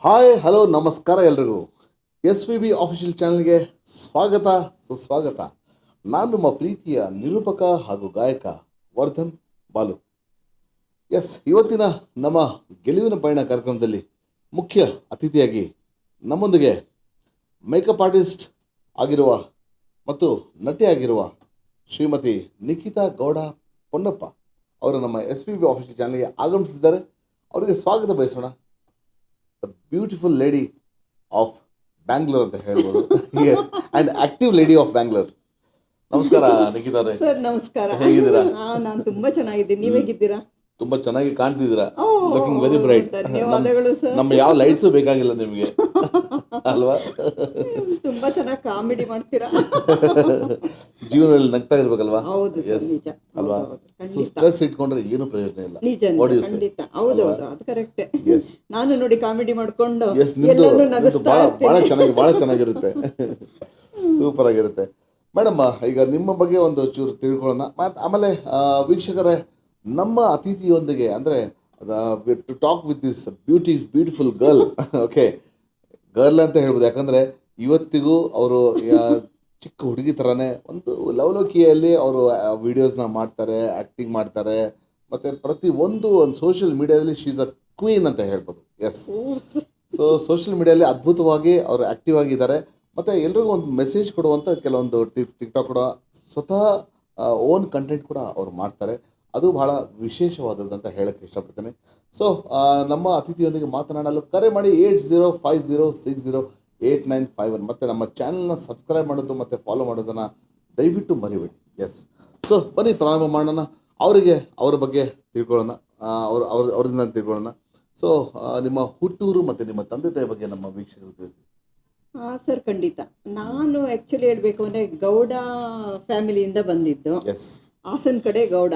Hi hello ನಮಸ್ಕಾರ ಎಲ್ರಿಗೂ. S V B official ಚಾನಲ್ಗೆ ಸ್ವಾಗತ ಸುಸ್ವಾಗತ. ನಾನು ನಿಮ್ಮ ಪ್ರೀತಿಯ ನಿರೂಪಕ ಹಾಗೂ ಗಾಯಕ ವರ್ಧನ್ ಬಾಲು. ಇವತ್ತಿನ ನಮ್ಮ ಗೆಲುವಿನ ಪಯಣ ಕಾರ್ಯಕ್ರಮದಲ್ಲಿ ಮುಖ್ಯ ಅತಿಥಿಯಾಗಿ ನಮ್ಮೊಂದಿಗೆ ಮೇಕಪ್ ಆರ್ಟಿಸ್ಟ್ ಆಗಿರುವ ಮತ್ತು ನಟಿಯಾಗಿರುವ ಶ್ರೀಮತಿ ನಿಖಿತಾ ಗೌಡ ಪೊನ್ನಪ್ಪ ಅವರು ನಮ್ಮ ಎಸ್ ವಿ ಬಿ ಆಫಿಷಿಯಲ್ ಚಾನಲ್ಗೆ ಆಗಮಿಸಿದ್ದಾರೆ. ಅವರಿಗೆ ಸ್ವಾಗತ ಬಯಸೋಣ. The beautiful lady of Bangalore ಅಂತ ಹೇಳ್ಬೋದು. Yes, and active lady of Bangalore. ನಮಸ್ಕಾರ ನಿಖಿತಾ ಅವರೇ. ಸರ್ ನಮಸ್ಕಾರ. ಹೇಗಿದ್ದೀರಾ? ನಾನು ತುಂಬಾ ಚೆನ್ನಾಗಿದ್ದೀನಿ, ನೀವ್ ಹೇಗಿದ್ದೀರಾ? ತುಂಬಾ ಚೆನ್ನಾಗಿ ಕಾಣ್ತಿದ್ದೀರಾ. Looking very bright. ಧನ್ಯವಾದಗಳು ಸರ್. ನಮ್ಮ ಯಾವ ಲೈಟ್ಸು ಬೇಕಾಗಿಲ್ಲ ನಿಮಗೆ ಅಲ್ವಾ? ತುಂಬಾ ಚೆನ್ನಾಗಿ ಕಾಮಿಡಿ ಮಾಡ್ತೀರಾ. ಜೀವನದಲ್ಲಿ ನಗ್ತಾ ಇರ್ಬೇಕಲ್ವಾ? ಹೌದು ಸರ್, ನಿಜ ಅಲ್ವಾ? ಖಂಡಿತ. ಸ್ಟ್ರೆಸ್ ಇಟ್ಕೊಂಡ್ರೆ ಏನು ಪ್ರಯೋಜನ ಇಲ್ಲ. ನಿಜ ಖಂಡಿತ. ಹೌದು ಅದು ಕರೆಕ್ಟ್. ಎಸ್ ನಾನು ನೋಡಿ ಕಾಮಿಡಿ ಮಾಡ್ಕೊಂಡು ಎಸ್, ನಿಮ್ದು ಎಲ್ಲರೂ ನಗಿಸ್ತಾ ಭಾಳ ಚೆನ್ನಾಗಿರುತ್ತೆ. ಸೂಪರ್ ಆಗಿರುತ್ತೆ. ಮೇಡಮ್, ಈಗ ನಿಮ್ಮ ಬಗ್ಗೆ ಒಂದು ಚೂರು ತಿಳ್ಕೊಳ್ಳೋಣ. ಮತ್ತು ಆಮೇಲೆ ವೀಕ್ಷಕರೇ, ನಮ್ಮ ಅತಿಥಿಯೊಂದಿಗೆ ಅಂದರೆ to talk with this beautiful girl. Okay, girl ಅಂತ ಹೇಳ್ಬೋದು. ಯಾಕಂದರೆ ಇವತ್ತಿಗೂ ಅವರು ಚಿಕ್ಕ ಹುಡುಗಿ ಥರನೇ ಒಂದು ಲವಲೋಕಿಯಲ್ಲಿ ಅವರು ವೀಡಿಯೋಸ್ನ ಮಾಡ್ತಾರೆ, ಆ್ಯಕ್ಟಿಂಗ್ ಮಾಡ್ತಾರೆ, ಮತ್ತು ಒಂದು ಸೋಷಿಯಲ್ ಮೀಡಿಯಾದಲ್ಲಿ ಶೀ ಇಸ್ ಅ ಕ್ವೀನ್ ಅಂತ ಹೇಳ್ಬೋದು. ಎಸ್, ಸೊ ಸೋಷಿಯಲ್ ಮೀಡಿಯಾದಲ್ಲಿ ಅದ್ಭುತವಾಗಿ ಅವರು ಆ್ಯಕ್ಟಿವ್ ಆಗಿದ್ದಾರೆ. ಮತ್ತು ಎಲ್ರಿಗೂ ಒಂದು ಮೆಸೇಜ್ ಕೊಡುವಂಥ ಕೆಲವೊಂದು ಟಿಕ್ಟಾಕ್ ಕೂಡ ಸ್ವತಃ ಓನ್ ಕಂಟೆಂಟ್ ಕೂಡ ಅವರು ಮಾಡ್ತಾರೆ. ಅದು ಬಹಳ ವಿಶೇಷವಾದದ್ದು ಅಂತ ಹೇಳೋಕ್ಕೆ ಇಷ್ಟಪಡ್ತೇನೆ. ಸೊ ನಮ್ಮ ಅತಿಥಿಯೊಂದಿಗೆ ಮಾತನಾಡಲು ಕರೆ ಮಾಡಿ 8050608951 ಮತ್ತು ನಮ್ಮ ಚಾನಲ್ನ ಸಬ್ಸ್ಕ್ರೈಬ್ ಮಾಡೋದು ಮತ್ತು ಫಾಲೋ ಮಾಡೋದನ್ನು ದಯವಿಟ್ಟು ಮರಿಬೇಡಿ. ಎಸ್, ಸೊ ಬನ್ನಿ ಪ್ರಾರಂಭ ಮಾಡೋಣ. ಅವರ ಬಗ್ಗೆ ತಿಳ್ಕೊಳ್ಳೋಣ, ಅವರಿಂದ ತಿಳ್ಕೊಳ್ಳೋಣ. ಸೊ ನಿಮ್ಮ ಹುಟ್ಟೂರು ಮತ್ತು ನಿಮ್ಮ ತಂದೆ ತಾಯಿ ಬಗ್ಗೆ ನಮ್ಮ ವೀಕ್ಷಕರು ತಿಳಿಸಿ. ಸರ್ ಖಂಡಿತ. ನಾನು ಆ್ಯಕ್ಚುಲಿ ಹೇಳಬೇಕು ಅಂದರೆ ಗೌಡ ಫ್ಯಾಮಿಲಿಯಿಂದ ಬಂದಿದ್ದು. ಎಸ್, ಹಾಸನ್ ಕಡೆ ಗೌಡ.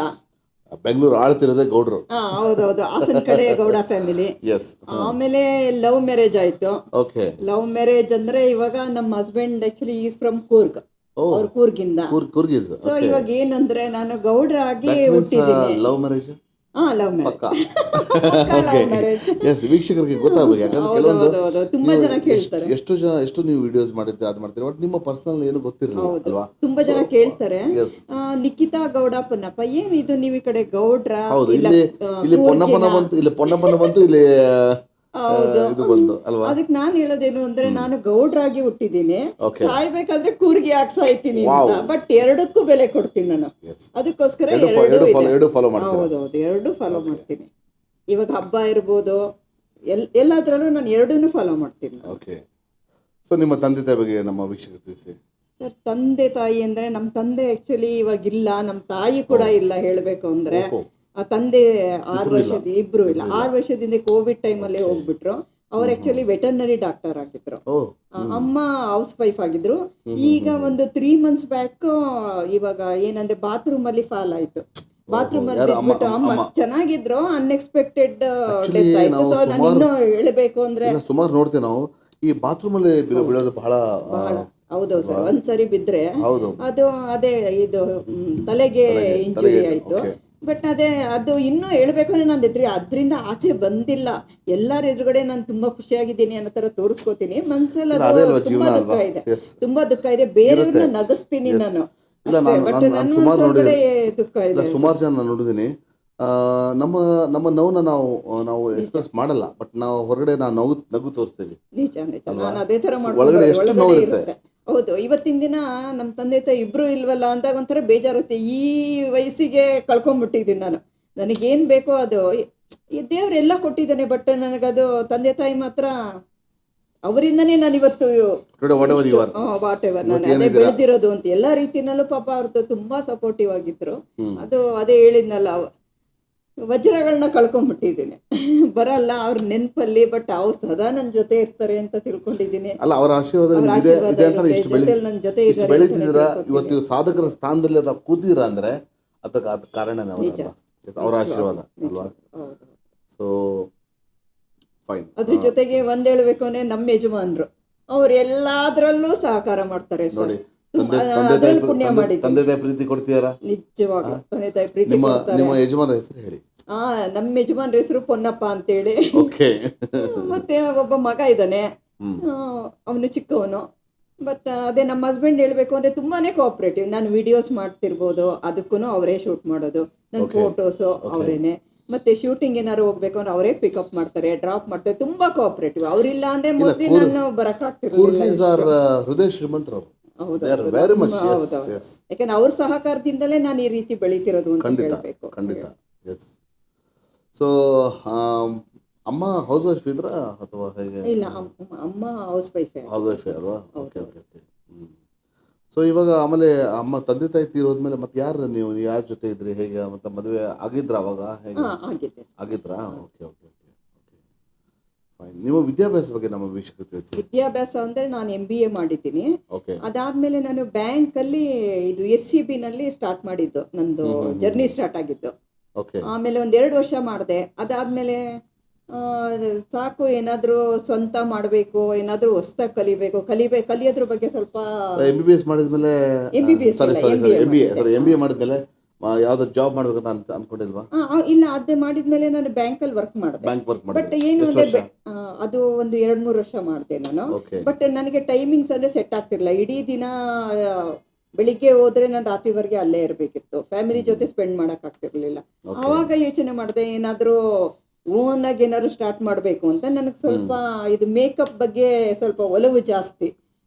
ಬೆಂಗಳೂರು ಆಳ್ತಿರೋದೇ ಗೌಡ್ರು. ಹೌದೌದು, ಹಾಸನ್ ಕಡೆ ಗೌಡ ಫ್ಯಾಮಿಲಿ. ಎಸ್, ಆಮೇಲೆ ಲವ್ ಮ್ಯಾರೇಜ್ ಆಯ್ತು. ಓಕೆ. ಲವ್ ಮ್ಯಾರೇಜ್ ಅಂದ್ರೆ ಇವಾಗ ನಮ್ಮ husband actually is from Coorg. ಅವ್ರು ಕೂರ್ಗಿಂದ. ಕೂರ್ಗಿಸ್. ಸೊ ಇವಾಗ ಏನಂದ್ರೆ ನಾನು ಗೌಡ್ರಾಗಿ ಹುಟ್ಟಿದ್ದೀನಿ. Love marriage. Love marriage. Yes, ವೀಕ್ಷಕರಿಗೆ ಗೊತ್ತಾಗಬೇಕು. ಯಾಕಂದ್ರೆ ಕೆಲವೊಂದು ತುಂಬಾ ಜನ ಕೇಳ್ತಾರೆ, ಎಷ್ಟು ನೀವು ವಿಡಿಯೋಸ್ ಮಾಡಿದ್ರೆ ಅದು ಮಾಡ್ತೀರಿ, ಬಟ್ ನಿಮ್ಮ ಪರ್ಸನಲ್ ಏನು ಗೊತ್ತಿರಲಿಲ್ಲ ಅಲ್ವಾ? ತುಂಬಾ ಜನ ಕೇಳ್ತಾರೆ, ನಿಖಿತಾ ಗೌಡ ಪೊನ್ನಪ್ಪ ಏನಿದು ನೀವು ಈ ಕಡೆ ಗೌಡ್ರ? ಹೌದು, ಇಲ್ಲಿ ಪೊನ್ನಪ್ಪನ ಬಂತು, ಇಲ್ಲಿ ಇದು ಬಂತು ಅಲ್ವಾ? ಅದಕ್ಕೆ ನಾನು ಹೇಳೋದೇನು ಅಂದ್ರೆ, ನಾನು ಗೌಡ್ರಾಗಿ ಹುಟ್ಟಿದ್ದೀನಿ, ಸಾಯ್ಬೇಕಾದ್ರೆ ಕೂರ್ಗಿ ಆಗಿ ಸಾಯ್ತೀನಿ ಅಂತ. ಬಟ್ ಎರಡಕ್ಕೂ ಬೆಲೆ ಕೊಡ್ತೀನಿ ನಾನು. ಅದಕ್ಕೋಸ್ಕರ ಎರಡು ಫಾಲೋ ಮಾಡ್ತೀನಿ. ಹೌದೌದು, ಎರಡು ಫಾಲೋ ಮಾಡ್ತೀನಿ. ಇವಾಗ ಹಬ್ಬ ಇರ್ಬೋದು, ಎಲ್ಲದ್ರಲ್ಲೂ ನಾನು ಎರಡನ್ನೂ ಫಾಲೋ ಮಾಡ್ತೀನಿ. ಓಕೆ. ಸೊ ನಿಮ್ಮ ತಂದೆ ತಾಯಿ ಬಗ್ಗೆ ನಮ್ಮ ವೀಕ್ಷಕರು ತಿಳಿಸಿ. ಸರ್, ತಂದೆ ತಾಯಿ ಅಂದ್ರೆ ನಮ್ಮ ತಂದೆ ಆಕ್ಚುಲಿ ಇವಾಗಿಲ್ಲ, ನಮ್ಮ ತಾಯಿ ಕೂಡ ಇಲ್ಲ. ಹೇಳಬೇಕು ಅಂದ್ರೆ ಆ ತಂದೆ 6 ವರ್ಷದ ಇಬ್ರು ಇಲ್ಲ, 6 ವರ್ಷದಿಂದ ಕೋವಿಡ್ ಟೈಮಲ್ಲೇ ಹೋಗ್ಬಿಟ್ರು. ಅವ್ರು ಆಕ್ಚುಲಿ ವೆಟರ್ನರಿ ಡಾಕ್ಟರ್ ಆಗಿದ್ರು. ಅಮ್ಮ ಹೌಸ್ ವೈಫ್ ಆಗಿದ್ರು. ಈಗ ಒಂದು 3 months ಬ್ಯಾಕ್ ಇವಾಗ ಏನಂದ್ರೆ ಬಾತ್ರೂಮ್ ಅಲ್ಲಿ ಫಾಲ್ ಆಯ್ತು. ಬಾತ್ರೂಮ್ ಅಲ್ಲಿ ಬಿಟ್ಬಿಟ್ಟು ಅಮ್ಮ ಚೆನ್ನಾಗಿದ್ರು, ಅನ್ಎಕ್ಸ್ಪೆಕ್ಟೆಡ್ ಡೆತ್ ಆಯ್ತು. ಸೊ ನಾನು ಇನ್ನೂ ಹೇಳಬೇಕು ಅಂದ್ರೆ ಸುಮಾರು ನೋಡ್ತೇವೆ ನಾವು ಈ ಬಾತ್ರೂಮ್ ಅಲ್ಲಿ ಬೀಳೋದು ಬಹಳ. ಹೌದು ಸರ್, ಒಂದ್ಸರಿ ಬಿದ್ರೆ ಅದು ಇದು ತಲೆಗೆ ಇಂಜುರಿ ಆಯ್ತು. ಬಟ್ ಅದು ಇನ್ನೂ ಹೇಳ್ಬೇಕು ಅಂದ್ರೆ ನಾನು ಅದರಿಂದ ಆಚೆ ಬಂದಿಲ್ಲ. ಎಲ್ಲರ ಎದುರುಗಡೆ ನಾನು ತುಂಬಾ ಖುಷಿಯಾಗಿದ್ದೀನಿ ಅನ್ನೋ ತರ ತೋರಿಸ್ಕೋತೀನಿ. ಮನ್ಸಲ್ಲಿ ತುಂಬಾ ದುಃಖ ಇದೆ. ಬೇರೆಯವ್ರನ್ನ ನಗಿಸ್ತೀನಿ ನಾನು, ದುಃಖ ಇದೆ. ಸುಮಾರು ಜನ ನಾನು ನೋಡಿದ್ದೀನಿ, ನಮ್ಮ ನೋವನ್ನ ನಾವು ಎಕ್ಸ್ಪ್ರೆಸ್ ಮಾಡಲ್ಲ, ಬಟ್ ನಾವು ಹೊರಗಡೆ ನಗು ತೋರಿಸ್ತೀವಿ. ನಿಜ ನಿಜ, ನಾನು ಅದೇ ತರ ಒಳಗಡೆ ಎಷ್ಟು ನೋವು ಇರುತ್ತೆ. ಹೌದು, ಇವತ್ತಿನ ದಿನ ನಮ್ಮ ತಂದೆ ತಾಯಿ ಇಬ್ರು ಇಲ್ವಲ್ಲ ಅಂದಾಗ ಒಂಥರ ಬೇಜಾರುತ್ತೆ. ಈ ವಯಸ್ಸಿಗೆ ಕಳ್ಕೊಂಡ್ಬಿಟ್ಟಿದ್ದೀನಿ ನಾನು. ನನಗೇನು ಬೇಕೋ ಅದು ದೇವ್ರೆಲ್ಲ ಕೊಟ್ಟಿದ್ದಾನೆ, ಬಟ್ ನನಗದು ತಂದೆ ತಾಯಿ ಮಾತ್ರ ಅವರಿಂದನೇ ನಾನು ಇವತ್ತು ವಾಟ್ ಎವರ್ ನಾನು ಅದೇ ಬೆಳೆದಿರೋದು ಅಂತ. ಎಲ್ಲ ರೀತಿನಲ್ಲೂ ಪಾಪ ಅವ್ರದ್ದು ತುಂಬಾ ಸಪೋರ್ಟಿವ್ ಆಗಿದ್ರು. ಅದೇ ಹೇಳಿದ್ನಲ್ಲ, ವಜ್ರಗಳನ್ನ ಕಳ್ಕೊಂಡ್ಬಿಟ್ಟಿದ್ದೀನಿ. ಬರಲ್ಲ ಅವ್ರ ನೆನಪಲ್ಲಿ, ಬಟ್ ಅವ್ರು ಸದಾ ನನ್ನ ಜೊತೆ ಇರ್ತಾರೆ ಅಂತ ತಿಳ್ಕೊಂಡಿದ್ದೀನಿ. ಅಲ್ಲ, ಅವರ ಆಶೀರ್ವಾದ ನನ್ನ ಜೊತೆ ಬೆಳೀತಿದ್ದೀರಾ. ಇವತ್ತು ಸಾಧಕರ ಸ್ಥಾನದಲ್ಲಿ ಅದು ಕೂತಿದ್ದೀರಾ ಅಂದ್ರೆ ಅದಕ್ಕೆ ಕಾರಣ ಅವರ ಆಶೀರ್ವಾದ ಅಲ್ವಾ? So fine. ಅದ್ರ ಜೊತೆಗೆ ಒಂದ್ ಹೇಳ್ಬೇಕು ಅಂದ್ರೆ ನಮ್ಮ ಯಜಮಾನ್ರು ಅವ್ರು ಎಲ್ಲಾದ್ರಲ್ಲೂ ಸಹಕಾರ ಮಾಡ್ತಾರೆ. ನೋಡಿ, ತಂದೆ ತಾಯಿ ಪ್ರೀತಿ ಕೊಡ್ತೀರಾ? ನಿಜವಾಗ ತಂದೆ ತಾಯಿ ಪ್ರೀತಿ. ನಿಮ್ಮ ಯಜಮಾನ ಹೆಸರು ಹೇಳಿ. ನಮ್ಮ ಯಜಮಾನ್ರ ಹೆಸರು ಪೊನ್ನಪ್ಪ ಅಂತೇಳಿ. ಓಕೆ. ಮತ್ತೆ ಒಬ್ಬ ಮಗ ಇದ್ದಾನೆ, ಅವನು ಚಿಕ್ಕವನು. ಬಟ್ ಅದೇ ನಮ್ಮ ಹಸ್ಬೆಂಡ್ ಹೇಳಬೇಕು ಅಂದರೆ ತುಂಬಾ ಕೋಆಪ್ರೇಟಿವ್. ನಾನು ವಿಡಿಯೋಸ್ ಮಾಡ್ತಿರ್ಬೋದು, ಅದಕ್ಕೂ ಅವರೇ ಶೂಟ್ ಮಾಡೋದು, ನನ್ನ ಫೋಟೋಸು ಅವರೇನೆ. ಮತ್ತೆ ಶೂಟಿಂಗ್ ಏನಾದ್ರು ಹೋಗ್ಬೇಕು ಅಂದ್ರೆ ಅವರೇ ಪಿಕಪ್ ಮಾಡ್ತಾರೆ, ಡ್ರಾಪ್ ಮಾಡ್ತಾರೆ. ತುಂಬಾ ಕೋಆಪರೇಟಿವ್. ಅವರಿಲ್ಲ ಅಂದ್ರೆ ಮೋಸ್ಟ್ಲಿ ನಾನು ಬರಕ್ಕಾಗ್ತಿರ್ಲಿಲ್ಲ. ಹೃದಯ ಶ್ರೀಮಂತರವರು. ಹೌದು, ಯಾಕಂದ್ರೆ ಅವ್ರ ಸಹಕಾರದಿಂದಲೇ ನಾನು ಈ ರೀತಿ ಬೆಳೀತಿರೋದು ಅಂತ ಹೇಳ್ಬೇಕು. ಖಂಡಿತ. ಎಸ್. ಸೊ ಅಮ್ಮ ಹೌಸ್ ವೈಫ್ ಇದ್ರ ಅಥವಾ ಹೇಗೆ? ಇಲ್ಲ, ಅಮ್ಮ ಹೌಸ್ ವೈಫ್ ಅಲ್ವಾ? Okay okay okay. ಸೊ ಇವಾಗ ಆಮೇಲೆ ಅಮ್ಮ ತಂದೆ ತಾಯಿ ತೀರೋದ್ಮೇಲೆ ಮತ್ತೆ ನೀವು ಯಾರ ಜೊತೆ ಇದ್ರಿ, ಹೇಗೆ? ಮತ್ತೆ ಮದುವೆ ಆಗಿದ್ರ ಅವಾಗ? ಹೇಗೆ ಆಗಿದ್ರಾ? Okay okay okay okay fine. ನಿಮ್ಮ ವಿದ್ಯಾಭ್ಯಾಸ ಬಗ್ಗೆ ನಮ್ಮ ವೀಕ್ಷಕರು ತಿಳಿಸಿ. ವಿದ್ಯಾಭ್ಯಾಸ ಅಂದ್ರೆ ನಾನು MBA ಮಾಡಿದ್ದೀನಿ. ಅದಾದ್ಮೇಲೆ ನಾನು ಬ್ಯಾಂಕಲ್ಲಿ ಇದು SCB ನಲ್ಲಿ ಸ್ಟಾರ್ಟ್ ಮಾಡಿದ್ದು, ನಂದು ಜರ್ನಿ ಸ್ಟಾರ್ಟ್ ಆಗಿದ್ದು. ಆಮೇಲೆ 1-2 ವರ್ಷ ಮಾಡಿದೆ. ಅದಾದ್ಮೇಲೆ ಸಾಕು, ಏನಾದರೂ ಸ್ವಂತ ಮಾಡಬೇಕು, ಏನಾದರೂ ಹೊಸ್ದಾಗಿ ಕಲಿಯೋದ್ರ ಬಗ್ಗೆ ಸ್ವಲ್ಪ. MBBS ಮಾಡಿದ್ಮೇಲೆ MBA ಮಾಡಿದ್ಮೇಲೆ ಯಾವ್ದು ಜಾಬ್ ಮಾಡ್ಬೇಕಂತ ಅನ್ಕೊಂಡಿಲ್ವಾ? ಇಲ್ಲ, ಅದೇ ಮಾಡಿದ್ಮೇಲೆ ನಾನು ಬ್ಯಾಂಕಲ್ಲಿ ವರ್ಕ್ ಮಾಡಿದೆ. ಬಟ್ ಏನು ಅಂದ್ರೆ ಅದು 1-2-3 ವರ್ಷ ಮಾಡಿದೆ ನಾನು. ಬಟ್ ನನಗೆ ಟೈಮಿಂಗ್ಸ್ ಅಂದ್ರೆ ಸೆಟ್ ಆಗ್ತಿರ್ಲಿಲ್ಲ. ಇಡೀ ದಿನ ಬೆಳಿಗ್ಗೆ ಹೋದ್ರೆ ನಾನು ರಾತ್ರಿವರೆಗೆ ಅಲ್ಲೇ ಇರಬೇಕಿತ್ತು. ಫ್ಯಾಮಿಲಿ ಜೊತೆ ಸ್ಪೆಂಡ್ ಮಾಡಕ್ ಆಗ್ತಿರ್ಲಿಲ್ಲ. ಆವಾಗ ಯೋಚನೆ ಮಾಡಿದೆ, ಏನಾದರೂ ಓನಾಗಿ ಏನಾದ್ರು ಸ್ಟಾರ್ಟ್ ಮಾಡಬೇಕು ಅಂತ. ನನಗೆ ಸ್ವಲ್ಪ ಇದು ಮೇಕಪ್ ಬಗ್ಗೆ ಸ್ವಲ್ಪ ಒಲವು ಜಾಸ್ತಿ.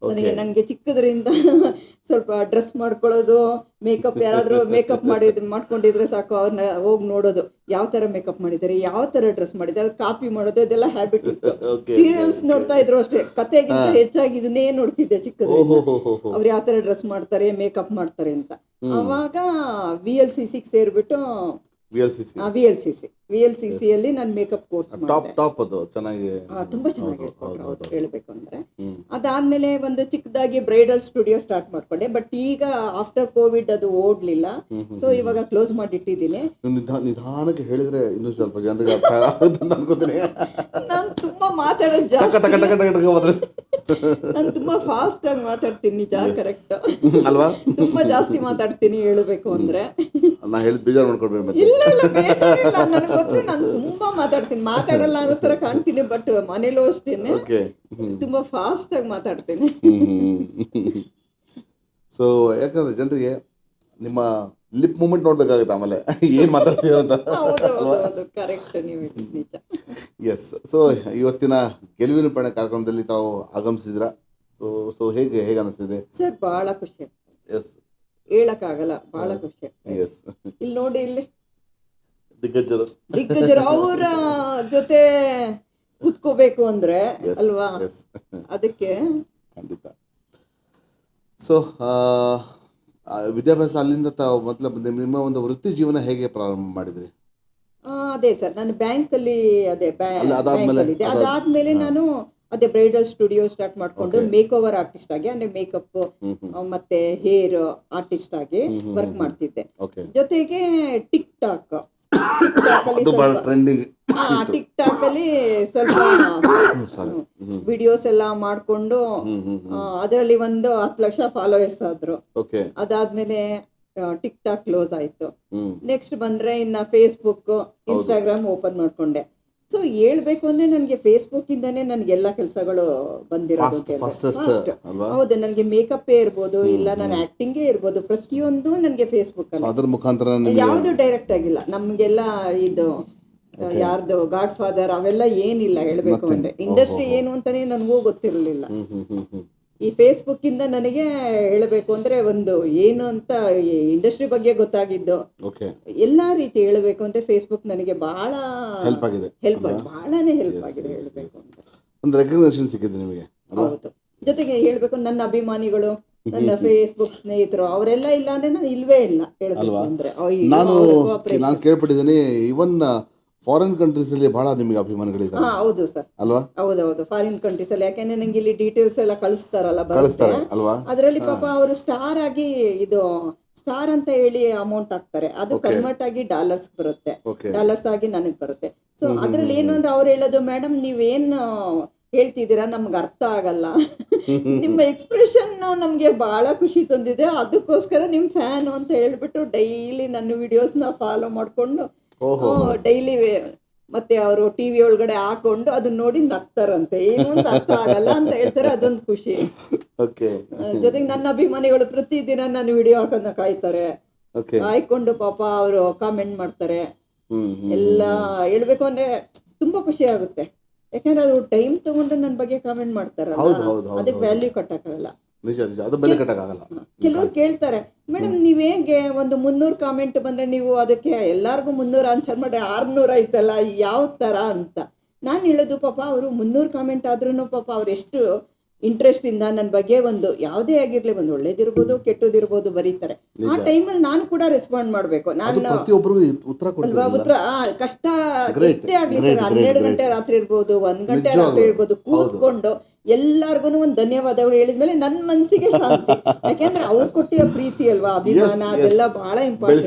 ನನಗೆ ಚಿಕ್ಕದ್ರಿಂದ ಸ್ವಲ್ಪ ಡ್ರೆಸ್ ಮಾಡ್ಕೊಳ್ಳೋದು, ಮೇಕಪ್, ಯಾರಾದರೂ ಮೇಕಪ್ ಮಾಡ್ಕೊಂಡಿದ್ರೆ ಸಾಕು ಅವ್ರನ್ನ ಹೋಗಿ ನೋಡೋದು, ಯಾವ ಥರ ಮೇಕಪ್ ಮಾಡಿದ್ದಾರೆ, ಯಾವ ಥರ ಡ್ರೆಸ್ ಮಾಡಿದ್ದಾರೆ, ಕಾಪಿ ಮಾಡೋದು, ಇದೆಲ್ಲ ಹ್ಯಾಬಿಟ್ ಇತ್ತು. ಸೀರಿಯಲ್ಸ್ ನೋಡ್ತಾ ಇದ್ರು ಅಷ್ಟೇ, ಕತೆಗಿಂತ ಹೆಚ್ಚಾಗಿ ಇದನ್ನೇ ನೋಡ್ತಿದ್ದೆ ಚಿಕ್ಕದ್ರಿಂದ. ಅವ್ರು ಯಾವ ಥರ ಡ್ರೆಸ್ ಮಾಡ್ತಾರೆ, ಮೇಕಪ್ ಮಾಡ್ತಾರೆ ಅಂತ. ಅವಾಗ VLCCಗೆ ಸೇರಿಬಿಟ್ಟು VLCC ಅಲ್ಲಿ ನಾನು ಮೇಕಪ್ ಕೋರ್ಸ್ ಮಾಡಿದೆ. ತುಂಬಾ ಚೆನ್ನಾಗಿ ಹೇಳ್ಬೇಕು ಅಂದ್ರೆ. ಅದಾದ್ಮೇಲೆ ಒಂದು ಚಿಕ್ಕದಾಗಿ ಬ್ರೈಡಲ್ ಸ್ಟುಡಿಯೋ ಸ್ಟಾರ್ಟ್ ಮಾಡ್ಕೊಂಡೆ. ಬಟ್ ಈಗ ಆಫ್ಟರ್ ಕೋವಿಡ್ ಅದು ಓಡ್ಲಿಲ್ಲ. ಸೊ ಇವಾಗ ಕ್ಲೋಸ್ ಮಾಡಿಟ್ಟಿದ್ದೀನಿ. ನಿಧಾನಕ್ಕೆ ಹೇಳಿದ್ರೆ ಇನ್ನೂ ಸ್ವಲ್ಪ ಜನರಿಗೆ ಅರ್ಥ ಆಗುತ್ತೆ ಅನ್ಕೋತೀನಿ. ನಾನು ತುಂಬಾ ಮಾತಾಡೋದು ಜಾಸ್ತಿ, ನಾನು ತುಂಬಾ ಫಾಸ್ಟ್ ಆಗಿ ಮಾತಾಡ್ತೀನಿ, ನಿಜ, ಕರೆಕ್ಟ್ ಅಲ್ವಾ? ತುಂಬಾ ಜಾಸ್ತಿ ಮಾತಾಡ್ತೀನಿ ಹೇಳ್ಬೇಕು ಅಂದ್ರೆ. ನಾ ಹೇಳಿದ್ ಬೇಜಾರು ಮಾಡ್ಕೊಡ್ಬೇಕು. ಇಲ್ಲ, ನನಗೆ ಗೊತ್ತು, ನಾನು ತುಂಬಾ ಮಾತಾಡ್ತೀನಿ, ಮಾತಾಡಲ್ಲ ಅನ್ನೋ ತರ ಕಾಣ್ತೀನಿ. ಬಟ್ ಮನೇಲೂ ಅಷ್ಟೇನೆ ತುಂಬಾ ಫಾಸ್ಟ್ ಆಗಿ ಮಾತಾಡ್ತೀನಿ. ಸೊ ಯಾಕಂದ್ರೆ ಜನರಿಗೆ ನಿಮ್ಮ ಲಿಪ್ ಮೂಮೆಂಟ್ ನೋಡ್ಬೇಕಾಗುತ್ತೆ, ಆಮೇಲೆ ಏನ್ ಮಾತಾಡ್ತೀರ ಅಂತ. ಕರೆಕ್ಟ್, ನೀವು ನಿಜ. ಎಸ್. ಸೊ ಇವತ್ತಿನ ಗೆಲುವಿನ ಪಯಣ ಕಾರ್ಯಕ್ರಮದಲ್ಲಿ ತಾವು ಆಗಮಿಸಿದ್ರ. ಸೊ ಹೇಗೆ ಅನಿಸ್ತಿದೆ ಸರ್? ಬಹಳ ಖುಷಿ. ಎಸ್, ಹೇಳಕ್ಕಾಗಲ್ಲ, ಬಹಳ ಖುಷಿ. ಎಸ್. ಇಲ್ಲಿ ನೋಡಿ, ಇಲ್ಲಿ ದಿಗ್ಗಜರು ಅವರ ಜೊತೆ ಕೂತ್ಕೋಬೇಕು ಅಂದ್ರೆ ಅಲ್ವಾ, ಅದಕ್ಕೆ ಖಂಡಿತ. ಸೊ ವಿದ್ಯಾಭ್ಯಾಸ ಅಲ್ಲಿಂದ ತಾವು ನಿಮ್ಮ ಒಂದು ವೃತ್ತಿ ಜೀವನ ಹೇಗೆ ಪ್ರಾರಂಭ ಮಾಡಿದ್ರಿ? ಅದೇ ಸರ್, ನಾನು ಬ್ಯಾಂಕಲ್ಲಿ ಅದಾದ್ಮೇಲೆ ನಾನು ಬ್ರೈಡಲ್ ಸ್ಟುಡಿಯೋ ಸ್ಟಾರ್ಟ್ ಮಾಡ್ಕೊಂಡು ಮೇಕ್ ಓವರ್ ಆರ್ಟಿಸ್ಟ್ ಆಗಿ, ಅಂದ್ರೆ ಮೇಕಪ್ ಮತ್ತೆ ಹೇರ್ ಆರ್ಟಿಸ್ಟ್ ಆಗಿ ವರ್ಕ್ ಮಾಡ್ತಿದ್ದೆ. ಜೊತೆಗೆ ಟಿಕ್ ಟಾಕ್ ಅಲ್ಲಿ ಸ್ವಲ್ಪ ವಿಡಿಯೋಸ್ ಎಲ್ಲ ಮಾಡ್ಕೊಂಡು ಅದರಲ್ಲಿ 10 ಲಕ್ಷ ಫಾಲೋವರ್ಸ್ ಆದ್ರು. ಅದಾದ್ಮೇಲೆ ಟಿಕ್ ಟಾಕ್ ಕ್ಲೋಸ್ ಆಯ್ತು. ನೆಕ್ಸ್ಟ್ ಬಂದ್ರೆ ಇನ್ನ ಫೇಸ್ಬುಕ್, ಇನ್ಸ್ಟಾಗ್ರಾಮ್ ಓಪನ್ ಮಾಡ್ಕೊಂಡೆ. ಸೊ ಹೇಳ್ಬೇಕು ಅಂದ್ರೆ ನನಗೆ ಫೇಸ್ಬುಕ್ ಇಂದಾನೇ ನನಗೆಲ್ಲ ಕೆಲಸಗಳು ಬಂದಿರೋದು. ಹೌದು, ನನಗೆ ಮೇಕಪ್ ಇರ್ಬೋದು, ಇಲ್ಲ ನಾನು ಆಕ್ಟಿಂಗೇ ಇರ್ಬೋದು, ಪ್ರತಿಯೊಂದು ನನಗೆ ಫೇಸ್ಬುಕ್ ಅಲ್ಲಿ. ಯಾವ್ದು ಡೈರೆಕ್ಟ್ ಆಗಿಲ್ಲ ನಮ್ಗೆಲ್ಲ. ಇದು ಯಾರ್ದು ಗಾಡ್ ಫಾದರ್ ಅವೆಲ್ಲ ಏನಿಲ್ಲ. ಹೇಳ್ಬೇಕು ಅಂದ್ರೆ ಇಂಡಸ್ಟ್ರಿ ಏನು ಅಂತಾನೆ ನನಗೂ ಗೊತ್ತಿರಲಿಲ್ಲ. ಈ ಫೇಸ್ಬುಕ್ ಇಂದ ನನಗೆ ಹೇಳಬೇಕು ಅಂದ್ರೆ ಒಂದು ಏನು ಅಂತ ಇಂಡಸ್ಟ್ರಿ ಬಗ್ಗೆ ಗೊತ್ತಾಗಿದ್ದು. ಎಲ್ಲಾ ರೀತಿ ಹೇಳಬೇಕು ಅಂದ್ರೆ ಫೇಸ್ಬುಕ್ ನನಗೆ ಬಹಳ ಬಹಳನೇ ಹೆಲ್ಪ್ ಆಗಿದೆ ಹೇಳ್ಬೇಕು ಅಂದ್ರೆ. ಒಂದು ರೆಕಗ್ನಿಷನ್ ಸಿಕ್ಕಿದೆ ನಿಮಗೆ. ಹೌದು. ಜೊತೆಗೆ ಹೇಳ್ಬೇಕು, ನನ್ನ ಅಭಿಮಾನಿಗಳು, ನನ್ನ ಫೇಸ್ಬುಕ್ ಸ್ನೇಹಿತರು ಅವರೆಲ್ಲ ಇಲ್ಲ ಅಂದ್ರೆ ನಾನು ಇಲ್ವೇ ಇಲ್ಲ ಹೇಳ್ಬೇಕು ಅಂದ್ರೆ. ನಾನು ಕೇಳ್ಪಟ್ಟಿದ್ದೀನಿ, ಇವನ್ ಫಾರಿನ್ ಕಂಟ್ರೀಸ್ ಅಲ್ಲಿ ಬಹಳ ನಿಮಗೆ ಅಭಿಮಾನಿಗಳಿದ್ದಾರೆ. ಹೌದು ಸರ್, ಅಲ್ವಾ? ಹೌದೌದು, ಫಾರಿನ್ ಕಂಟ್ರೀಸ್ ಅಲ್ಲಿ. ಯಾಕೆಂದ್ರೆ ನಂಗೆ ಇಲ್ಲಿ ಡೀಟೇಲ್ಸ್ ಎಲ್ಲ ಕಳಿಸ್ತಾರಲ್ಲ, ಬರುತ್ತೆ ಅದರಲ್ಲಿ. ಪಾಪ ಅವರು ಸ್ಟಾರ್ ಆಗಿ, ಇದು ಸ್ಟಾರ್ ಅಂತ ಹೇಳಿ ಅಮೌಂಟ್ ಹಾಕ್ತಾರೆ, ಅದು ಕನ್ವರ್ಟ್ ಆಗಿ ಡಾಲರ್ಸ್ ಬರುತ್ತೆ, ಡಾಲರ್ಸ್ ಆಗಿ ನನಗೆ ಬರುತ್ತೆ. ಸೊ ಅದ್ರಲ್ಲಿ ಏನು ಅಂದ್ರೆ ಅವ್ರು ಹೇಳೋದು, ಮೇಡಮ್ ನೀವೇನು ಹೇಳ್ತಿದ್ದೀರಾ ನಮ್ಗೆ ಅರ್ಥ ಆಗಲ್ಲ, ನಿಮ್ಮ ಎಕ್ಸ್ಪ್ರೆಷನ್ ನಮಗೆ ಬಹಳ ಖುಷಿ ತಂದಿದೆ, ಅದಕ್ಕೋಸ್ಕರ ನಿಮ್ಮ ಫ್ಯಾನು ಅಂತ ಹೇಳ್ಬಿಟ್ಟು ಡೈಲಿ ನನ್ನ ವಿಡಿಯೋಸ್ನ ಫಾಲೋ ಮಾಡಿಕೊಂಡು ಓಹೋ. ಡೈಲಿ ಮತ್ತೆ ಅವರು ಟಿವಿ ಒಳಗಡೆ ಹಾಕೊಂಡು ಅದನ್ನ ನೋಡಿ ನಗ್ತಾರಂತೆ, ಏನು ಅಂತ ಅರ್ಥ ಆಗಲ್ಲ ಅಂತ ಹೇಳ್ತಾರೆ. ಅದೊಂದು ಖುಷಿ. ಓಕೆ. ಜೊತೆಗೆ ನನ್ನ ಅಭಿಮಾನಿಗಳು ಪ್ರತಿದಿನ ನಾನು ವಿಡಿಯೋ ಹಾಕೋದನ್ನ ಕಾಯ್ತಾರೆ. ಓಕೆ. ಕಾಯ್ಕೊಂಡು ಪಾಪ ಅವರು ಕಾಮೆಂಟ್ ಮಾಡ್ತಾರೆ. ಎಲ್ಲ ಹೇಳ್ಬೇಕು ಅಂದ್ರೆ ತುಂಬಾ ಖುಷಿ ಆಗುತ್ತೆ. ಯಾಕಂದ್ರೆ ಅವರು ಟೈಮ್ ತಗೊಂಡು ನನ್ನ ಬಗ್ಗೆ ಕಾಮೆಂಟ್ ಮಾಡ್ತಾರಲ್ಲ, ಅದಕ್ಕೆ ವ್ಯಾಲ್ಯೂ ಕಟ್ಟಕ್ಕಾಗಲ್ಲ. ನಿಜ ನಿಜ, ಅದು ಬೆಲೆ ಕಟ್ಟಕ್ಕಾಗಲ್ಲ. ಕೆಲವ್ರು ಕೇಳ್ತಾರೆ, ಮೇಡಮ್ ನೀವ್ ಹೇಗೆ ಒಂದು 300 ಕಾಮೆಂಟ್ ಬಂದ್ರೆ ನೀವು ಅದಕ್ಕೆ ಎಲ್ಲಾರ್ಗು 300 ಆನ್ಸರ್ ಮಾಡಿ 600 ಆಯ್ತಲ್ಲ, ಯಾವ ತರ ಅಂತ ನಾನು ಹೇಳೋದು. ಪಾಪ ಅವರು 300 ಕಾಮೆಂಟ್ ಆದ್ರೂ ಪಾಪ ಅವ್ರು ಎಷ್ಟು ಇಂಟ್ರೆಸ್ಟ್ ಇಂದ ನನ್ನ ಬಗ್ಗೆ ಒಂದು ಯಾವುದೇ ಆಗಿರ್ಲಿ, ಒಂದು ಒಳ್ಳೇದಿರ್ಬೋದು ಕೆಟ್ಟದಿರ್ಬೋದು ಬರೀತಾರೆ. ಆ ಟೈಮಲ್ಲಿ ನಾನು ಕೂಡ ರೆಸ್ಪಾಂಡ್ ಮಾಡ್ಬೇಕು. ನಾನು ಪ್ರತಿಯೊಬ್ಬರಿಗೂ ಉತ್ತರ ಕಷ್ಟ ಎಷ್ಟೇ ಆಗ್ಲಿ ಸರ್, 12 ಗಂಟೆ ರಾತ್ರಿ ಇರ್ಬೋದು, 1 ಗಂಟೆ ರಾತ್ರಿ ಇರ್ಬೋದು, ಕೂತ್ಕೊಂಡು ಎಲ್ಲಾರ್ಗು ಒಂದು ಧನ್ಯವಾದಗಳು ಹೇಳಿದ್ಮೇಲೆ ನನ್ನ ಮನಸ್ಸಿಗೆ ಶಾಂತಿ. ಯಾಕೆಂದ್ರೆ ಅವ್ರು ಕೊಟ್ಟಿರೋ ಪ್ರೀತಿ ಅಲ್ವಾ, ಅಭಿಮಾನ, ಅದೆಲ್ಲ ಬಹಳ ಇಂಪಾರ್ಟೆಂಟ್.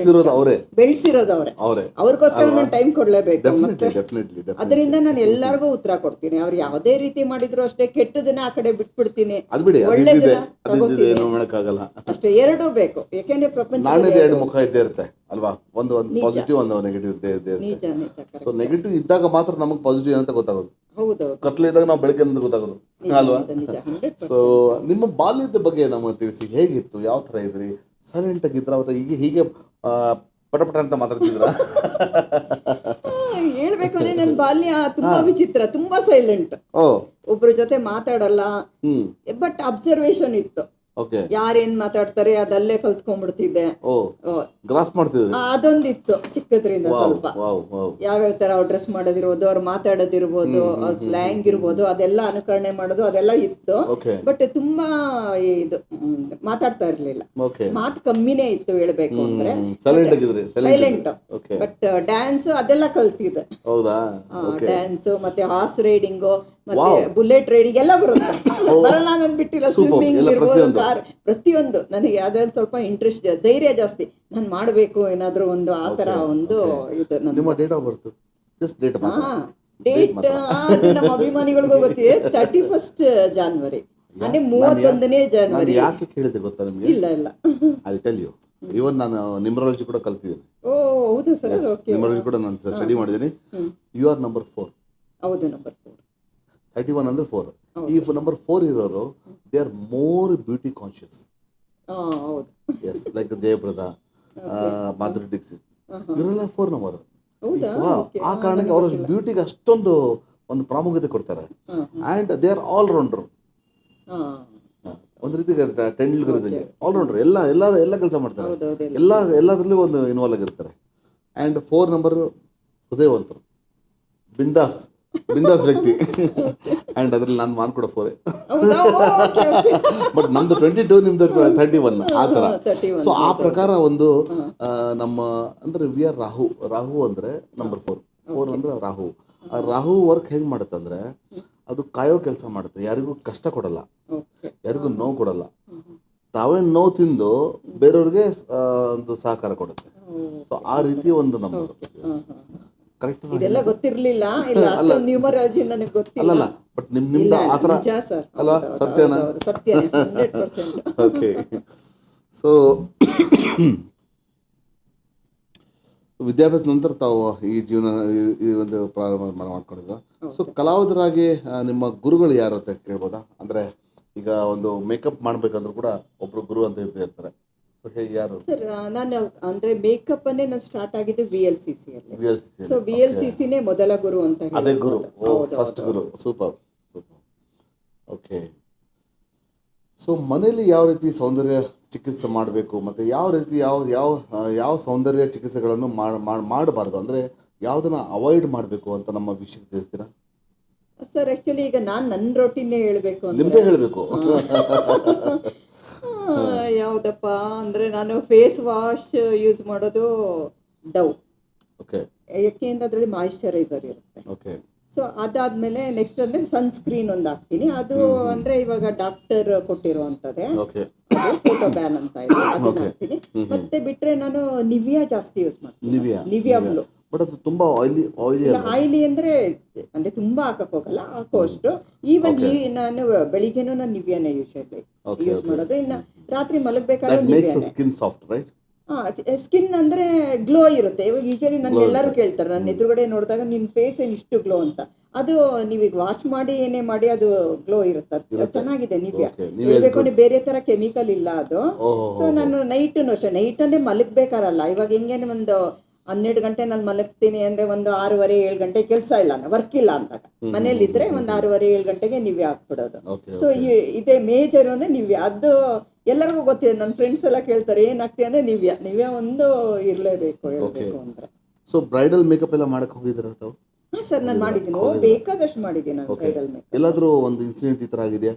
ಬೆಳೆಸಿರೋದು ಅವರೇ, ಅವ್ರಿಗೋಸ್ಕರ ನಾನು ಟೈಮ್ ಕೊಡ್ಲೇಬೇಕು. ಮತ್ತೆ ಅದರಿಂದ ನಾನು ಎಲ್ಲಾರ್ಗು ಉತ್ತರ ಕೊಡ್ತೀನಿ. ಅವ್ರು ಯಾವುದೇ ರೀತಿ ಮಾಡಿದ್ರು ಅಷ್ಟೇ, ಕೆಟ್ಟದನ್ನ ಆ ಕಡೆ ಬಿಟ್ಬಿಡ್ತೀನಿ, ಒಳ್ಳೇದನ್ನ ತಗೋತೀನಿ ಅಷ್ಟೇ. ಎರಡೂ ಬೇಕು. ಯಾಕೆಂದ್ರೆ ಪ್ರಪಂಚ ಮುಖ ಇದ್ದೇ ಇರುತ್ತೆ ಅಲ್ವಾ, ಒಂದು ಪಾಸಿಟಿವ್ ಒಂದು ನೆಗೆಟಿವ್ ಇದ್ದೇ ಇರುತ್ತೆ. ಸೊ ನೆಗೆಟಿವ್ ಇದ್ದಾಗ ಮಾತ್ರ ನಮಗೆ ಪಾಸಿಟಿವ್ ಅಂತ ಗೊತ್ತಾಗೋದು. ಕತ್ಲಿದ್ದಾಗ ನಾವು ಬೆಳಗ್ಗೆ ಅಂತ ಗೊತ್ತಾಗೋದು ಅಲ್ವಾ. ಸೊ ನಿಮ್ಮ ಬಾಲ್ಯದ ಬಗ್ಗೆ ನಮಗೆ ತಿಳಿಸಿ, ಹೇಗಿತ್ತು, ಯಾವ ತರ ಇದ್ರಿ, ಸೈಲೆಂಟ್ ಆಗಿದ್ರ ಅಥವಾ ಹೀಗೆ ಪಟಪಟ ಅಂತ ಮಾತಾಡ್ತಿದ್ರ? ಹೇಳ್ಬೇಕು ಅಂದ್ರೆ ನನ್ನ ಬಾಲ್ಯ ತುಂಬಾ ವಿಚಿತ್ರ, ತುಂಬಾ ಸೈಲೆಂಟ್. ಒಬ್ರ ಜೊತೆ ಮಾತಾಡಲ್ಲ, ಬಟ್ ಅಬ್ಸರ್ವೇಷನ್ ಇತ್ತು. ಯಾರೇನ್ ಮಾತಾಡ್ತಾರೆ ಅದಲ್ಲೇ ಕಲ್ತ್ಕೊಂಡ್ಬಿಡ್ತಿದ್ದೆ. ಅದೊಂದಿತ್ತು ಚಿಕ್ಕದ್ರಿಂದ. ಸ್ವಲ್ಪ ಯಾವ್ಯಾವ ತರ ಅವ್ರು ಡ್ರೆಸ್ ಮಾಡೋದಿರ್ಬೋದು, ಅವ್ರು ಮಾತಾಡೋದಿರ್ಬೋದು, ಅವ್ರ ಸ್ಲ್ಯಾಂಗ್ ಇರ್ಬೋದು, ಅದೆಲ್ಲ ಅನುಕರಣೆ ಮಾಡೋದು ಅದೆಲ್ಲ ಇತ್ತು. ಬಟ್ ತುಂಬಾ ಇದು ಮಾತಾಡ್ತಾ ಇರ್ಲಿಲ್ಲ, ಮಾತು ಕಮ್ಮಿನೇ ಇತ್ತು ಹೇಳ್ಬೇಕು ಅಂದ್ರೆ. ಸೈಲೆಂಟ್. ಬಟ್ ಡ್ಯಾನ್ಸ್ ಅದೆಲ್ಲ ಕಲ್ತಿದ್ದೆ. ಡ್ಯಾನ್ಸ್ ಮತ್ತೆ ಹಾರ್ಸ್ ರೈಡಿಂಗು ಮತ್ತೆ ಬುಲೆಟ್ ರೈಡಿಂಗ್ ಎಲ್ಲ ಬರುತ್ತೆ. ಬರಲ್ಲ ನನ್ ಬಿಟ್ಟಿಲ್ಲ. ಸ್ವಿಮ್ಮಿಂಗ್ ಇರ್ಬೋದು, ಕಾರ್, ಪ್ರತಿಯೊಂದು ನನಗೆ ಯಾವ್ದಾದ್ರು ಸ್ವಲ್ಪ ಇಂಟ್ರೆಸ್ಟ್, ಧೈರ್ಯ ಜಾಸ್ತಿ. ನಾನು ಮಾಡಬೇಕು ಏನಾದ್ರು ಒಂದು ಆ ತರ ಒಂದು ಇದು. ನಿಮ್ಮ ಡೇಟ್ ಆಫ್ ಬರ್ತ್ ಡೇಟ್ ನಮ್ಮ ಅಭಿಮಾನಿಗಳಿಗೂ ಗೊತ್ತಿದೆ, 31st ಜಾನ್ವರಿ, ಅಂದ್ರೆ 31ನೇ ಜಾನ್ವರಿ. ಯಾಕೆ ಕೇಳಿದೆ ಗೊತ್ತಾ ನಿಮ್ಗೆ? ಇಲ್ಲ ಐ ಟೆಲ್ ಯು. ಇವನ್ ನಾನು ನ್ಯೂಮರಾಲಜಿ ಕೂಡ ಕಲ್ತಿದ್ದೀನಿ. ಓ ಹೌದು ಸರ್. ನ್ಯೂಮರಾಲಜಿ ಕೂಡ ನಾನು ಸ್ಟಡಿ ಮಾಡಿದ್ದೀನಿ. You are number 4. ಹೌದು, ನಂಬರ್ 4. 31 ಅಂದ್ರೆ 4. ಈ ನಂಬರ್ 4 ಇರೋರು they are more beauty conscious. Yes, like Jayaprada, Madhuri Dixit, ಇವರೆಲ್ಲ 4 ನಂಬರ್. ಆ ಕಾರಣಕ್ಕೆ ಅವರ ಬ್ಯೂಟಿಗೆ ಅಷ್ಟೊಂದು ಒಂದು ಪ್ರಾಮುಖ್ಯತೆ ಕೊಡ್ತಾರೆ. And they are all rounder. ಒಂದ್ ರೀತಿ ಟೆಂಡೂಲ್ಕರ್ ಆಲ್ರೌಂಡರ್. ಎಲ್ಲ ಕೆಲಸ ಮಾಡ್ತಾರೆ, ಎಲ್ಲದರಲ್ಲೂ ಒಂದು ಇನ್ವಾಲ್ವ್ ಆಗಿರ್ತಾರೆ. ಅಂಡ್ 4 ನಂಬರ್ ಹೃದಯವಂತರು, ಬಿಂದಾಸ್ ವ್ಯಕ್ತಿ. ಅಂಡ್ ಅದ್ರಲ್ಲಿ ನಾನು ಮಾಡ್ಕೊಡೋ 4. ಬಟ್ ನಮ್ದು 22, ನಿಮ್ದು 31 ಆ ತರ. ಸೊ ಆ ಪ್ರಕಾರ ಒಂದು ನಮ್ಮ ಅಂದ್ರೆ ವಿ ಆರ್ ರಾಹು ಅಂದ್ರೆ ನಂಬರ್ 4 ಅಂದ್ರೆ ರಾಹು. ಆ ರಾಹು ವರ್ಕ್ ಹೆಂಗ್ ಮಾಡುತ್ತೆ ಅಂದ್ರೆ ಅದು ಕಾಯೋ ಕೆಲಸ ಮಾಡುತ್ತೆ. ಯಾರಿಗೂ ಕಷ್ಟ ಕೊಡಲ್ಲ, ಯಾರಿಗೂ ನೋವು ಕೊಡಲ್ಲ. ತಾವೇ ನೋವು ತಿಂದು ಬೇರೆಯವ್ರಿಗೆ ಒಂದು ಸಹಕಾರ ಕೊಡುತ್ತೆ. ಸೊ ಆ ರೀತಿ ಒಂದು ನಂಬರ್. ಕರೆಕ್ಟ್. ಇದೆಲ್ಲ ಗೊತ್ತಿರ್ಲಿಲ್ಲ, ನ್ಯೂಮರಾಲಜಿ ನನಗೆ ಗೊತ್ತಿಲ್ಲ. ಅಲ್ಲ, ಬಟ್ ನಿಮ್ದು ಆ ಥರ ಅಲ್ಲ, ಸತ್ಯನಾ? ಸತ್ಯ, 100%. ಓಕೆ. ಸೊ ವಿದ್ಯಾಭ್ಯಾಸ ನಂತರ ತಾವು ಈ ಜೀವನ ಈ ಒಂದು ಪ್ರಾರಂಭ ಮಾಡ್ಕೊಂಡಿದ್ರು. ಸೊ ಕಲಾವಿದರಾಗಿ ನಿಮ್ಮ ಗುರುಗಳು ಯಾರು ಅಂತ ಕೇಳ್ಬೋದಾ? ಅಂದ್ರೆ ಈಗ ಒಂದು ಮೇಕಪ್ ಮಾಡ್ಬೇಕಂದ್ರೂ ಕೂಡ ಒಬ್ರು ಗುರು ಅಂತ ಇರ್ತಾರೆ. ಯಾರು ಸರ್? ನಾನು ಅಂದ್ರೆ ಮೇಕಪ್ ಅನ್ನೇ ನಾನು ಸ್ಟಾರ್ಟ್ ಆಗಿದ್ದು VLCC ಅಲ್ಲಿ. ಸೊ VLCCನೇ ಮೊದಲ ಗುರು ಅಂತ ಹೇಳಿ. ಅದೇ ಗುರು, ಫಸ್ಟ್ ಗುರು. ಸೂಪರ್. ಓಕೆ. ಸೊ ಮನೆಯಲ್ಲಿ ಯಾವ ರೀತಿ ಸೌಂದರ್ಯ ಚಿಕಿತ್ಸೆ ಮಾಡಬೇಕು ಮತ್ತು ಯಾವ ರೀತಿ ಯಾವ ಸೌಂದರ್ಯ ಚಿಕಿತ್ಸೆಗಳನ್ನು ಮಾಡಬಾರ್ದು, ಅಂದರೆ ಯಾವುದನ್ನ ಅವಾಯ್ಡ್ ಮಾಡಬೇಕು ಅಂತ ನಮ್ಮ ವೀಕ್ಷಕ ತಿಳಿಸ್ತೀರಾ? ಸರ್ ಆ್ಯಕ್ಚುಲಿ ಈಗ ನಾನು ನನ್ನ ರೊಟೀನೇ ಹೇಳಬೇಕು ಅಂತ ನಿಮ್ಮದೇ ಹೇಳಬೇಕು. ಯಾವುದಪ್ಪ ಅಂದರೆ ನಾನು ಫೇಸ್ ವಾಶ್ ಯೂಸ್ ಮಾಡೋದು ಡವ್. ಓಕೆ. ಯಾಕೆಂದ್ರೆ ಅದರಲ್ಲಿ ಮಾಯಿಶ್ಚರೈಸರ್ ಇರುತ್ತೆ. ಓಕೆ. ಸೊ ಅದಾದ್ಮೇಲೆ ನೆಕ್ಸ್ಟ್ ಅಂದ್ರೆ ಸನ್ಸ್ಕ್ರೀನ್ ಒಂದು ಹಾಕ್ತೀನಿ. ಅದು ಅಂದ್ರೆ ಇವಾಗ ಡಾಕ್ಟರ್ ಕೊಟ್ಟಿರುವಂತದ್ದೇ, ಫೋಟೋ ಬ್ಯಾನ್ ಅಂತ ಇದೆ, ಅದನ್ನ ಹಾಕ್ತೀನಿ. ಮತ್ತೆ ಬಿಟ್ರೆ ನಾನು ನಿವಿಯಾ ಜಾಸ್ತಿ ಯೂಸ್ ಮಾಡ್ತೀನಿ. Nivea blue. ಬಟ್ ಅದು ತುಂಬಾ ಆಯಿಲಿ ಅಂದ್ರೆ ತುಂಬಾ ಹಾಕಕ್ ಹೋಗಲ್ಲ, ಹಾಕೋಷ್ಟು. ಈವನ್ ನಾನು ಬೆಳಿಗ್ಗೆನೂ ನಾನು ನಿವಿಯಾನೇ ಯೂಸ್ ಮಾಡೋದು. ಇನ್ನು ರಾತ್ರಿ ಮಲಗಬೇಕಾದ್ರೆ ಸ್ಕಿನ್ ಸಾಫ್ಟ್, ರೈಟ್? ಸ್ಕಿನ್ ಅಂದ್ರೆ ಗ್ಲೋ ಇರುತ್ತೆ. ಇವಾಗ ಯೂಶಲಿ ನನ್ನ ಎಲ್ಲರೂ ಕೇಳ್ತಾರೆ, ನನ್ನ ಎದುರುಗಡೆ ನೋಡಿದಾಗ ನಿನ್ನ ಫೇಸ್ ಏನು ಇಷ್ಟು ಗ್ಲೋ ಅಂತ. ಅದು ನೀವೀಗ ವಾಶ್ ಮಾಡಿ ಏನೇ ಮಾಡಿ ಅದು ಗ್ಲೋ ಇರುತ್ತೆ. ಅದು ಚೆನ್ನಾಗಿದೆ ನಿವ್ಯ. ಹೇಳ್ಬೇಕು ಅಂದ್ರೆ ಬೇರೆ ತರ ಕೆಮಿಕಲ್ ಇಲ್ಲ ಅದು. ಸೊ ನಾನು ನೈಟನ್ನು ಅಷ್ಟೇ, ನೈಟನ್ನೇ ಮಲಗ್ಬೇಕಾರಲ್ಲ. ಇವಾಗ ಹೆಂಗೇನೆ ಒಂದು 12 ಗಂಟೆ ನಾನು ಮಲಗ್ತೀನಿ ಅಂದ್ರೆ ಒಂದು 6:30-7 ಗಂಟೆ ಕೆಲಸ ಇಲ್ಲ, ವರ್ಕ್ ಇಲ್ಲ ಅಂದಾಗ ಮನೇಲಿದ್ರೆ ಒಂದು 6:30-7 ಗಂಟೆಗೆ ನಿವ್ಯ ಹಾಕ್ಬಿಡೋದು. ಸೊ ಇದೇ ಮೇಜರ್ ಅಂದ್ರೆ ನಿವ್ಯ. ಅದು ಎಲ್ಲರಿಗೂ ಗೊತ್ತಿದೆ. ನನ್ನ ಫ್ರೆಂಡ್ಸ್ ಎಲ್ಲ ಕೇಳ್ತಾರೆ ಏನಾಗ್ತೀಯ ಅಂದ್ರೆ ನಿವ್ಯ ಒಂದು ಇರಲೇಬೇಕು ಹೇಳ್ಬೇಕು ಅಂದ್ರೆ. ಸೊ ಬ್ರೈಡಲ್ ಮೇಕಪ್ ಎಲ್ಲ ಮಾಡಕ್ ಹೋಗಿದ್ದೀರಾ ತಾವು? ಹಾಂ ಸರ್, ನಾನು ಮಾಡಿದ್ದೀನಿ. ಬೇಕಾದಷ್ಟು ಮಾಡಿದ್ದೀನಿ ನಾನು ಬ್ರೈಡಲ್ ಮೇಕಪ್. ಎಲ್ಲಾದ್ರೂ ಒಂದು ಇನ್ಸಿಡೆಂಟ್ ಈ ತರ ಆಗಿದೆಯಾ?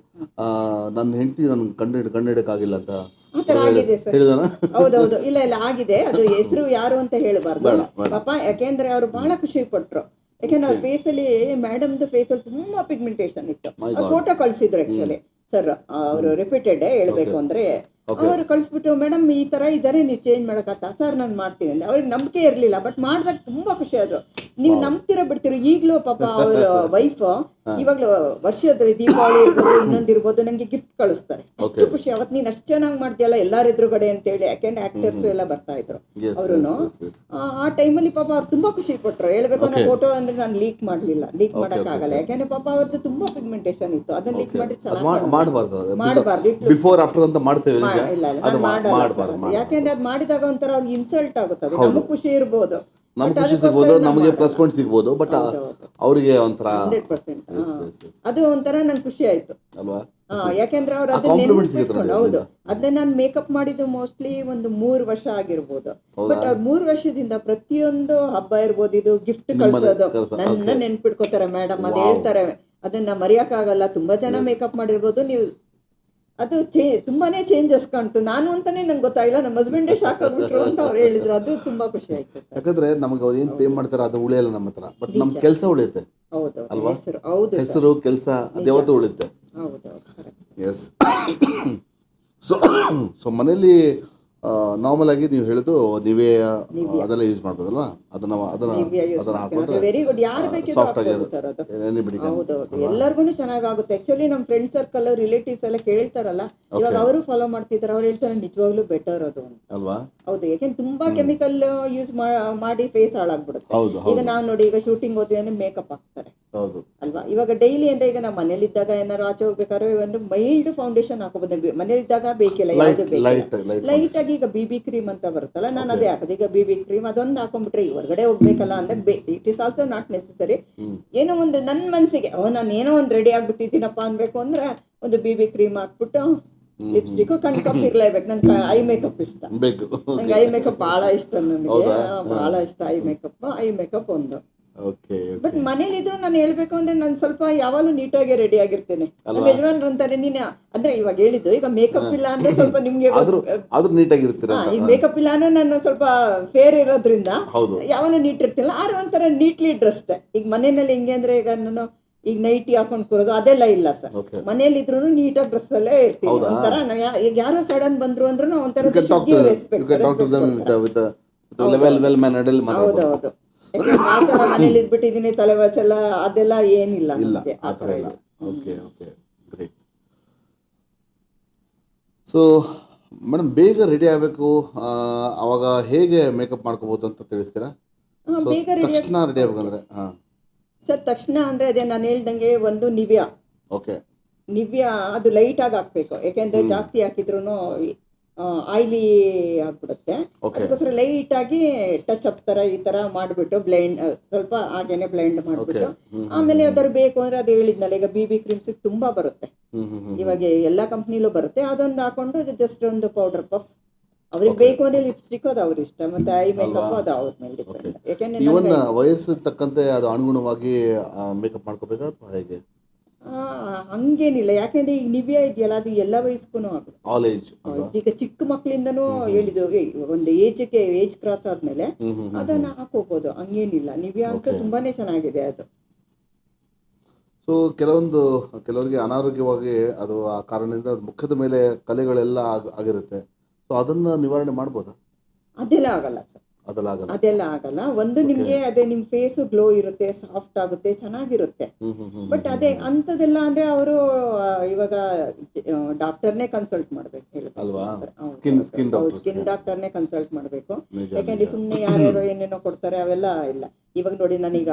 ನನ್ನ ಹೆಂಡತಿ ನನ್ ಕಂಡಿಡಕ್ಕಾಗಿಲ್ಲ ಅಂತ ಆ ಥರ ಆಗಿದೆ ಸರ್. ಹೇಳಿದಾನ? ಹೌದೌದು, ಇಲ್ಲ ಆಗಿದೆ. ಅದು ಹೆಸರು ಯಾರು ಅಂತ ಹೇಳಬಾರ್ದು ಪಾಪ, ಯಾಕೆಂದ್ರೆ ಅವ್ರು ಬಹಳ ಖುಷಿ ಪಟ್ರು. ಯಾಕೆಂದ್ರೆ ಅವ್ರ ಫೇಸಲ್ಲಿ, ಮೇಡಮ್ದು ಫೇಸಲ್ಲಿ ತುಂಬಾ ಪಿಗ್ಮೆಂಟೇಶನ್ ಇತ್ತು. ಫೋಟೋ ಕಳಿಸಿದ್ರು ಆಕ್ಚುಲಿ ಸರ್, ಅವರು ರಿಪೀಟೆಡ್ ಹೇಳ್ಬೇಕು ಅಂದ್ರೆ. ಅವರು ಕಳಿಸ್ಬಿಟ್ಟು ಮೇಡಮ್ ಈ ತರ ಇದಾರೆ, ನೀವು ಚೇಂಜ್ ಮಾಡಕತ್ತ ಸರ್, ನಾನು ಮಾಡ್ತೀನಿ ಅಂದ್ರೆ. ಅವ್ರಿಗೆ ನಂಬಿಕೆ ಇರಲಿಲ್ಲ, ಬಟ್ ಮಾಡಿದಾಗ ತುಂಬಾ ಖುಷಿ ಆದ್ರು. ನೀವು ನಂಬ್ತಿರೋ ಬಿಡ್ತಿರೋ. ಈಗಲೂ ಪಾಪ ಅವ್ರ ವೈಫ್ ಇವಾಗಲೂ ವರ್ಷದ ದೀಪಾವಳಿ ಇರ್ಬೋದು, ಇನ್ನೊಂದಿರ್ಬೋದು, ನಂಗೆ ಗಿಫ್ಟ್ ಕಳಿಸ್ತಾರೆ. ಅಷ್ಟು ಖುಷಿ. ಅವತ್ತು ನೀನು ಅಷ್ಟು ಚೆನ್ನಾಗಿ ಮಾಡ್ತೀಯಲ್ಲ ಎಲ್ಲಾರ ಎದುರುಗಡೆ ಅಂತೇಳಿ. ಯಾಕೆಂದ್ರೆ ಆಕ್ಟರ್ಸ್ ಎಲ್ಲ ಬರ್ತಾ ಇದ್ರು ಅವರು. ಆ ಟೈಮಲ್ಲಿ ಪಾಪ ಅವ್ರು ತುಂಬಾ ಖುಷಿ ಪಟ್ರು. ಹೇಳ್ಬೇಕು ಅನ್ನೋ ಫೋಟೋ ಅಂದ್ರೆ ನಾನು ಲೀಕ್ ಮಾಡಕ್ ಆಗಲ್ಲ. ಯಾಕೆಂದ್ರೆ ಪಾಪ ಅವ್ರದ್ದು ತುಂಬಾ ಪಿಗ್ಮೆಂಟೇಶನ್ ಇತ್ತು. ಅದನ್ನ ಲೀಕ್ ಮಾಡಿ ಮಾಡಬಾರ್ದು. ಬಿಫೋರ್ ಆಫ್ಟರ್ ಅಂತ ಮಾಡ್ತೇವೆ. ಇಲ್ಲ ಯಾಕೆಂದ್ರೆ ಅದು ಮಾಡಿದಾಗ ಒಂಥರ ಅವ್ರಿಗೆ ಇನ್ಸಲ್ಟ್ ಆಗುತ್ತೆ. ಅದು ನಮಗ್ ಖುಷಿ ಇರ್ಬೋದು, ನಮ್ಗೆ ಖುಷಿ ಸಿಗ್ಬೋದು, ನಮಗೆ ಪ್ಲಸ್ ಪಾಯಿಂಟ್ ಸಿಗ್ಬೋದು, ಬಟ್ ಅವರಿಗೆ ಒಂಥರ 100% ಅದು ಒಂಥರ ನಂಗೆ ಖುಷಿ ಆಯ್ತು ಅಲ್ವಾ? ಯಾಕೆಂದ್ರೆ ಅವ್ರು ಅದನ್ನ ಹೌದು. ಅದನ್ನ ನಾನು ಮೇಕಪ್ ಮಾಡಿದ್ದು ಮೋಸ್ಟ್ಲಿ ಒಂದು 3 ವರ್ಷ ಆಗಿರ್ಬೋದು. ಬಟ್ ಅವ್ರು 3 ವರ್ಷದಿಂದ ಪ್ರತಿಯೊಂದು ಹಬ್ಬ ಇರ್ಬೋದು, ಇದು ಗಿಫ್ಟ್ ಕಳ್ಸೋದು ನನ್ನ ನೆನ್ಪಿಟ್ಕೋತಾರೆ ಮೇಡಮ್. ಅದು ಹೇಳ್ತಾರೆ, ಅದನ್ನ ಮರೆಯಕ್ಕಾಗಲ್ಲ. ತುಂಬಾ ಜನ ಮೇಕಪ್ ಮಾಡಿರ್ಬೋದು, ನೀವು ಅದು ತುಂಬಾನೇ ಚೇಂಜಸ್ ಕಾಣ್ತು. ನಾನು ಅಂತಾನೆ ನಂಗೆ ಗೊತ್ತಾಗಿಲ್ಲ, ನಮ್ಮ ಹಸ್ಬೆಂಡೇ ಶಾಕ್ ಆಗ್ಬಿಟ್ರು ಅಂತ ಅವ್ರು ಹೇಳಿದ್ರು. ಅದು ತುಂಬಾ ಖುಷಿ ಆಯ್ತು. ಯಾಕಂದ್ರೆ ನಮಗೆ ಅವ್ರು ಏನ್ ಪೇ ಮಾಡ್ತಾರೆ ಅದು ಉಳಿಯಲ್ಲ ನಮ್ಮ ಹತ್ರ, ಬಟ್ ನಮ್ ಕೆಲಸ ಉಳಿಯುತ್ತೆ. ಹೌದು, ಹೆಸರು ಕೆಲಸ ಅದು ಯಾವತ್ತೂ ಉಳಿಯುತ್ತೆ. ಎಸ್. ಸೊ ಮನೇಲಿ ನಾರ್ಮಲ್ ಆಗಿ ನೀವು ಹೇಳಿದ್ದು ನೀವೇ ಅದೆಲ್ಲ ಯೂಸ್ ಮಾಡ್ಬೋದಲ್ವಾ? ಅದನ್ನ ಹಾಕೊಂಡ್ರೆ ವೆರಿ ಗುಡ್. ಯಾರು ಬೇಕಿದ್ರು ಸರ್ ಅದು. ಹೌದೌದು, ಎಲ್ಲರಿಗೂ ಚೆನ್ನಾಗುತ್ತೆ. ಆಕ್ಚುಲಿ ನಮ್ಮ ಫ್ರೆಂಡ್ ಸರ್ಕಲ್, ರಿಲೇಟಿವ್ಸ್ ಎಲ್ಲ ಕೇಳ್ತಾರಲ್ಲ, ಇವಾಗ ಅವರು ಫಾಲೋ ಮಾಡ್ತಿದ್ದಾರೆ. ಅವ್ರು ಹೇಳ್ತಾರೆ ನಿಜವಾಗ್ಲೂ ಬೆಟರ್ ಅದು ಅಂತ ಅಲ್ವಾ? ಹೌದು, ಯಾಕೆಂದ್ರೆ ತುಂಬಾ ಕೆಮಿಕಲ್ ಯೂಸ್ ಮಾಡಿ ಫೇಸ್ ಹಾಳಾಗ್ಬಿಡುತ್ತೆ. ಈಗ ನಾವು ನೋಡಿ, ಈಗ ಶೂಟಿಂಗ್ ಹೋದ್ವಿ ಅಂದ್ರೆ ಮೇಕಪ್ ಹಾಕ್ತಾರೆ ಅಲ್ವಾ? ಇವಾಗ ಡೈಲಿ ಅಂದ್ರೆ ಈಗ ನಾವು ಮನೇಲಿದ್ದಾಗ ಏನಾರು ಆಚೆ ಹೋಗ್ಬೇಕಾದ್ರೆ ಒಂದು ಮೈಲ್ಡ್ ಫೌಂಡೇಶನ್ ಹಾಕೋಬಹುದು. ಮನೇಲಿದ್ದಾಗ ಬೇಕಿಲ್ಲ, ಯಾವ್ದು ಬೇಕಿಲ್ಲ. ಲೈಟ್ ಆಗಿ ಈಗ BB ಕ್ರೀಮ್ ಅಂತ ಬರುತ್ತಲ್ಲ, ನಾನು ಅದೇ ಹಾಕೋದು. ಈಗ BB ಕ್ರೀಮ್ ಅದೊಂದು ಹಾಕೊಂಡ್ಬಿಟ್ರೆ ಈಗ ಹೊರಗಡೆ ಹೋಗ್ಬೇಕಲ್ಲ ಅಂದಾಗ it is also not necessary. ಏನೋ ಒಂದು ನನ್ನ ಮನಸ್ಸಿಗೆ ನಾನು ಏನೋ ಒಂದು ರೆಡಿ ಆಗ್ಬಿಟ್ಟಿದ್ದೀನಪ್ಪ ಅನ್ಬೇಕು ಅಂದ್ರೆ ಒಂದು BB ಕ್ರೀಮ್ ಹಾಕ್ಬಿಟ್ಟು ಲಿಪ್ಸ್ಟಿಕ್, ಕಣ್ ಕಪ್ ಇರ್ಲೇಬೇಕು. ನನ್ಗೆ ಐ ಮೇಕಪ್ ಇಷ್ಟ. ನಂಗೆ ಐ ಮೇಕಪ್ ಬಹಳ ಇಷ್ಟ. ನನಗೆ ಬಹಳ ಇಷ್ಟ ಐ ಮೇಕಪ್ ಒಂದು. ಬಟ್ ಮನೇಲಿ ಇದ್ರು ನಾನು ಹೇಳ್ಬೇಕು ಅಂದ್ರೆ ನಾನು ಸ್ವಲ್ಪ ಯಾವಾಗಲೂ ನೀಟಾಗಿ ರೆಡಿ ಆಗಿರ್ತೇನೆ. ನಮ್ಮ ಯಜಮಾನ್ರು ಅಂತಾರೆ, ನೀನು ಅಂದ್ರೆ ಇವಾಗ ಹೇಳಿದ್ದು, ಈಗ ಮೇಕಪ್ ಇಲ್ಲ ಅಂದ್ರೆ ಸ್ವಲ್ಪ ನಿಮ್ಗೆ ಈ ಮೇಕಪ್ ಇಲ್ಲ ಅಂದ್ರೆ ನಾನು ಸ್ವಲ್ಪ ಫೇರ್ ಇರೋದ್ರಿಂದ ಯಾವಾಗಲೂ ನೀಟ್ ಇರ್ತಿಲ್ಲ. ಆದ್ರೆ ಒಂಥರ ನೀಟ್ಲಿ ಡ್ರೆಸ್ಡ್. ಈಗ ಮನೆಯಲ್ಲಿ ಹೆಂಗೆ ಅಂದ್ರೆ, ಈಗ ನಾನು ಈಗ ನೈಟಿ ಹಾಕೊಂಡ್ ಕೂರೋದು ಅದೆಲ್ಲ ಇಲ್ಲ ಸರ್. ಮನೇಲಿ ಇದ್ರು ನೀಟಾಗಿ ಡ್ರೆಸ್ ಅಲ್ಲೇ ಇರ್ತೀನಿ. ಒಂಥರ ಈಗ ಯಾರೋ ಸಡನ್ ಬಂದ್ರು ಅಂದ್ರೂ ಒಂಥರ ರೆಸ್ಪೆಕ್ಟ್. ಹೌದೌದು. ಮನೇಲಿ ಇದ್ಬಿಟ್ಟಿದೀನಿ, ತಲೆ ವಾಚೆಲ್ಲ ಅದೆಲ್ಲ ಏನಿಲ್ಲ. ಸೊ ಮೇಡಮ್, ಬೇಗ ರೆಡಿ ಆಗಬೇಕು, ಅವಾಗ ಹೇಗೆ ಮೇಕಪ್ ಮಾಡ್ಕೋಬಹುದು ಅಂತ ತಿಳಿಸ್ತೀರಾ? ಬೇಗ ರೆಡಿ ಆಗ್ಬೇಕಂದ್ರೆ ಸರ್, ತಕ್ಷಣ ಅಂದ್ರೆ ಅದೇ ನಾನು ಹೇಳ್ದಂಗೆ ಒಂದು ನಿವ್ಯ ಅದು ಲೈಟ್ ಆಗಿ ಹಾಕ್ಬೇಕು. ಯಾಕೆಂದ್ರೆ ಜಾಸ್ತಿ ಹಾಕಿದ್ರು ಆಯಿಲಿ ಆಗ್ಬಿಡುತ್ತೆ. ಅದಕ್ಕೋಸ್ಕರ ಲೈಟ್ ಆಗಿ ಟಚ್ ಅಪ್ ತರ ಈ ತರ ಮಾಡ್ಬಿಟ್ಟು ಬ್ಲೆಂಡ್, ಸ್ವಲ್ಪ ಹಾಗೇನೆ ಬ್ಲೆಂಡ್ ಮಾಡ್ಬಿಟ್ಟು, ಆಮೇಲೆ ಯಾವ್ದಾದ್ರು ಬೇಕು ಅಂದ್ರೆ ಅದು ಹೇಳಿದ್ನಲ್ಲ, ಈಗ BB ಕ್ರೀಮ್ಸ್ ತುಂಬಾ ಬರುತ್ತೆ. ಇವಾಗ ಎಲ್ಲಾ ಕಂಪ್ನಿಲೂ ಬರುತ್ತೆ. ಅದೊಂದು ಹಾಕೊಂಡು ಜಸ್ಟ್ ಒಂದು ಪೌಡರ್ ಪಫ್, ಅವ್ರಿಗೆ ಬೇಕು ಅಂದ್ರೆ ಲಿಪ್ಸ್ಟಿಕ್ ಅದು ಅವ್ರ ಇಷ್ಟ, ಮತ್ತೆ ಐ ಮೇಕಪ್ ಅದು ಅವ್ರ ಮೇಲೆ ಡಿಪೆಂಡ್. ಯಾಕೆಂದ್ರೆ ವಯಸ್ಸು ತಕ್ಕಂತೆ ಅದು ಅನುಗುಣವಾಗಿ ಮೇಕಪ್ ಮಾಡ್ಕೋಬೇಕಾ ಅಥವಾ ಹೇಗೆ? ಹಂಗೇನಿಲ್ಲ. ಯಾಕೆಂದ್ರೆ ಈಗ ನಿವ್ಯ ಇದೆಯಲ್ಲ, ಅದು ಎಲ್ಲ ವಯಸ್ಗೂ ಆಗುತ್ತೆ. ಈಗ ಚಿಕ್ಕ ಮಕ್ಕಳಿಂದನೂ ಹೇಳಿದ್ದು, ಒಂದು ಏಜ್ ಕ್ರಾಸ್ ಆದ್ಮೇಲೆ ಅದನ್ನ ಹಾಕೋಬಹುದು, ಹಂಗೇನಿಲ್ಲ. ನಿವ್ಯ ಅಂತೂ ತುಂಬಾನೇ ಚೆನ್ನಾಗಿದೆ ಅದು. ಸೊ ಕೆಲವರಿಗೆ ಅನಾರೋಗ್ಯವಾಗಿ ಅದು ಆ ಕಾರಣದಿಂದ ಮುಖದ ಮೇಲೆ ಕಲೆಗಳೆಲ್ಲ ಆಗಿರುತ್ತೆ. ಸೊ ಅದನ್ನ ನಿವಾರಣೆ ಮಾಡ್ಬೋದಾ? ಅದೆಲ್ಲ ಆಗಲ್ಲ ಸರ್. ಅದೆಲ್ಲ ಆಗಲ್ಲ. ಅದೆಲ್ಲ ಆಗಲ್ಲ. ಒಂದು ನಿಮ್ಗೆ ಅದೇ ನಿಮ್ ಫೇಸ್ ಗ್ಲೋ ಇರುತ್ತೆ, ಸಾಫ್ಟ್ ಆಗುತ್ತೆ, ಚೆನ್ನಾಗಿರುತ್ತೆ. ಬಟ್ ಅದೇ ಅಂಥದ್ದೆಲ್ಲ ಅಂದ್ರೆ ಅವರು ಇವಾಗ ಡಾಕ್ಟರ್ನೇ ಕನ್ಸಲ್ಟ್ ಮಾಡ್ಬೇಕು ಅಲ್ವಾ? ಸ್ಕಿನ್ ಡಾಕ್ಟರ್ನೇ ಕನ್ಸಲ್ಟ್ ಮಾಡ್ಬೇಕು. ಯಾಕಂದ್ರೆ ಸುಮ್ಮನೆ ಯಾರ್ಯಾರೋ ಏನೇನೋ ಕೊಡ್ತಾರೆ ಅವೆಲ್ಲ ಇಲ್ಲ. ಇವಾಗ ನೋಡಿ ನಾನೀಗ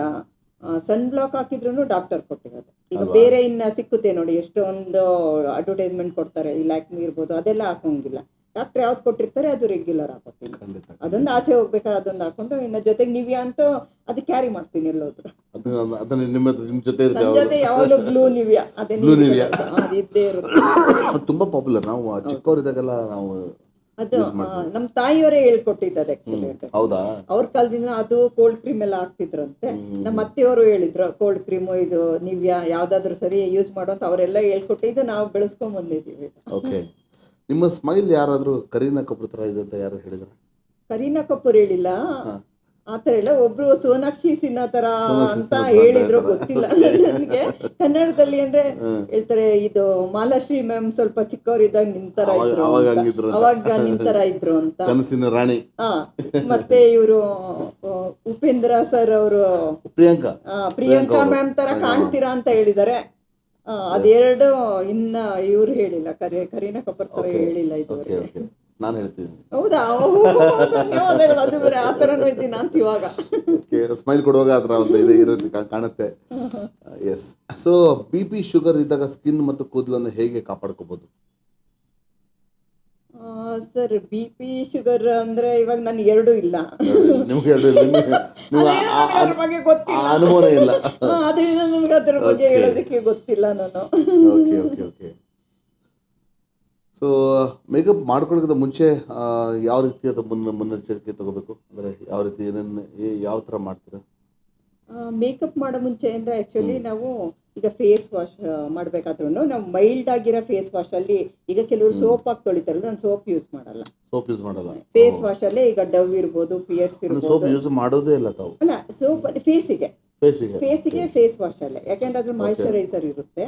ಸನ್ ಬ್ಲಾಕ್ ಹಾಕಿದ್ರು ಡಾಕ್ಟರ್ ಕೊಟ್ಟಿರೋದು. ಈಗ ಬೇರೆ ಇನ್ನ ಸಿಕ್ಕುತ್ತೆ ನೋಡಿ, ಎಷ್ಟೊಂದು ಅಡ್ವರ್ಟೈಸ್ಮೆಂಟ್ ಕೊಡ್ತಾರೆ, ಈ ಲ್ಯಾಕ್ಮಿ ಇರ್ಬೋದು, ಅದೆಲ್ಲ ಹಾಕೋಂಗಿಲ್ಲ. ಡಾಕ್ಟರ್ ಯಾವ್ದು ಕೊಟ್ಟಿರ್ತಾರೆ ಅದು ರೆಗ್ಯುಲರ್ ಹಾಕೋತೀನಿ. ಅದೊಂದು ಆಚೆ ಹೋಗ್ಬೇಕಾದ್ರೆ ಅದೊಂದು ಹಾಕೊಂಡು, ಇನ್ನ ಜೊತೆಗೆ ನಿವ್ಯಾ ಅಂತೂ ಅದು ಕ್ಯಾರಿ ಮಾಡ್ತೀನಿ ಎಲ್ಲೋದ್ರು. ನಿಮ್ಮ ಜೊತೆ ನನ್ನ ಜೊತೆ ಯಾವಾಗಲೂ ಬ್ಲೂ ನಿವ್ಯಾ, ಅದೇ ಅದು ಇದ್ದೇ ಇರುತ್ತೆ. ತುಂಬಾ ಪಾಪ್ಯುಲರ್. ನಾವು ಚಿಕ್ಕವರಿದ್ದಾಗೆಲ್ಲ ನಾವು ಅದು ನಮ್ಮ ತಾಯಿಯವರೇ ಹೇಳ್ಕೊಟ್ಟಿದ್ದದು ಆಕ್ಚುಲಿ. ಹೌದಾ? ಅವ್ರ ಕಾಲದಿಂದ ಅದು ಕೋಲ್ಡ್ ಕ್ರೀಮ್ ಎಲ್ಲ ಹಾಕ್ತಿದ್ರಂತೆ. ನಮ್ಮ ಅತ್ತೆಯವರು ಹೇಳಿದ್ರು ಕೋಲ್ಡ್ ಕ್ರೀಮು ಇದು ನಿವ್ಯಾ ಯಾವ್ದಾದ್ರು ಸರಿ ಯೂಸ್ ಮಾಡೋ ಅಂತ ಅವರೆಲ್ಲ ಹೇಳ್ಕೊಟ್ಟಿದ್ದು ನಾವು ಬೆಳೆಸ್ಕೊಂಡ್ ಬಂದಿದ್ದೀವಿ. ಓಕೆ. ನಿಮ್ಮ ಸ್ಮೈಲ್ ಯಾರಾದ್ರೂ ಕರೀನಾ ಕಪೂರ್ ತರ ಇದೆ ಅಂತ ಯಾರು ಹೇಳಿದ್ರ? ಕರೀನಾ ಕಪೂರ್ ಹೇಳಿಲ್ಲ, ಆತರ ಇಲ್ಲ. ಒಬ್ರು ಸೋನಾಕ್ಷಿ ಸಿನ್ಹಾ ತರ ಅಂತ ಹೇಳಿದ್ರು, ಗೊತ್ತಿಲ್ಲ ನನಗೆ. ಕನ್ನಡದಲ್ಲಿ ಅಂದ್ರೆ ಹೇಳ್ತಾರೆ ಇದು ಮಾಲಾಶ್ರೀ ಮ್ಯಾಮ್ ಸ್ವಲ್ಪ ಚಿಕ್ಕವರಿದ್ದಾಗ ನಿಂತರ ಇದ್ರು, ಅವಾಗ ನಿಂತರ ಇದ್ರು ಅಂತ. ಕನಸಿನ ರಾಣಿ. ಮತ್ತೆ ಇವರು ಉಪೇಂದ್ರ ಸರ್ ಅವರು ಪ್ರಿಯಾಂಕಾ ಮ್ಯಾಮ್ ತರ ಕಾಣ್ತೀರಾ ಅಂತ ಹೇಳಿದ್ದಾರೆ. ಅದೆರಡು ಇನ್ನ ಇವ್ರು ಹೇಳಿಲ್ಲ, ಕರೀನಾ ಕಪೂರ್ ತರ ಹೇಳಿಲ್ಲ ಇದುವರೆಗೆ. ನಾನು ಹೇಳ್ತೀನಿ. ಹೌದಾ? ಧನ್ಯವಾದಗಳು. ಅದು ಬೇರೆ ಆ ಥರನೂ ಇದ್ದೀನಿ ಅಂತ ಇವಾಗ. ಸ್ಮೈಲ್ ಕೊಡುವಾಗ ಆ ಥರ ಒಂದು ಇದು ಇರುತ್ತೆ, ಕಾಣುತ್ತೆ. ಎಸ್. ಸೊ BP ಶುಗರ್ ಇದ್ದಾಗ ಸ್ಕಿನ್ ಮತ್ತು ಕೂದಲನ್ನು ಹೇಗೆ ಕಾಪಾಡ್ಕೋಬಹುದು? ಸರ್ BP ಶುಗರ್ ಅಂದ್ರೆ ಇವಾಗ ನನಗೆ ಎರಡೂ ಇಲ್ಲ. ನಿಮ್ಗೆ ಅದ್ರ ಬಗ್ಗೆ ಗೊತ್ತಿಲ್ಲ, ಅನುಭವ ಇಲ್ಲ. ಅದರಿಂದ ನನಗೆ ಅದ್ರ ಬಗ್ಗೆ ಹೇಳೋದಕ್ಕೆ ಗೊತ್ತಿಲ್ಲ ನಾನು. Okay okay okay. So makeup ಮಾಡ್ಕೊಳ್ಳೋದಕ್ಕಿಂತ ಮುಂಚೆ ಯಾವ ರೀತಿಯಾದ ಮುನ್ನೆಚ್ಚರಿಕೆ ತಗೋಬೇಕು? ಅಂದರೆ ಯಾವ ರೀತಿ ಏನೇನು ಯಾವ ಥರ ಮಾಡ್ತೀರಾ? ಮೇಕಪ್ ಮಾಡೋ ಮುಂಚೆ ಅಂದರೆ ಆ್ಯಕ್ಚುಲಿ ನಾವು ಈಗ ಫೇಸ್ ವಾಶ್ ಮಾಡಬೇಕಾದ್ರೂ ನಾವು ಮೈಲ್ಡ್ ಆಗಿರೋ ಫೇಸ್ ವಾಶಲ್ಲಿ, ಈಗ ಕೆಲವರು ಸೋಪ್ ಹಾಕಿ ತೊಳಿತಾರಲ್ಲ, ನಾನು ಸೋಪ್ ಯೂಸ್ ಮಾಡಲ್ಲ. ಸೋಪ್ ಯೂಸ್ ಮಾಡಲ್ಲ. ಫೇಸ್ ವಾಶಲ್ಲೇ ಈಗ ಡವ್ ಇರ್ಬೋದು, ಪಿಯರ್ಸ್ ಇರ್ಬೋದು. ಸೋಪ್ ಯೂಸ್ ಮಾಡೋದೇ ಇಲ್ಲ ತಾವು? ಅಲ್ಲ, ಸೋಪ್ ಫೇಸಿಗೆ ಫೇಸ್ ವಾಶ್ ಅಲ್ಲೇ, ಯಾಕೆಂದ್ರೆ ಅದ್ರ ಮಾಯಿಶ್ಚರೈಸರ್ ಇರುತ್ತೆ.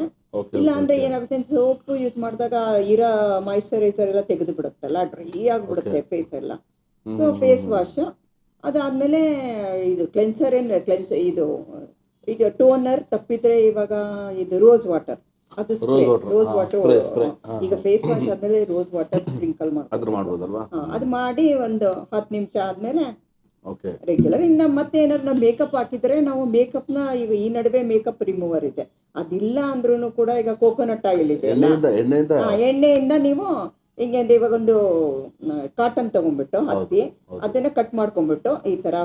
ಇಲ್ಲ ಅಂದ್ರೆ ಏನಾಗುತ್ತೆ, ಸೋಪ್ ಯೂಸ್ ಮಾಡಿದಾಗ ಇರೋ ಮಾಯಿಶ್ಚರೈಸರ್ ಎಲ್ಲ ತೆಗೆದು ಬಿಡುತ್ತಲ್ಲ, ಡ್ರೈ ಆಗಿಬಿಡುತ್ತೆ ಫೇಸ್ ಎಲ್ಲ. ಸೊ ಫೇಸ್ ವಾಶ್ ಅದಾದ್ಮೇಲೆ ಇದು ಕ್ಲೆನ್ಸರ್ ಇದು ಟೋನರ್ ತಪ್ಪಿದ್ರೆ ಇವಾಗ ಇದು ರೋಸ್ ವಾಟರ್, ಅದು ರೋಸ್ ವಾಟರ್. ಈಗ ಫೇಸ್ ವಾಶ್ ಆದ್ಮೇಲೆ ರೋಸ್ ವಾಟರ್ ಸ್ಪ್ರಿಂಕಲ್ ಮಾಡ್ಬೋದಲ್ವಾ? ಅದು ಮಾಡಿ ಒಂದು 10 ನಿಮಿಷ ಆದ್ಮೇಲೆ ರೆಗ್ಯುಲರ್. ಇನ್ನು ಮತ್ತೆ ಏನಾದ್ರು ನಾವು ಮೇಕಪ್ ಹಾಕಿದ್ರೆ, ನಾವು ಮೇಕಪ್ನ ಈಗ ಈ ನಡುವೆ ಮೇಕಪ್ ರಿಮೂವರ್ ಇದೆ, ಅದಿಲ್ಲ ಅಂದ್ರೂ ಕೂಡ ಈಗ ಕೋಕೋನಟ್ ಆಯಿಲ್ ಇದೆ, ಎಣ್ಣೆಯಿಂದ ನೀವು ಹಿಂಗೆ ಇವಾಗ ಒಂದು ಕಾಟನ್ ತಗೊಂಡ್ಬಿಟ್ಟು ಹತ್ತಿ ಅದನ್ನ ಕಟ್ ಮಾಡ್ಕೊಂಡ್ಬಿಟ್ಟು ಈ ತರ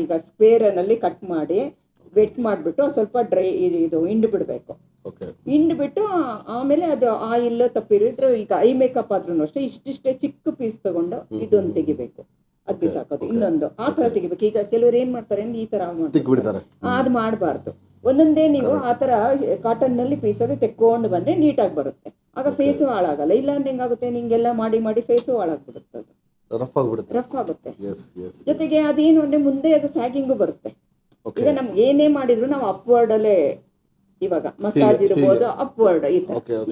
ಈಗ ಸ್ಕ್ವೇರ್ನಲ್ಲಿ ಕಟ್ ಮಾಡಿ ವೆಟ್ ಮಾಡಿಬಿಟ್ಟು ಸ್ವಲ್ಪ ಡ್ರೈ ಇದು ಹಿಂಡ್ಬಿಡ್ಬೇಕು. ಹಿಂಡ್ಬಿಟ್ಟು ಆಮೇಲೆ ಅದು ಆಯಿಲ್ ತಪ್ಪಿರಿಟ್ರೆ, ಈಗ ಐ ಮೇಕಪ್ ಆದ್ರೂ ಅಷ್ಟೇ ಇಷ್ಟಿಷ್ಟೇ ಚಿಕ್ಕ ಪೀಸ್ ತಗೊಂಡು ಇದೊಂದು ತೆಗಿಬೇಕು, ಅದು ಬಿಸಾಕೋದು, ಇನ್ನೊಂದು ಆ ಥರ ತೆಗಿಬೇಕು. ಈಗ ಕೆಲವರು ಏನು ಮಾಡ್ತಾರೆ ಅಂದ್ರೆ ಈ ಥರ ಮಾಡ್ತಾರೆ, ಅದು ಮಾಡಬಾರ್ದು. ಒಂದೊಂದೇ ನೀವು ಆ ಥರ ಕಾಟನ್ನಲ್ಲಿ ಪೀಸಲ್ಲಿ ತೆಕ್ಕೊಂಡು ಬಂದರೆ ನೀಟಾಗಿ ಬರುತ್ತೆ, ಆಗ ಫೇಸು ಹಾಳಾಗಲ್ಲ. ಇಲ್ಲಾಂದ್ರೆ ಹೆಂಗಾಗುತ್ತೆ, ನಿಂಗೆಲ್ಲ ಮಾಡಿ ಮಾಡಿ ಫೇಸು ಹಾಳಾಗ್ಬಿಡುತ್ತೆ, ಅದು ರಫ್ ಆಗುತ್ತೆ. ಜೊತೆಗೆ ಅದೇನು ಅಂದರೆ ಮುಂದೆ ಅದು ಸ್ಯಾಗಿಂಗು ಬರುತ್ತೆ. ಈಗ ನಮ್ಗೆ ಏನೇ ಮಾಡಿದ್ರು ನಾವು ಅಪ್ವರ್ಡಲ್ಲೇ, ಇವಾಗ ಮಸಾಜ್ ಇರ್ಬೋದು ಅಪ್ವರ್ಡ್,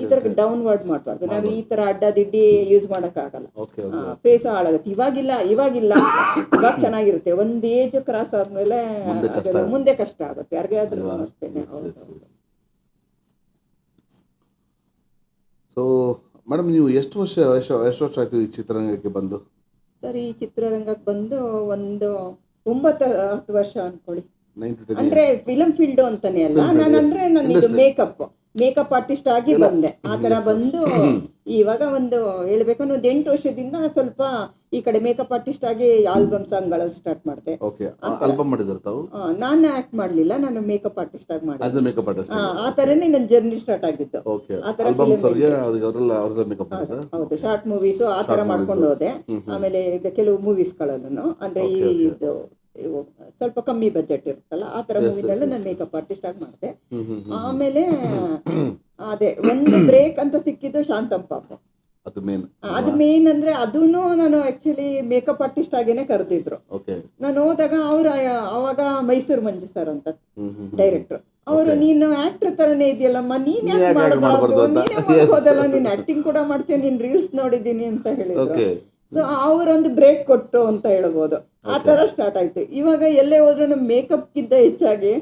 ಈ ತರ ಡೌನ್ವರ್ಡ್ ಮಾಡಬಾರ್ದು. ನಾವು ಈ ತರ ಅಡ್ಡದಿಡ್ಡಿ ಯೂಸ್ ಮಾಡೋಕ್ಕಾಗಲ್ಲ, ಫೇಸ್ ಹಾಳಾಗುತ್ತೆ. ಇವಾಗ ಚೆನ್ನಾಗಿರುತ್ತೆ, ಒಂದು ಏಜ್ ಕ್ರಾಸ್ ಆದ್ಮೇಲೆ ಮುಂದೆ ಕಷ್ಟ ಆಗುತ್ತೆ ಯಾರಿಗಾದ್ರೂ ಅಷ್ಟೇನೆ. ಸೊ ಮೇಡಮ್, ನೀವು ಎಷ್ಟು ವರ್ಷ ಆಯ್ತು ಈ ಚಿತ್ರರಂಗಕ್ಕೆ ಬಂದು? ಸರ್, ಈ ಚಿತ್ರರಂಗಕ್ಕೆ ಬಂದು ಒಂದು 9-10 ವರ್ಷ ಅನ್ಕೊಳ್ಳಿ. ಅಂದ್ರೆ ಫಿಲಂ ಫೀಲ್ಡ್ ಅಂತಾನೆ ಅಲ್ಲ, ನಾನಂದ್ರೆ ನಾನು ಇದು ಮೇಕಪ್ ಆರ್ಟಿಸ್ಟ್ ಆಗಿ ಬಂದೆ. ಆ ತರ ಬಂದು ಇವಾಗ ಒಂದು ಹೇಳ್ಬೇಕು ಒಂದು 8 ವರ್ಷದಿಂದ ಸ್ವಲ್ಪ ಈ ಕಡೆ ಮೇಕಪ್ ಆರ್ಟಿಸ್ಟ್ ಆಗಿ ಆಲ್ಬಮ್ ಸಾಂಗ್ಗಳಲ್ಲಿ ಸ್ಟಾರ್ಟ್ ಮಾಡಿದೆ. ನಾನು ಆಕ್ಟ್ ಮಾಡ್ಲಿಲ್ಲ, ನಾನು ಮೇಕಪ್ ಆರ್ಟಿಸ್ಟ್ ಆಗಿ ಮಾಡಿದೆ. ಆ ತರನೇ ನನ್ನ ಜರ್ನಿ ಸ್ಟಾರ್ಟ್ ಆಗಿತ್ತು. ಆ ತರ ಹೌದು, ಶಾರ್ಟ್ ಮೂವೀಸು ಆ ತರ ಮಾಡ್ಕೊಂಡು ಹೋದೆ. ಆಮೇಲೆ ಕೆಲವು ಮೂವೀಸ್ಗಳಲ್ಲೂ ಅಂದ್ರೆ ಇದು ಸ್ವಲ್ಪ ಕಮ್ಮಿ ಬಜೆಟ್ ಇರುತ್ತಲ್ಲ, ಆ ತರ ಮೂವಿನೆಲ್ಲ ನಾನು ಮೇಕಪ್ ಆರ್ಟಿಸ್ಟ್ ಆಗಿ ಮಾಡಿದೆ. ಆಮೇಲೆ ಅದೇ ಒಂದು ಬ್ರೇಕ್ ಅಂತ ಸಿಕ್ಕಿದ್ದು ಶಾಂತಂ ಪಾಪು. ಅದು ಮೇನ್ ಅಂದ್ರೆ ಅದೂನು ನಾನು ಆಕ್ಚುಲಿ ಮೇಕಪ್ ಆರ್ಟಿಸ್ಟ್ ಆಗೇನೆ ಕರೆದಿದ್ರು. ನಾನು ಹೋದಾಗ ಅವಾಗ ಮೈಸೂರು ಮಂಜು ಸರ್ ಅಂತ ಡೈರೆಕ್ಟರ್, ಅವರು ನೀನು ಆಕ್ಟರ್ ತರನೇ ಇದೆಯಲ್ಲಮ್ಮ, ನೀನ್ ಯಾಕೆ ಮಾಡಬಾರ್ದು, ನೀನೇ ಮಾಡ್ಬೋದಲ್ಲ, ನೀನ್ ಆಕ್ಟಿಂಗ್ ಕೂಡ ಮಾಡ್ತೀಯ, ನೀನ್ ರೀಲ್ಸ್ ನೋಡಿದ್ದೀನಿ ಅಂತ ಹೇಳಿದ್ರು. ಸೊ ಅವರೊಂದು ಬ್ರೇಕ್ ಕೊಟ್ಟು ಅಂತ ಹೇಳ್ಬೋದು. ಆ ತರ ಸ್ಟಾರ್ಟ್ ಆಯ್ತು. ಇವಾಗ ಎಲ್ಲೇ ಹೋದ್ರು ಮೇಕಪ್ಗಿಂತ ಹೆಚ್ಚಾಗಿ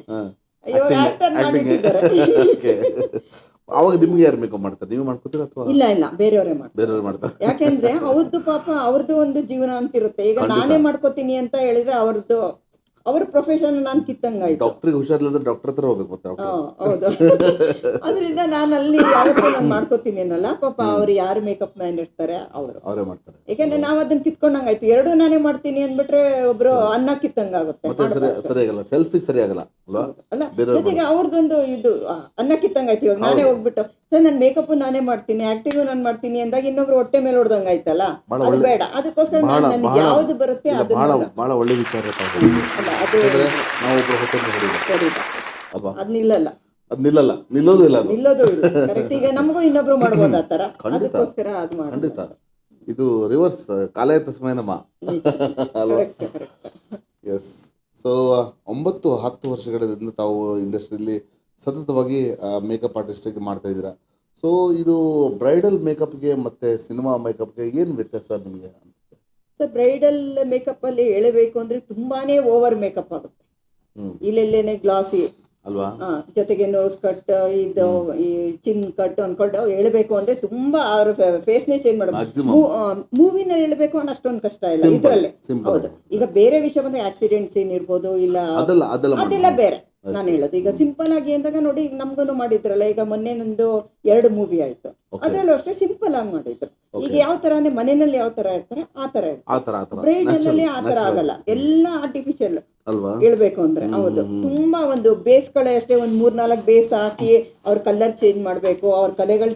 ಇವಾಗ ಆಕ್ಟರ್ ಮಾಡಿಟ್ಟಿದ್ದಾರೆ. ಅವಾಗ ನಿಮ್ಗೆ ಯಾರು ಮೇಕಪ್ ಮಾಡ್ತಾರೆ, ನೀವು ಮಾಡ್ಕೊತೀರಾ ಅಥವಾ ಇಲ್ಲ ಇಲ್ಲ, ಬೇರೆಯವರೇ ಮಾಡ್ತಾರೆ. ಬೇರೆಯವ್ರು ಮಾಡ್ತಾರೆ? ಯಾಕೆಂದ್ರೆ ಅವ್ರದ್ದು ಪಾಪ ಅವ್ರದ್ದು ಒಂದು ಜೀವನ ಅಂತಿರುತ್ತೆ. ಈಗ ನಾನೇ ಮಾಡ್ಕೋತೀನಿ ಅಂತ ಹೇಳಿದ್ರೆ ಅವ್ರ ಪ್ರೊಫೆಷನ್ ನಾನು ಕಿತ್ತಂಗಾಯ್ತು. ಡಾಕ್ಟ್ರಿಗೆ ಹುಷಾರಿಲ್ಲದ್ರೆ ಡಾಕ್ಟರ್ ಹತ್ರ ಹೋಗ್ಬೇಕು ಮತ್ತೆ. ಹೌದು. ಅದರಿಂದ ನಾನು ಅಲ್ಲಿ ಯಾವತ್ತೂ ನಾನು ಮಾಡ್ಕೋತೀನಿ ಅನ್ನಲ್ಲ. ಪಾಪ ಅವ್ರು ಯಾರು ಮೇಕಪ್ ಮ್ಯಾನ್ ಇರ್ತಾರೆ ಅವರೇ ಮಾಡ್ತಾರೆ. ಯಾಕಂದ್ರೆ ನಾವ್ ಅದನ್ನ ಕಿತ್ಕೊಂಡಂಗಾಯ್ತು. ಎರಡೂ ನಾನೇ ಮಾಡ್ತೀನಿ ಅಂದ್ಬಿಟ್ರೆ ಒಬ್ರು ಅನ್ನ ಕಿತ್ತಂಗಾಗುತ್ತೆ. ಸರಿಯಾಗಲ್ಲ, ಸೆಲ್ಫಿ ಸರಿಯಾಗಲ್ಲ ಅಲ್ಲ, ಜೊತೆಗೆ ಅವ್ರದ್ದೊಂದು ಇದು ಅನ್ನ ಕಿತ್ತಂಗಾಯ್ತು. ಇವಾಗ ನಾನೇ ಹೋಗ್ಬಿಟ್ಟು ಸರ್ ನನ್ ಮೇಕಪ್ ನಾನೇ ಮಾಡ್ತೀನಿ, ಆಕ್ಟಿಂಗ್ ನಾನು ಮಾಡ್ತೀನಿ ಅಂದಾಗ ಇನ್ನೊಬ್ರು ಹೊಟ್ಟೆ ಮೇಲೆ ಹೊಡೆದಂಗಾಯ್ತಲ್ಲ, ಅದು ಬೇಡ. ಅದಕ್ಕೋಸ್ಕರ ನನಗೆ ಯಾವ್ದು ಬರುತ್ತೆ ಬಹಳ ಒಳ್ಳೆ ವಿಚಾರ. ಅದ್ ನಿಲ್ಲಲ್ಲ, ನಿಲ್ಲೋದು ಇಲ್ಲ. ಕರೆಕ್ಟ್. ಈಗ ನಮಗೂ ಇನ್ನೊಬ್ರು ಮಾಡ್ಬೋದು ಆ ತರ. ಅದಕ್ಕೋಸ್ಕರ ಅದ್ ಖಂಡಿತ. ಇದು ರಿವರ್ಸ್ ಕಾಲಯ ತಸ್ಮೈನಮ್ಮ. ಎಸ್. ಸೊ 9-10 ವರ್ಷಗಳಿಂದ ತಾವು ಇಂಡಸ್ಟ್ರಿಯಲ್ಲಿ ಸತತವಾಗಿ ಮೇಕಪ್ ಆರ್ಟಿಸ್ಟಿಗೆ ಮಾಡ್ತಾ ಇದ್ದೀರಾ. ಸೊ ಇದು ಬ್ರೈಡಲ್ ಮೇಕಪ್ಗೆ ಮತ್ತೆ ಸಿನಿಮಾ ಮೇಕಪ್ಗೆ ಏನು ವ್ಯತ್ಯಾಸ ನಿಮಗೆ ಅನಿಸುತ್ತೆ? ಸರ್, ಬ್ರೈಡಲ್ ಮೇಕಪ್ ಅಲ್ಲಿ ಹೇಳಬೇಕು ಅಂದ್ರೆ ತುಂಬಾನೇ ಓವರ್ ಮೇಕಪ್ ಆಗುತ್ತೆ. ಇಲ್ಲೆಲ್ಲೇನೆ ಗ್ಲಾಸಿ ಅಲ್ವಾ, ಜೊತೆಗೆ ನೋಸ್ ಕಟ್, ಇದು ಈ ಚಿನ್ ಕಟ್ ಅನ್ಕೊಂಡು ಹೇಳ್ಬೇಕು ಅಂದ್ರೆ ತುಂಬಾ ಅವ್ರ ಫೇಸ್ನೇ ಚೇಂಜ್ ಮಾಡಬೇಕು. ಮೂವಿನಲ್ಲಿ ಹೇಳ್ಬೇಕು ಅಂದ್ರೆ ಅಷ್ಟೊಂದು ಕಷ್ಟ ಇಲ್ಲ ಇದ್ರಲ್ಲಿ. ಹೌದು. ಈಗ ಬೇರೆ ವಿಷಯ ಬಂದ್ರೆ ಆಕ್ಸಿಡೆಂಟ್ ಸೀನ್ ಇರ್ಬೋದು, ಇಲ್ಲ ಅದೆಲ್ಲ ಬೇರೆ. ನಾನು ಹೇಳೋದು ಈಗ ಸಿಂಪಲ್ ಆಗಿ ಅಂದಾಗ ನೋಡಿ, ಈಗ ನಮ್ಗೂ ಮಾಡಿದ್ರಲ್ಲ. ಈಗ ಮೊನ್ನೆ ನಂದು 2 ಮೂವಿ ಆಯ್ತು, ಅದ್ರಲ್ಲೂ ಅಷ್ಟೇ ಸಿಂಪಲ್ ಆಗಿ ಮಾಡಿದ್ರು. ಈಗ ಯಾವ ತರಾನೇ ಮನೆಯಲ್ಲಿ ಯಾವ ತರ ಇರ್ತಾರೆ ಆ ತರ ಇರ್ತಾರೆ. ಬ್ರೈಡಲ್ ಅಲ್ಲಿ ಆ ತರ ಆಗಲ್ಲ, ಎಲ್ಲ ಆರ್ಟಿಫಿಷಿಯಲ್ ಹೇಳ್ಬೇಕು ಅಂದ್ರೆ. ಹೌದು. ತುಂಬಾ ಒಂದು ಬೇಸ್ ಕಳೆ ಅಷ್ಟೇ, ಒಂದ್ 3-4 ಬೇಸ್ ಹಾಕಿ ಅವ್ರ ಕಲರ್ ಚೇಂಜ್ ಮಾಡ್ಬೇಕು, ಅವ್ರ ಕಲೆಗಳು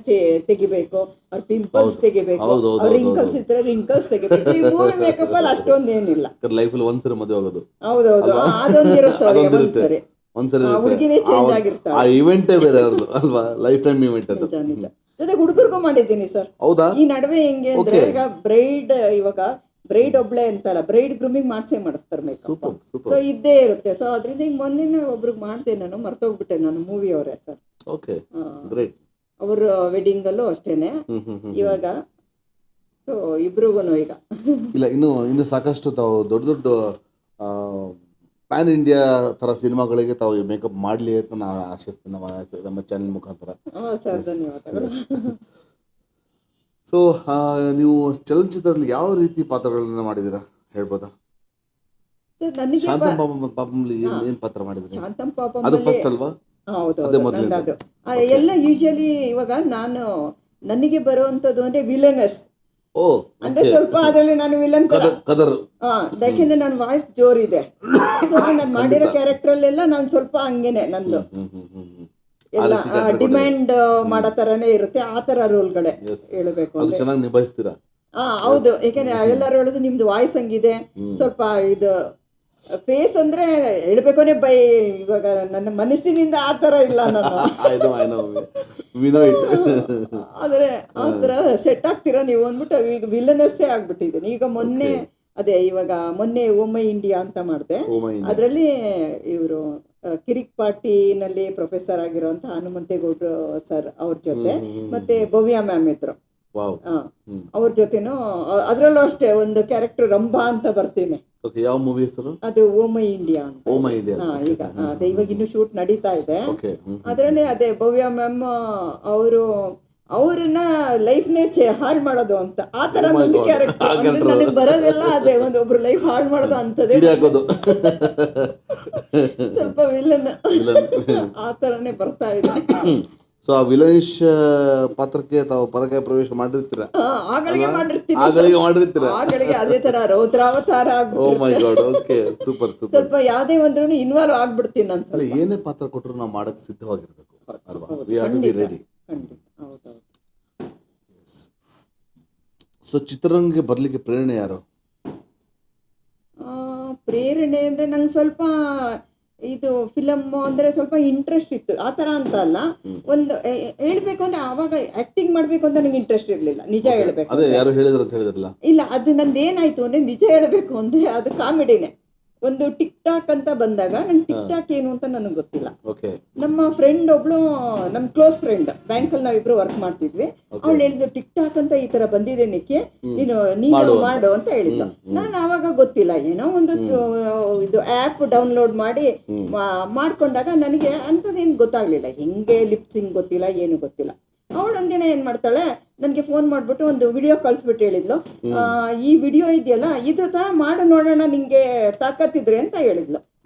ತೆಗಿಬೇಕು, ಅವ್ರ ಪಿಂಪಲ್ಸ್ ತೆಗಿಬೇಕು, ಅವ್ರ ರಿಂಕಲ್ಸ್ ಇದ್ರೆ ರಿಂಕಲ್ಸ್ ತೆಗಿಬೇಕು. ಈ ಮೂವಿ ಮೇಕಪ್ ಅಲ್ಲಿ ಅಷ್ಟೊಂದು ಏನಿಲ್ಲ. ಲೈಫಲ್ಲಿ ಒಂದ್ಸರಿ ಮದುವೆ ಆಗೋದು. ಹೌದೌದು, ಅದೊಂದು ಇರುತ್ತೆ. ಹುಡುಗಿನೇ ಚೇಂಜ್ ಆಗಿರ್ತಾಳೆ. ಆ ಇವೆಂಟೇ ಬೇರೆ ಅವ್ರದ್ದು ಅಲ್ವಾ, ಲೈಫ್ ಟೈಮ್ ಇವೆಂಟ್ ಅದು. ಜೊತೆ ಹುಡುಗರಿಗೂ ಮಾಡಿದ್ದೀನಿ ಸರ್. ಹೌದಾ? ಈ ನಡುವೆ ಹೆಂಗೆ ಅಂದ್ರೆ, ಈಗ ಬ್ರೈಡ್ ಒಬ್ಳೆ ಅಂತಲ್ಲ, ಬ್ರೈಡ್ ಗ್ರೂಮಿಂಗ್ ಮಾಡಿಸ್ತಾರೆ ಮೇಕಪ್. ಸೊ ಇದ್ದೇ ಇರುತ್ತೆ. ಸೊ ಅದರಿಂದ ಈಗ ಮೊನ್ನೆ ಒಬ್ರಿಗೆ ಮಾಡಿದೆ, ನಾನು ಮರ್ತೋಗ್ಬಿಟ್ಟೆ. ನಾನು ಮೂವಿ ಅವರೇ ಸರ್. Okay, great. ಅವ್ರ ವೆಡ್ಡಿಂಗ್ ಅಲ್ಲೂ ಅಷ್ಟೇನೆ ಇವಾಗ. ಸೊ ಇಬ್ರಿಗೂ ಈಗ ಇಲ್ಲ, ಇನ್ನು ಸಾಕಷ್ಟು ತಾವು ದೊಡ್ಡ ಪ್ಯಾನ್ ಇಂಡಿಯಾ ಥರ ಸಿನಿಮಾಗಳಿಗೆ ತಾವು ಮೇಕಪ್ ಮಾಡಲಿ ಅಂತ ನಾನು ಆಶಿಸ್ತೀನಿ ನಮ್ಮ ಚಾನೆಲ್ ಮುಖಾಂತರ. ಧನ್ಯವಾದಗಳು. ಸೊ ನೀವು ಚಲನಚಿತ್ರದಲ್ಲಿ ಯಾವ ರೀತಿ ಪಾತ್ರಗಳನ್ನ ಮಾಡಿದ್ದೀರಾ ಹೇಳ್ಬೋದಾ? ಶಾಂತಂ ಪಾಪಂಲಿ ಏನು ಪಾತ್ರ ಮಾಡಿದ್ರಿ? ಶಾಂತಂ ಪಾಪಂ ಅದು ಫಸ್ಟ್ ಅಲ್ವಾ? ಹೌದು. ಎಲ್ಲ ಯೂಶಲಿ ಇವಾಗ ನನಗೆ ಬರುವಂತದ್ದು ಅಂದ್ರೆ ವಿಲನಸ್. ಅಂದ್ರೆ ಸ್ವಲ್ಪ ಅದರಲ್ಲಿ ನಾನು ವಿಲನ್ ಕದರ್. ಯಾಕೆಂದ್ರೆ ನನ್ನ ವಾಯ್ಸ್ ಜೋರಿದೆ. ಸೊ ನಾನು ಮಾಡಿರೋ ಕ್ಯಾರೆಕ್ಟರ್ ಅಲ್ಲೆಲ್ಲ ನಾನು ಸ್ವಲ್ಪ ಹಂಗೇನೆ, ನಂದು ಎಲ್ಲ ಡಿಮ್ಯಾಂಡ್ ಮಾಡೋ ತರನೇ ಇರುತ್ತೆ. ಆ ತರ ರೋಲ್ಗಳೇ ಹೇಳ್ಬೇಕು ಅಂದ್ರೆ ಚೆನ್ನಾಗಿ ನಿಭಾಯಿಸ್ತೀರಾ? ಹೌದು. ಯಾಕೆಂದ್ರೆ ಎಲ್ಲರೂ ಹೇಳೋದು ನಿಮ್ದು ವಾಯ್ಸ್ ಹಂಗಿದೆ, ಸ್ವಲ್ಪ ಇದು ಫೇಸ್ ಅಂದ್ರೆ ಹೇಳ್ಬೇಕು ಅಂದ್ರೆ ಇವಾಗ ನನ್ನ ಮನಸ್ಸಿನಿಂದ ಆ ತರ ಇಲ್ಲ ನಾನು. ಆದ್ರೆ ಆ ತರ ಸೆಟ್ ಆಗ್ತೀರಾ ನೀವು ಅಂದ್ಬಿಟ್ಟು ಈಗ ವಿಲನಸ್ಸೇ ಆಗ್ಬಿಟ್ಟಿದ್ದೀನಿ. ಈಗ ಮೊನ್ನೆ ಓಮೈ ಇಂಡಿಯಾ ಅಂತ ಮಾಡಿದೆ. ಅದರಲ್ಲಿ ಇವರು ಕಿರಿಕ್ ಪಾರ್ಟಿನಲ್ಲಿ ಪ್ರೊಫೆಸರ್ ಆಗಿರುವಂತ ಹನುಮಂತೇಗೌಡರು ಸರ್ ಅವ್ರ ಜೊತೆ, ಮತ್ತೆ ಭವ್ಯ ಮ್ಯಾಮ್ ಇದ್ರು, ಅವ್ರ ಜೊತೆನೂ. ಅದ್ರಲ್ಲೂ ಅಷ್ಟೇ ಒಂದು ಕ್ಯಾರೆಕ್ಟರ್ ರಂಭಾ ಅಂತ ಬರ್ತೀನಿ. ಯಾವ ಮೂವಿ ಹೆಸರು? ಅದು ಓಮೈ ಇಂಡಿಯಾ ಅಂತ. ಈಗ ಅದೇ ಇವಾಗ ಇನ್ನು ಶೂಟ್ ನಡೀತಾ ಇದೆ. ಅದ್ರಲ್ಲೇ ಅದೇ ಭವ್ಯ ಮ್ಯಾಮ್ ಅವ್ರನ್ನ ಲೈಫ್ನೇ ಹಾಳು ಮಾಡೋದು ಅಂತ ಆ ತರ ಒಂದು ಕ್ಯಾರೆಕ್ಟರ್ ನನಗೆ ಬರೋದೆಲ್ಲ ಅದೇ, ಒಬ್ರು ಲೈಫ್ ಹಾಳು ಮಾಡೋದು ಅಂತದೇ, ಸ್ವಲ್ಪ ವಿಲನ್ ಆ ತರನೇ ಬರ್ತಾ ಇದೆ. ಸೊ ಆ ವಿಲನಿಶ್ ಪಾತ್ರಕ್ಕೆ ತಾವು ಪರಕಾಯ ಪ್ರವೇಶ ಮಾಡಿರ್ತೀರಾ? ಆಗಳಿಗೆ ಅದೇ ತರ ರೌದ್ರಾವತಾರ. ಓ ಮೈ ಗಾಡ್. Okay, super. ಸ್ವಲ್ಪ ಯಾವ್ದೇ ಒಂದ್ರೂ ಇನ್ವಾಲ್ವ್ ಆಗ್ಬಿಡ್ತೀನಿ ನಾನು. ಸ್ವಲ್ಪ ಏನೇ ಪಾತ್ರ ಕೊಟ್ಟರು ನಾವು ಮಾಡಕ್ ಸಿದ್ಧವಾಗಿರ್ಬೇಕು ಅಲ್ವಾ? We have to be ready. ಹೌದೌದು. ಸೊ ಚಿತ್ರರಂಗಕ್ಕೆ ಬರ್ಲಿಕ್ಕೆ ಪ್ರೇರಣೆ ಯಾರು? ಪ್ರೇರಣೆ ಅಂದ್ರೆ ನಂಗೆ ಸ್ವಲ್ಪ ಇದು ಫಿಲಮ್ ಅಂದ್ರೆ ಸ್ವಲ್ಪ ಇಂಟ್ರೆಸ್ಟ್ ಇತ್ತು. ಆ ತರ ಅಂತ ಅಲ್ಲ, ಒಂದು ಹೇಳ್ಬೇಕು ಅಂದ್ರೆ ಅವಾಗ ಆಕ್ಟಿಂಗ್ ಮಾಡ್ಬೇಕು ಅಂತ ನಂಗೆ ಇಂಟ್ರೆಸ್ಟ್ ಇರ್ಲಿಲ್ಲ, ನಿಜ ಹೇಳ್ಬೇಕು. ಯಾರು ಹೇಳಿದ್ರು ಅಂತ ಹೇಳಿದ್ರಲ್ಲ? ಇಲ್ಲ, ಅದು ನಂದು ಏನಾಯ್ತು ಅಂದ್ರೆ ನಿಜ ಹೇಳ್ಬೇಕು ಅಂದ್ರೆ ಅದು ಕಾಮಿಡಿನೇ. ಒಂದು ಟಿಕ್ ಟಾಕ್ ಅಂತ ಬಂದಾಗ ನಂಗೆ ಟಿಕ್ ಟಾಕ್ ಏನು ಅಂತ ನನಗೆ ಗೊತ್ತಿಲ್ಲ. ಓಕೆ. ನಮ್ಮ ಫ್ರೆಂಡ್ ಒಬ್ಳು, ನಮ್ಮ ಕ್ಲೋಸ್ ಫ್ರೆಂಡ್, ಬ್ಯಾಂಕಲ್ಲಿ ನಾವಿಬ್ರು ವರ್ಕ್ ಮಾಡ್ತಿದ್ವಿ. ಅವಳು ಹೇಳಿದ್ರು ಟಿಕ್ ಟಾಕ್ ಅಂತ ಈ ತರ ಬಂದಿದೆ ನಿಕ್ಕೆ, ನೀನು ಮಾಡು ಅಂತ ಹೇಳಿದ್ಲು. ನಾನು ಆವಾಗ ಗೊತ್ತಿಲ್ಲ, ಏನೋ ಒಂದು ಇದು ಆ್ಯಪ್ ಡೌನ್ಲೋಡ್ ಮಾಡಿ ಮಾಡ್ಕೊಂಡಾಗ ನನಗೆ ಅಂಥದ್ದೇನು ಗೊತ್ತಾಗ್ಲಿಲ್ಲ, ಹೆಂಗೆ ಲಿಪ್ಸಿಂಗ್ ಗೊತ್ತಿಲ್ಲ, ಏನು ಗೊತ್ತಿಲ್ಲ. ಅವಳು ಒಂದಿನ ಏನ್ ಮಾಡ್ತಾಳೆ, ನನಗೆ ಫೋನ್ ಮಾಡ್ಬಿಟ್ಟು ಒಂದು ವಿಡಿಯೋ ಕಳಿಸ್ಬಿಟ್ಟು ಹೇಳಿದ್ಲು, ಈ ವಿಡಿಯೋ ಇದೆಯಲ್ಲ ಇದು ತರ ಮಾಡು ನೋಡೋಣ, ನಿಂಗೆ ತಾಕತ್ತಿದ್ರೆ ಅಂತ ಹೇಳಿದ್ಲು.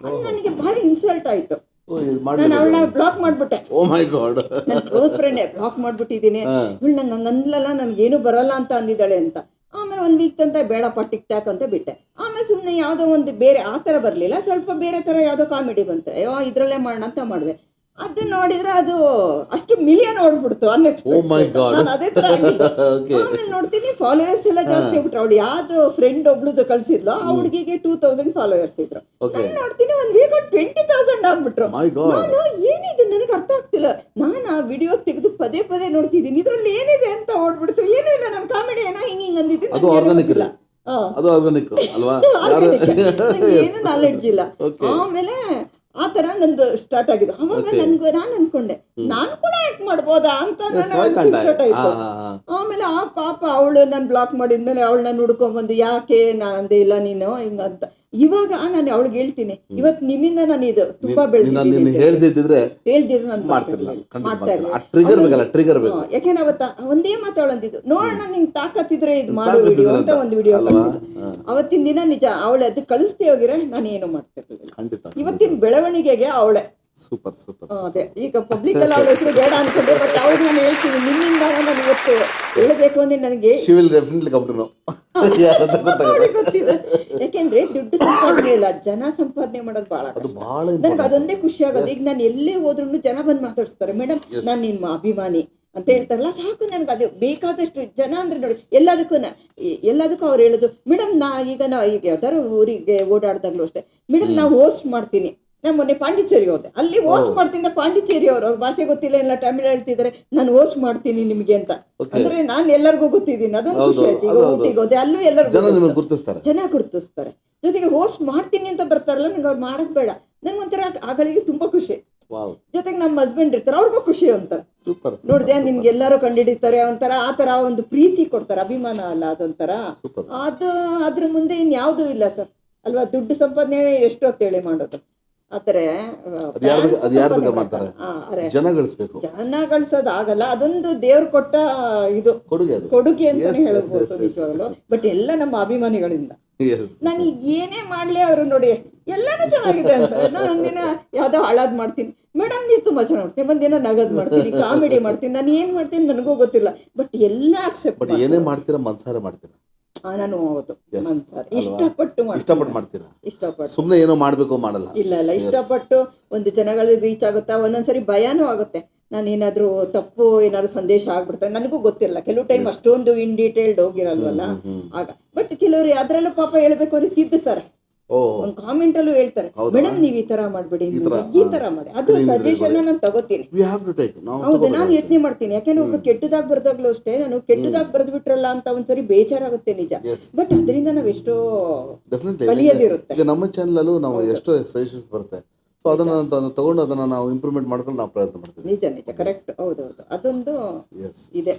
ನನಗೆ ಭಾಳ ಇನ್ಸಲ್ಟ್ ಆಯ್ತು. ನಾನು ಅವಳನ್ನ ಬ್ಲಾಕ್ ಮಾಡ್ಬಿಟ್ಟೆ. ನನ್ನ ಕ್ಲೋಸ್ ಫ್ರೆಂಡೇ ಬ್ಲಾಕ್ ಮಾಡ್ಬಿಟ್ಟಿದ್ದೀನಿ. ಇವಳು ನಂಗೆ ಹಂಗಂದ್ಲಲ್ಲ, ನನ್ಗೇನು ಬರಲ್ಲ ಅಂತ ಅಂದಿದ್ದಾಳೆ ಅಂತ. ಆಮೇಲೆ 1 ವೀಕ್ ತಂತ ಬೇಡಪ್ಪ ಟಿಕ್ ಟಾಕ್ ಅಂತ ಬಿಟ್ಟೆ. ಆಮೇಲೆ ಸುಮ್ಮನೆ ಯಾವುದೋ ಒಂದು ಬೇರೆ ಆ ಥರ ಬರಲಿಲ್ಲ, ಸ್ವಲ್ಪ ಬೇರೆ ಥರ ಯಾವುದೋ ಕಾಮಿಡಿ ಬಂತು, ಅಯ್ಯೋ ಇದ್ರಲ್ಲೇ ಮಾಡೋಣ ಅಂತ ಮಾಡಿದೆ. ಅದು ನೋಡಿದ್ರೆ ಅದು ಅಷ್ಟು ಮಿಲಿಯನ್ ಓಡ್ಬಿಡ್ತು ಅನ್ಎಕ್ಸ್ಪೆಕ್ಟೆಡ್. ನಾನು ಅದೇ ತರ ಆಮೇಲೆ ನೋಡ್ತೀನಿ ಫಾಲೋವರ್ಸ್ ಎಲ್ಲ ಜಾಸ್ತಿ ಆಗ್ಬಿಟ್ರು. ಅವಳು ಯಾರು ಫ್ರೆಂಡ್ ಒಬ್ಳದು ಕಳ್ಸಿದ್ಲು, ಆ ಹುಡುಗಿಗೆ 2000 ಫಾಲೋವರ್ಸ್ ಇದ್ರು. ನಾನು ನೋಡ್ತೀನಿ 1 ವೀಕ್ 20,000 ಆಗ್ಬಿಟ್ರು. ನಾನು ಏನಿದೆ ನನಗೆ ಅರ್ಥ ಆಗ್ತಿಲ್ಲ. ನಾನು ಆ ವಿಡಿಯೋ ತೆಗೆದು ಪದೇ ಪದೇ ನೋಡ್ತಿದ್ದೀನಿ, ಇದ್ರಲ್ಲಿ ಏನಿದೆ ಅಂತ ಓಡ್ಬಿಡ್ತು. ಏನೂ ಇಲ್ಲ, ನನ್ನ ಕಾಮಿಡಿ ಏನೋ ಹಿಂಗ್ ಅಂದಿದ್ದೀನಿ, ಏನು ನಾಲೆಡ್ಜ್ ಇಲ್ಲ. ಆಮೇಲೆ ಆ ತರ ನಂದು ಸ್ಟಾರ್ಟ್ ಆಗಿದ್ದು. ಅವಾಗ ನಾನು ಅನ್ಕೊಂಡೆ ನಾನು ಕೂಡ ಆಕ್ಟ್ ಮಾಡ್ಬೋದಾ ಅಂತ ಸ್ಟಾರ್ಟ್ ಆಯ್ತು. ಆಮೇಲೆ ಆ ಪಾಪ ಅವಳು ನಾನು ಬ್ಲಾಕ್ ಮಾಡಿದ್ಮೇಲೆ ಅವಳನ್ನ ಹುಡ್ಕೊಂಡ್ಬಂದು, ಯಾಕೆ ನಾನು ಅಂದೇ ಇಲ್ಲ ನೀನು ಹಿಂಗಂತ. ಇವಾಗ ನಾನು ಅವಳಿಗೆ ಹೇಳ್ತೀನಿ, ಇವತ್ತು ನಿನ್ನಿಂದ ನಾನು ಇದು ತುಂಬಾ ಬೆಳೆದಿದ್ದೀನಿ, ಹೇಳ್ದಿದ್ರೆ ನಾನು ಮಾಡ್ತಾ ಇರ್ಲಿಲ್ಲ. ಯಾಕೆಂದ್ರೆ ಅವತ್ತ ಒಂದೇ ಮಾತಾಡಂದಿದ್ದು, ನೋಡೋಣ ನಿಂಗೆ ತಾಕತ್ತಿದ್ರೆ ಇದು ಮಾಡೋ ವಿಡಿಯೋ ಅಂತ ಒಂದು ವಿಡಿಯೋ ಕಳಿಸಿದ್ದು. ಅವತ್ತಿನ ದಿನ ನಿಜ ಅವಳೆ ಅದು ಕಳಿಸ್ತೇ ಹೋಗಿರೆ ನಾನು ಏನು ಮಾಡ್ತಿರ್ಲಿಲ್ಲ. ಇವತ್ತಿನ ಬೆಳವಣಿಗೆಗೆ ಅವಳೆ ಸೂಪರ್ ಸೂಪರ್. ಅದೇ ಈಗ ಪಬ್ಲಿಕ್ ಅಲ್ಲಿ ಅವಳ ಹೆಸರು ಬೇಡ ಅನ್ಕೊಂಡೆ, ಬಟ್ ಅವ್ರಿಗೆ ನಾನು ಹೇಳ್ತೀನಿ, ನಿನ್ನಿಂದ ನಾನು ಇವತ್ತು ಹೇಳ್ಬೇಕು ಅಂದ್ರೆ ನನಗೆ ಗೊತ್ತಿದೆ. ಯಾಕೆಂದ್ರೆ ದುಡ್ಡು ಸಂಪಾದನೆ ಇಲ್ಲ, ಜನ ಸಂಪಾದನೆ ಮಾಡೋದು ಬಹಳ ನನಗೆ ಅದೊಂದೇ ಖುಷಿ ಆಗೋದು. ಈಗ ನಾನು ಎಲ್ಲೇ ಹೋದ್ರು ಜನ ಬಂದು ಮಾತಾಡಿಸ್ತಾರೆ, ಮೇಡಮ್ ನಾನು ನಿಮ್ಮ ಅಭಿಮಾನಿ ಅಂತ ಹೇಳ್ತಾರಲ್ಲ, ಸಾಕು ನನಗೆ ಅದು ಬೇಕಾದಷ್ಟು ಜನ ಅಂದ್ರೆ ನೋಡಿ. ಎಲ್ಲದಕ್ಕೂ ಅವ್ರು ಹೇಳೋದು, ಮೇಡಮ್ ಈಗ ಯಾವ್ದಾರು ಊರಿಗೆ ಓಡಾಡ್ದಾಗ್ಲೂ ಅಷ್ಟೇ, ಮೇಡಮ್ ನಾವು ಹೋಸ್ಟ್ ಮಾಡ್ತೀನಿ. ನಾನು ಮೊನ್ನೆ ಪಾಂಡಿಚೇರಿ ಹೋದೆ, ಅಲ್ಲಿ ಹೋಸ್ಟ್ ಮಾಡ್ತೀನಿ. ಪಾಂಡಿಚೇರಿ ಅವ್ರ ಭಾಷೆ ಗೊತ್ತಿಲ್ಲ, ಎಲ್ಲ ತಮಿಳ್ ಹೇಳ್ತಿದ್ದಾರೆ, ನಾನು ಹೋಸ್ಟ್ ಮಾಡ್ತೀನಿ ನಿಮ್ಗೆ ಅಂತ. ಅಂದ್ರೆ ನಾನು ಎಲ್ಲರಿಗೂ ಗೊತ್ತಿದ್ದೀನಿ, ಅದೊಂದು ಖುಷಿ ಆಯ್ತು. ಈಗ ಊಟಿಗೆ ಹೋದೆ, ಅಲ್ಲೂ ಎಲ್ಲರಿಗೂ ಜನ ಗುರುತಿಸ್ತಾರೆ. ಜೊತೆಗೆ ಹೋಸ್ಟ್ ಮಾಡ್ತೀನಿ ಅಂತ ಬರ್ತಾರಲ್ಲ, ನಂಗೆ ಅವ್ರು ಮಾಡೋದ್ ಬೇಡ, ನನ್ಗೊಂಥರ ಆಗಳಿಗೆ ತುಂಬಾ ಖುಷಿ. ಜೊತೆಗೆ ನಮ್ಮ ಹಸ್ಬೆಂಡ್ ಇರ್ತಾರೆ, ಅವ್ರಿಗೂ ಖುಷಿ ಅಂತಾರೆ, ನೋಡಿದೆ ನಿಮ್ಗೆ ಎಲ್ಲರೂ ಕಂಡುಹಿಡಿತಾರೆ ಒಂಥರ, ಆ ತರ ಒಂದು ಪ್ರೀತಿ ಕೊಡ್ತಾರೆ. ಅಭಿಮಾನ ಅಲ್ಲ ಅದೊಂಥರ, ಅದು ಅದ್ರ ಮುಂದೆ ಇನ್ಯಾವುದೂ ಇಲ್ಲ ಸರ್ ಅಲ್ವಾ. ದುಡ್ಡು ಸಂಪಾದನೆ ಎಷ್ಟೊತ್ತೇಳಿ ಮಾಡೋದು ಆತರ ಜನ ಗಳಿಸೋದು ಆಗಲ್ಲ. ಅದೊಂದು ದೇವ್ರು ಕೊಟ್ಟ ಇದು ಕೊಡುಗೆ ಅಂತ ಹೇಳ್ಬೋದು ನಿಜವಾಗ್ಲು. ಬಟ್ ಎಲ್ಲ ನಮ್ಮ ಅಭಿಮಾನಿಗಳಿಂದ. ನಾನು ಈಗ ಏನೇ ಮಾಡ್ಲಿ ಅವರು ನೋಡಿ ಎಲ್ಲಾನು ಚೆನ್ನಾಗಿದೆ ಅಂತ. ನಾನು ಒಂದಿನ ಯಾವ್ದೋ ಹಾಳಾದ್ ಮಾಡ್ತೀನಿ, ಮೇಡಮ್ ನೀವು ತುಂಬಾ ಚೆನ್ನಾಗಿ ಮಾಡ್ತೀನಿ, ಒಂದಿನ ನಗದ್ ಮಾಡ್ತೀನಿ, ಕಾಮಿಡಿ ಮಾಡ್ತೀನಿ, ನಾನು ಏನ್ ಮಾಡ್ತೀನಿ ನನಗೂ ಗೊತ್ತಿಲ್ಲ, ಬಟ್ ಎಲ್ಲ ಅಕ್ಸೆಪ್ಟ್. ಏನೇ ಮಾಡ್ತೀರಾ ಮನ್ಸಾರೆ ಮಾಡ್ತೀರಾ? ನಾನು ಹೌದು ಮನ್ಸಾರೆ ಇಷ್ಟಪಟ್ಟು ಮಾಡ್ತೀರಾ? ಇಷ್ಟಪಟ್ಟು, ಸುಮ್ಮನೆ ಏನೋ ಮಾಡ್ಬೇಕು ಮಾಡಲ್ಲ. ಇಲ್ಲ ಇಷ್ಟಪಟ್ಟು ಒಂದು ಜನಗಳಿಗೆ ರೀಚ್ ಆಗುತ್ತಾ. ಒಂದೊಂದ್ಸರಿ ಭಯಾನೂ ಆಗುತ್ತೆ, ನಾನು ಏನಾದ್ರು ತಪ್ಪು ಏನಾದ್ರು ಸಂದೇಶ ಆಗ್ಬಿಡ್ತಾರೆ, ನನಗೂ ಗೊತ್ತಿರಲ್ಲ. ಕೆಲವು ಟೈಮ್ ಅಷ್ಟೊಂದು ಇನ್ ಡೀಟೇಲ್ಡ್ ಹೋಗಿರಲ್ವಲ್ಲ ಆಗ. ಬಟ್ ಕೆಲವರು ಅದ್ರಲ್ಲೂ ಪಾಪ ಹೇಳ್ಬೇಕು ಅಂದ್ರೆ ತಿದ್ದುತ್ತಾರೆ, ಒಂದು ಕಾಮೆಂಟ್ ಅಲ್ಲೂ ಹೇಳ್ತಾರೆ, ಮೇಡಮ್ ನೀವ್ ಈ ತರ ಮಾಡ್ಬೇಡಿ, ಈ ತರ ಮಾಡಿ. ಅದು ಸಜೆಷನ್ ನಾನು ತಗೋತೀನಿ. ಹೌದು, ನಾನು ಯೋಚನೆ ಮಾಡ್ತೀನಿ. ಯಾಕೆಂದ್ರೆ ಒಬ್ರು ಕೆಟ್ಟದಾಗ ಬರ್ದಾಗ್ಲೂ ಅಷ್ಟೇ, ನಾನು ಕೆಟ್ಟದಾಗ ಬರೆದು ಬಿಟ್ರಲ್ಲ ಅಂತ ಒಂದ್ಸರಿ ಬೇಜಾರಾಗುತ್ತೆ ನಿಜ. ಬಟ್ ಅದರಿಂದ ನಾವ್ ಎಷ್ಟೋ ಕಲಿಯೋದಿರುತ್ತೆ. ಈಗ ನಮ್ಮ ಚಾನಲ್ ಅಲ್ಲೂ ನಾವು ಎಷ್ಟೋ ಸಜೆಷನ್ಸ್ ಬರುತ್ತೆ, ಸೊ ಅದನ್ನ ತಗೊಂಡು ಅದನ್ನ ನಾವು ಇಂಪ್ರೂವ್ಮೆಂಟ್ ಮಾಡ್ಕೊಂಡು ನಾವು ಪ್ರಯತ್ನ ಮಾಡ್ತೀವಿ. ನಿಜ ಕರೆಕ್ಟ್, ಹೌದೌದು, ಅದೊಂದು ಇದೆ.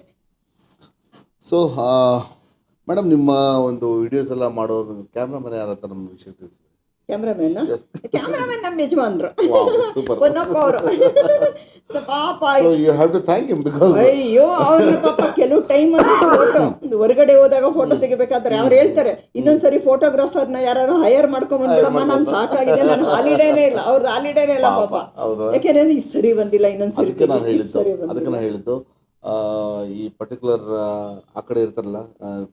ಸೊ ಮೇಡಮ್, ನಿಮ್ಮ ಒಂದು ವಿಡಿಯೋಸ್ ಎಲ್ಲ ಮಾಡೋದು ಕ್ಯಾಮ್ರಾಮನ್ ಯಾರಂತ ನಮ್ಮ ವಿಷಯ ತಿಳಿಸಿ. ಕ್ಯಾಮ್ರಾಮನ್ ನಮ್ಮ ಯಜಮಾನ್ರು, ಅಯ್ಯೋ ಅವ್ರ ಪಾಪ ಕೆಲವು ಟೈಮ್ ಹೊರಗಡೆ ಹೋದಾಗ ಫೋಟೋ ತೆಗಿಬೇಕಾದ್ರೆ ಅವ್ರು ಹೇಳ್ತಾರೆ, ಇನ್ನೊಂದ್ಸರಿ ಫೋಟೋಗ್ರಾಫರ್ನ ಯಾರು ಹೈಯರ್ ಮಾಡ್ಕೊಂಡ್ಬಂದ್ಬಿಡಮ್ಮ, ನಾನು ಸಾಕಾಗಿದೆ, ನಾನು ಹಾಲಿಡೇನೇ ಇಲ್ಲ, ಅವ್ರದ್ದು ಹಾಲಿಡೇನೇ ಇಲ್ಲ ಪಾಪ. ಯಾಕೆಂದ್ರೆ ಈ ಸರಿ ಬಂದಿಲ್ಲ, ಇನ್ನೊಂದ್ಸರಿ. ಅದಕ್ಕೆ ನಾನು ಹೇಳಿದ್ದು ಈ ಪರ್ಟಿಕ್ಯುಲರ್ ಆ ಕಡೆ ಇರ್ತಾರಲ್ಲ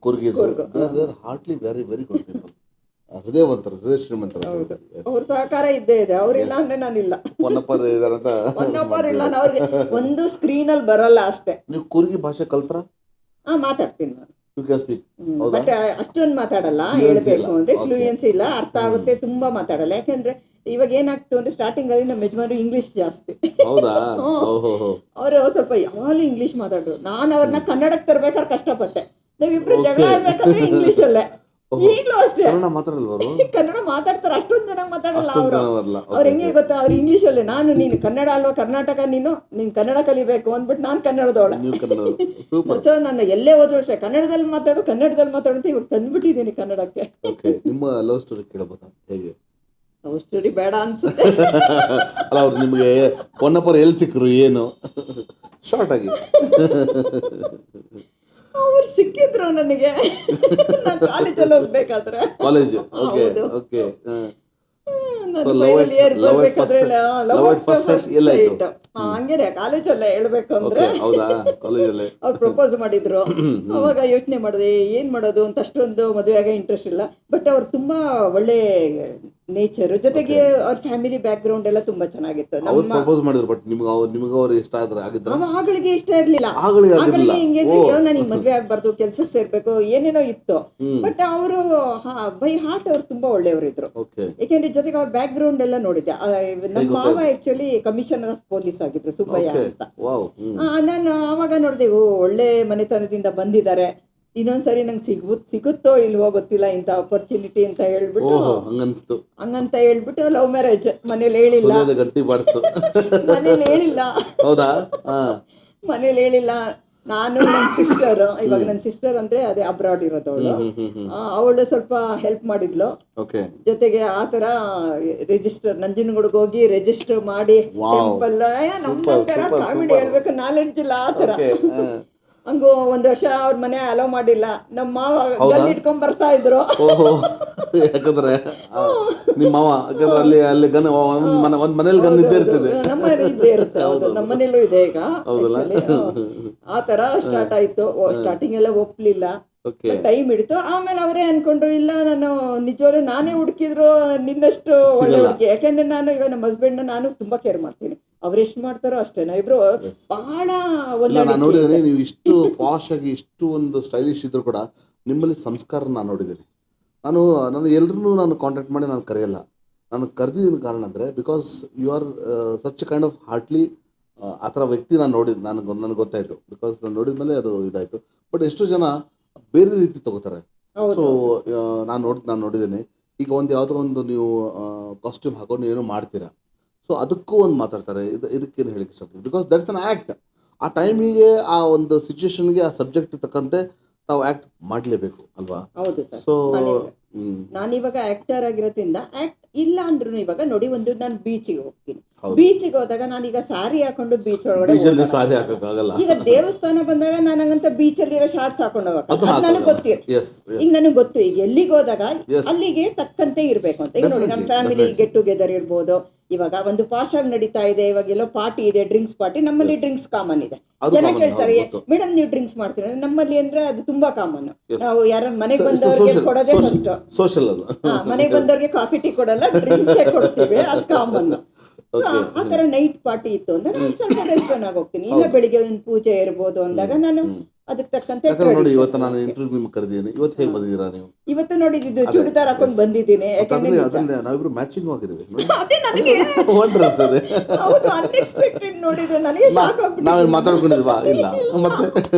Coorgis, heartly very very good people, ಹೃದಯವಂತರು, ಹೃದಯ ಶ್ರೀಮಂತರು. ಅವ್ರ ಸಹಕಾರ ಇದ್ದೇ ಇದೆ, ಅವ್ರಿಲ್ಲ ಅಂದ್ರೆ ನಾನಿಲ್ಲ. ಹೊನ್ನಪ್ಪರ್ ಇದಾರಂತ, ಹೊನ್ನಪ್ಪರ್ ಇಲ್ಲ ಅವ್ರಿಗೆ ಒಂದು ಸ್ಕ್ರೀನ್ ಅಲ್ಲಿ ಬರಲ್ಲ ಅಷ್ಟೇ. ನೀವು ಕೂರ್ಗಿ ಭಾಷೆ ಕಲ್ತ್ರ? ಮಾತಾಡ್ತೀನಿ ನಾನು, ಬಟ್ ಅಷ್ಟೊಂದು ಮಾತಾಡಲ್ಲ. ಹೇಳ್ಬೇಕು ಅಂದ್ರೆ ಫ್ಲೂಯೆನ್ಸಿ ಇಲ್ಲ, ಅರ್ಥ ಆಗುತ್ತೆ, ತುಂಬಾ ಮಾತಾಡಲ್ಲ. ಯಾಕಂದ್ರೆ ಇವಾಗ ಏನಾಗ್ತು ಅಂದ್ರೆ ಸ್ಟಾರ್ಟಿಂಗ್ ಅಲ್ಲಿ ನಮ್ಮ ಯಜಮಾನ್ರು ಇಂಗ್ಲಿಷ್ ಜಾಸ್ತಿ, ಅವರು ಸ್ವಲ್ಪ ಯಾವಾಗಲೂ ಇಂಗ್ಲಿಷ್ ಮಾತಾಡ್ರು. ನಾನು ಅವ್ರನ್ನ ಕನ್ನಡಕ್ಕೆ ತರ್ಬೇಕಾದ್ರೆ ಕಷ್ಟಪಟ್ಟೆ. ನಾವಿಬ್ರು ಜಗಳ ಆಡ್ಬೇಕಂದ್ರೆ ಇಂಗ್ಲಿಷ್ ಅಲ್ಲೇ. ಈಗಲೂ ಅಷ್ಟೇ ಕನ್ನಡ ಮಾತಾಡಲ್ವರು? ಕನ್ನಡ ಮಾತಾಡ್ತಾರೆ, ಅಷ್ಟೊಂದು ಜನ ಮಾತಾಡಲ್ಲ ಅಷ್ಟೊಂದು ಅವರು. ಜನ ಬರಲ್ಲ. ಅವ್ರು ಹೆಂಗೆ ಗೊತ್ತಾ, ಅವ್ರು ಇಂಗ್ಲೀಷಲ್ಲೇ, ನೀನು ಕನ್ನಡ ಅಲ್ವಾ, ಕರ್ನಾಟಕ, ನೀನು ಕನ್ನಡ ಕಲಿಬೇಕು ಅಂದ್ಬಿಟ್ಟು ನಾನು ಕನ್ನಡದವಳೆ. ನೀವು ಕನ್ನಡ, ಸೂಪರ್. ಸೊ ನಾನು ಎಲ್ಲೇ ಹೋದ್ರು ಅಷ್ಟೇ ಕನ್ನಡದಲ್ಲಿ ಮಾತಾಡು ಅಂತ ಇವಾಗ ತಂದ್ಬಿಟ್ಟಿದ್ದೀನಿ ಕನ್ನಡಕ್ಕೆ. ಓಕೆ, ನಿಮ್ಮ ಲವ್ ಸ್ಟೋರಿ ಕೇಳಬಹುದಾ? ಹೇಗೆ? ಲವ್ ಸ್ಟೋರಿ ಬೇಡ ಅನ್ಸುತ್ತೆ. ಅಲ್ಲ, ಅವ್ರು ನಿಮಗೆ ಪೊನ್ನಪ್ಪರು ಎಲ್ಲಿ ಸಿಕ್ಕರು, ಏನು? ಶಾರ್ಟ್ ಆಗಿ. ಅವ್ರು ಸಿಕ್ಕಿದ್ರು ನನಗೆ ನಾನು ಕಾಲೇಜಲ್ಲಿ ಹೋಗ್ಬೇಕಾದ್ರೆ. College, okay okay. ನಾನು ಫೈನಲ್ ಇಯರ್ ಬರ್ಬೇಕಾದ್ರೆ ಎಲ್ಲಾಯ್ತು? ಹಂಗೇನೆ ಕಾಲೇಜಲ್ಲೇ ಹೇಳ್ಬೇಕು ಅಂದ್ರೆ. ಹೌದಾ, ಕಾಲೇಜಲ್ಲೇ ಅವ್ರು ಪ್ರಪೋಸ್ ಮಾಡಿದ್ರು. ಅವಾಗ ಯೋಚನೆ ಮಾಡಿದೆ ಏನ್ ಮಾಡೋದು ಅಂತ. ಅಷ್ಟೊಂದು ಮದುವೆಗೆ ಇಂಟ್ರೆಸ್ಟ್ ಇಲ್ಲ, ಬಟ್ ಅವ್ರು ತುಂಬಾ ಒಳ್ಳೆ ನೇಚರ್, ಜೊತೆಗೆ ಅವ್ರ ಫ್ಯಾಮಿಲಿ ಬ್ಯಾಕ್ ಗ್ರೌಂಡ್ ಎಲ್ಲ ತುಂಬಾ ಚೆನ್ನಾಗಿತ್ತು. ಅವ್ರು ಪ್ರಪೋಸ್ ಮಾಡಿದ್ರು, ಬಟ್ ನಿಮಗೆ ಅವ್ರು ಇಷ್ಟ ಆಗಿದ್ರ? ಆಗಳಿಗೆ ಇಷ್ಟ ಇರ್ಲಿಲ್ಲ. ಆಗಳಿಗೆ ಹಿಂಗೆ ನನಗೆ ಮದ್ವೆ ಆಗ್ಬಾರ್ದು, ಕೆಲ್ಸಕ್ಕೆ ಸೇರ್ಬೇಕು, ಏನೇನೋ ಇತ್ತು. ಬಟ್ ಅವರು ಬೈ ಹಾರ್ಟ್ ಅವ್ರು ತುಂಬಾ ಒಳ್ಳೆಯವರು ಇದ್ರು. ಯಾಕೆಂದ್ರೆ ಜೊತೆಗೆ ಅವ್ರ ಬ್ಯಾಕ್ ಗ್ರೌಂಡ್ ಎಲ್ಲ ನೋಡಿದ್ದೆ. ನಮ್ಮ ಮಾವ ಆಕ್ಚುಲಿ ಕಮಿಷನರ್ ಆಫ್ ಪೊಲೀಸ್ ಆಗಿದ್ರು, ಸುಬ್ಬಯ್ಯ ಅಂತ. ನಾನು ಆವಾಗ ನೋಡಿದೆ, ಒಳ್ಳೆ ಮನೆತನದಿಂದ ಬಂದಿದ್ದಾರೆ, ಇನ್ನೊಂದ್ಸರಿ ನಂಗೆ ಸಿಗುತ್ತೋ ಇಲ್ವೋ ಗೊತ್ತಿಲ್ಲ ಇಂಥ ಅಪರ್ಚುನಿಟಿ ಅಂತ ಹೇಳ್ಬಿಟ್ಟು ಹಂಗಂತ ಹೇಳ್ಬಿಟ್ಟು ಲವ್ ಮ್ಯಾರೇಜ್. ಮನೇಲಿ ಹೇಳಿಲ್ಲ, ಮನೇಲಿ ಹೇಳಿಲ್ಲ. ಹೌದಾ? ಮನೇಲಿ ಹೇಳಿಲ್ಲ. ನಾನು ನನ್ನ ಸಿಸ್ಟರ್, ಇವಾಗ ನನ್ನ ಸಿಸ್ಟರ್ ಅಂದ್ರೆ ಅದೇ ಅಬ್ರಾಡ್ ಇರೋದವಳು, ಅವಳು ಸ್ವಲ್ಪ ಹೆಲ್ಪ್ ಮಾಡಿದ್ಲು. ಜೊತೆಗೆ ಆತರ ರಿಜಿಸ್ಟರ್ ನಂಜನಗೂಡಿಗೆ ಹೋಗಿ ರಿಜಿಸ್ಟರ್ ಮಾಡಿ ಟೆಂಪಲ್, ನಮ್ಮ ಕಾಮಿಡಿ ಹೇಳ್ಬೇಕು, ನಾಲೆಡ್ಜ್ ಇಲ್ಲ ಆತರ. ಹಂಗು ಒಂದ್ ವರ್ಷ ಅವ್ರ ಮನೆ ಅಲೋ ಮಾಡಿಲ್ಲ. ನಮ್ಮ ಮಾವ ಗನ್ ಇಟ್ಕೊಂಡ್ ಬರ್ತಾ ಇದ್ರು. ಯಾಕಂದ್ರೆ ನಿಮ್ಮ ಮಾವ ಅಲ್ಲಿ ಅಲ್ಲಿ ಗನ್ ಒಂದ್ ಮನೇಲಿ ಗನ್ ಇದ್ದೇ ಇರ್ತದೆ. ನಮ್ಮ ಮನೇಲಿ ಇದ್ದೇ ಇರುತ್ತೆ. ಹೌದು, ನಮ್ಮ ಮನೇಲೂ ಇದೆ ಈಗ. ಆ ತರ ಸ್ಟಾರ್ಟ್ ಆಯ್ತು. ಸ್ಟಾರ್ಟಿಂಗ್ ಎಲ್ಲ ಒಪ್ಲಿಲ್ಲ, ಟೈಮ್ ಹಿಡಿತು. ಆಮೇಲೆ ಅವರೇ ಅನ್ಕೊಂಡ್ರು, ಇಲ್ಲ ನಾನು ನಿಜವಾಗ್ಲೂ ನಾನೇ ಹುಡುಕಿದ್ರು ನಿನ್ನಷ್ಟು ಒಳ್ಳೆ ಹುಡುಗಿ. ಯಾಕೆಂದ್ರೆ ನಾನು ಈಗ ನಮ್ಮ ಹಸ್ಬೆಂಡ್ ನಾನು ತುಂಬಾ ಕೇರ್ ಮಾಡ್ತೀನಿ. ಅವ್ರು ಎಷ್ಟು ಮಾಡ್ತಾರೋ ಅಷ್ಟೇ. ನಾವಿಬ್ರು ಬಹಳ ನಾನು ನೋಡಿದ್ದೀನಿ, ನೀವು ಇಷ್ಟು ಪಾಶ್ ಆಗಿ ಇಷ್ಟು ಒಂದು ಸ್ಟೈಲಿಶ್ ಇದ್ರು ಕೂಡ ನಿಮ್ಮಲ್ಲಿ ಸಂಸ್ಕಾರ ನಾನು ನೋಡಿದ್ದೀನಿ. ನಾನು ಎಲ್ಲರೂ ನಾನು ಕಾಂಟ್ಯಾಕ್ಟ್ ಮಾಡಿ ನಾನು ಕರೆಯಲ್ಲ. ನಾನು ಕರೆದಿದ್ದೀನಿ ಕಾರಣ ಅಂದರೆ because you are such kind of heartly ಆ ಥರ ವ್ಯಕ್ತಿ ನಾನು ನೋಡಿದ್ದು. ನನಗೆ ಗೊತ್ತಾಯಿತು, ಬಿಕಾಸ್ ನಾನು ನೋಡಿದ್ಮೇಲೆ ಅದು ಇದಾಯಿತು. ಬಟ್ ಎಷ್ಟು ಜನ ಬೇರೆ ರೀತಿ ತಗೋತಾರೆ. ಸೊ ನಾನು ನೋಡಿದ್ದೀನಿ. ಈಗ ಯಾವುದೋ ಒಂದು ನೀವು ಕಾಸ್ಟ್ಯೂಮ್ ಹಾಕೊಂಡು ಏನೋ ಮಾಡ್ತೀರಾ, ಸೊ ಅದಕ್ಕೂ ಒಂದು ಮಾತಾಡ್ತಾರೆ. ಇದಕ್ಕೇನು ಹೇಳಿಕ್ಕೆ ಇಷ್ಟಪಡ್ತೀನಿ, ಬಿಕಾಸ್ ದಟ್ಸ್ ಅನ್ ಆ್ಯಕ್ಟ್. ಆ ಟೈಮಿಗೆ, ಆ ಒಂದು ಸಿಚುವೇಶನ್ಗೆ, ಆ ಸಬ್ಜೆಕ್ಟ್ ತಕ್ಕಂತೆ ತಾವು ಆ್ಯಕ್ಟ್ ಮಾಡಲೇಬೇಕು ಅಲ್ವಾ? ಹೌದು ಸರ್. ಸೊ ನಾನಿವಾಗ ಆಕ್ಟರ್ ಆಗಿರೋದ್ರಿಂದ ಆಕ್ಟ್ ಇಲ್ಲ ಅಂದ್ರೂ ಇವಾಗ ನೋಡಿ, ನಾನು ಬೀಚಿಗೆ ಹೋಗ್ತೀನಿ. ಬೀಚಿಗೆ ಹೋದಾಗ ನಾನೀಗ ಸಾರಿ ಹಾಕೊಂಡು ಬೀಚ್ ಒಳಗಡೆ ಸಾರಿ ಹಾಕಕ್ಕಾಗಲ್ಲ. ಈಗ ದೇವಸ್ಥಾನ ಬಂದಾಗ ನಾನು ಹಂಗಂತ ಬೀಚಲ್ಲಿ ಇರೋ ಶಾರ್ಟ್ಸ್ ಹಾಕೊಂಡು ಹೋಗಕ್ಕೆ ನನಗೆ ಗೊತ್ತಿರ. ಈಗ ನನಗೆ ಗೊತ್ತು, ಈಗ ಎಲ್ಲಿಗೆ ಹೋದಾಗ ಅಲ್ಲಿಗೆ ತಕ್ಕಂತೆ ಇರ್ಬೇಕು ಅಂತ. ಈಗ ನೋಡಿ, ನಮ್ಮ ಫ್ಯಾಮಿಲಿ ಗೆಟ್ ಟುಗೆದರ್ ಇರ್ಬೋದು. ಇವಾಗ ಒಂದು ಪಾಶ್ ಆಗಿ ನಡೀತಾ ಇದೆ, ಇವಾಗ ಎಲ್ಲೋ ಪಾರ್ಟಿ ಇದೆ, ಡ್ರಿಂಕ್ಸ್ ಪಾರ್ಟಿ. ನಮ್ಮಲ್ಲಿ ಡ್ರಿಂಕ್ಸ್ ಕಾಮನ್ ಇದೆ. ಜನ ಕೇಳ್ತಾರೆ, ಮೇಡಮ್ ನೀವು ಡ್ರಿಂಕ್ಸ್ ಮಾಡ್ತೀರಾ? ನಮ್ಮಲ್ಲಿ ಅಂದ್ರೆ ಅದು ತುಂಬಾ ಕಾಮನ್. ನಾವು ಯಾರ ಮನೆಗೆ ಬಂದವ್ರಿಗೆ ಕೊಡೋದೇ ಫಸ್ಟ್. ಸೋಷಲ್, ಮನೆಗೆ ಬಂದವ್ರಿಗೆ ಕಾಫಿ ಟೀ ಕೊಡಲ್ಲ, ಡ್ರಿಂಕ್ಸ್ ಕೊಡ್ತೀವಿ, ಅದು ಕಾಮನ್. ಆ ತರ ನೈಟ್ ಪಾರ್ಟಿ ಇತ್ತು ಅಂದ್ರೆ ನಾನು ಸ್ವಲ್ಪ ವೆಸ್ಟರ್ನ್ ಆಗಿ ಹೋಗ್ತೀನಿ. ಇಲ್ಲ ಬೆಳಿಗ್ಗೆ ಒಂದು ಪೂಜೆ ಇರ್ಬೋದು ಅಂದಾಗ ನಾನು ಅದಕ್ಕೆ ತಕ್ಕಂತೆ ನೋಡಿ. ಇವತ್ತು ನಾನು ಇಂಟರ್ವ್ಯೂ ನಿಮ್ಗೆ ಕರೆದಿದ್ದೀನಿ. ಇವತ್ತು ಹೇಗೆ ಬಂದಿದ್ದೀರಾ ನೀವು? ಇವತ್ತು ನೋಡಿದ್ದು ಚೂಡಿದಾರ್ ಹಾಕೊಂಡು ಬಂದಿದ್ದೀನಿ. ನಾವಿಬ್ರು ಮ್ಯಾಚಿಂಗ್ ಆಗಿದ್ದೀವಿ. ಅದೇ ನನಗೆ ಹೌದು, ಅನ್ಎಕ್ಸ್ಪೆಕ್ಟೆಡ್ ನೋಡಿದ್ರೆ ನನಗೆ ಶಾಕ್ ಆಗ್ಬಿಟ್ಟು. ನಾವೇನು ಮಾತಾಡ್ಕೊಂಡಿದ್ವಾ? ಇಲ್ಲ. ಮತ್ತೆ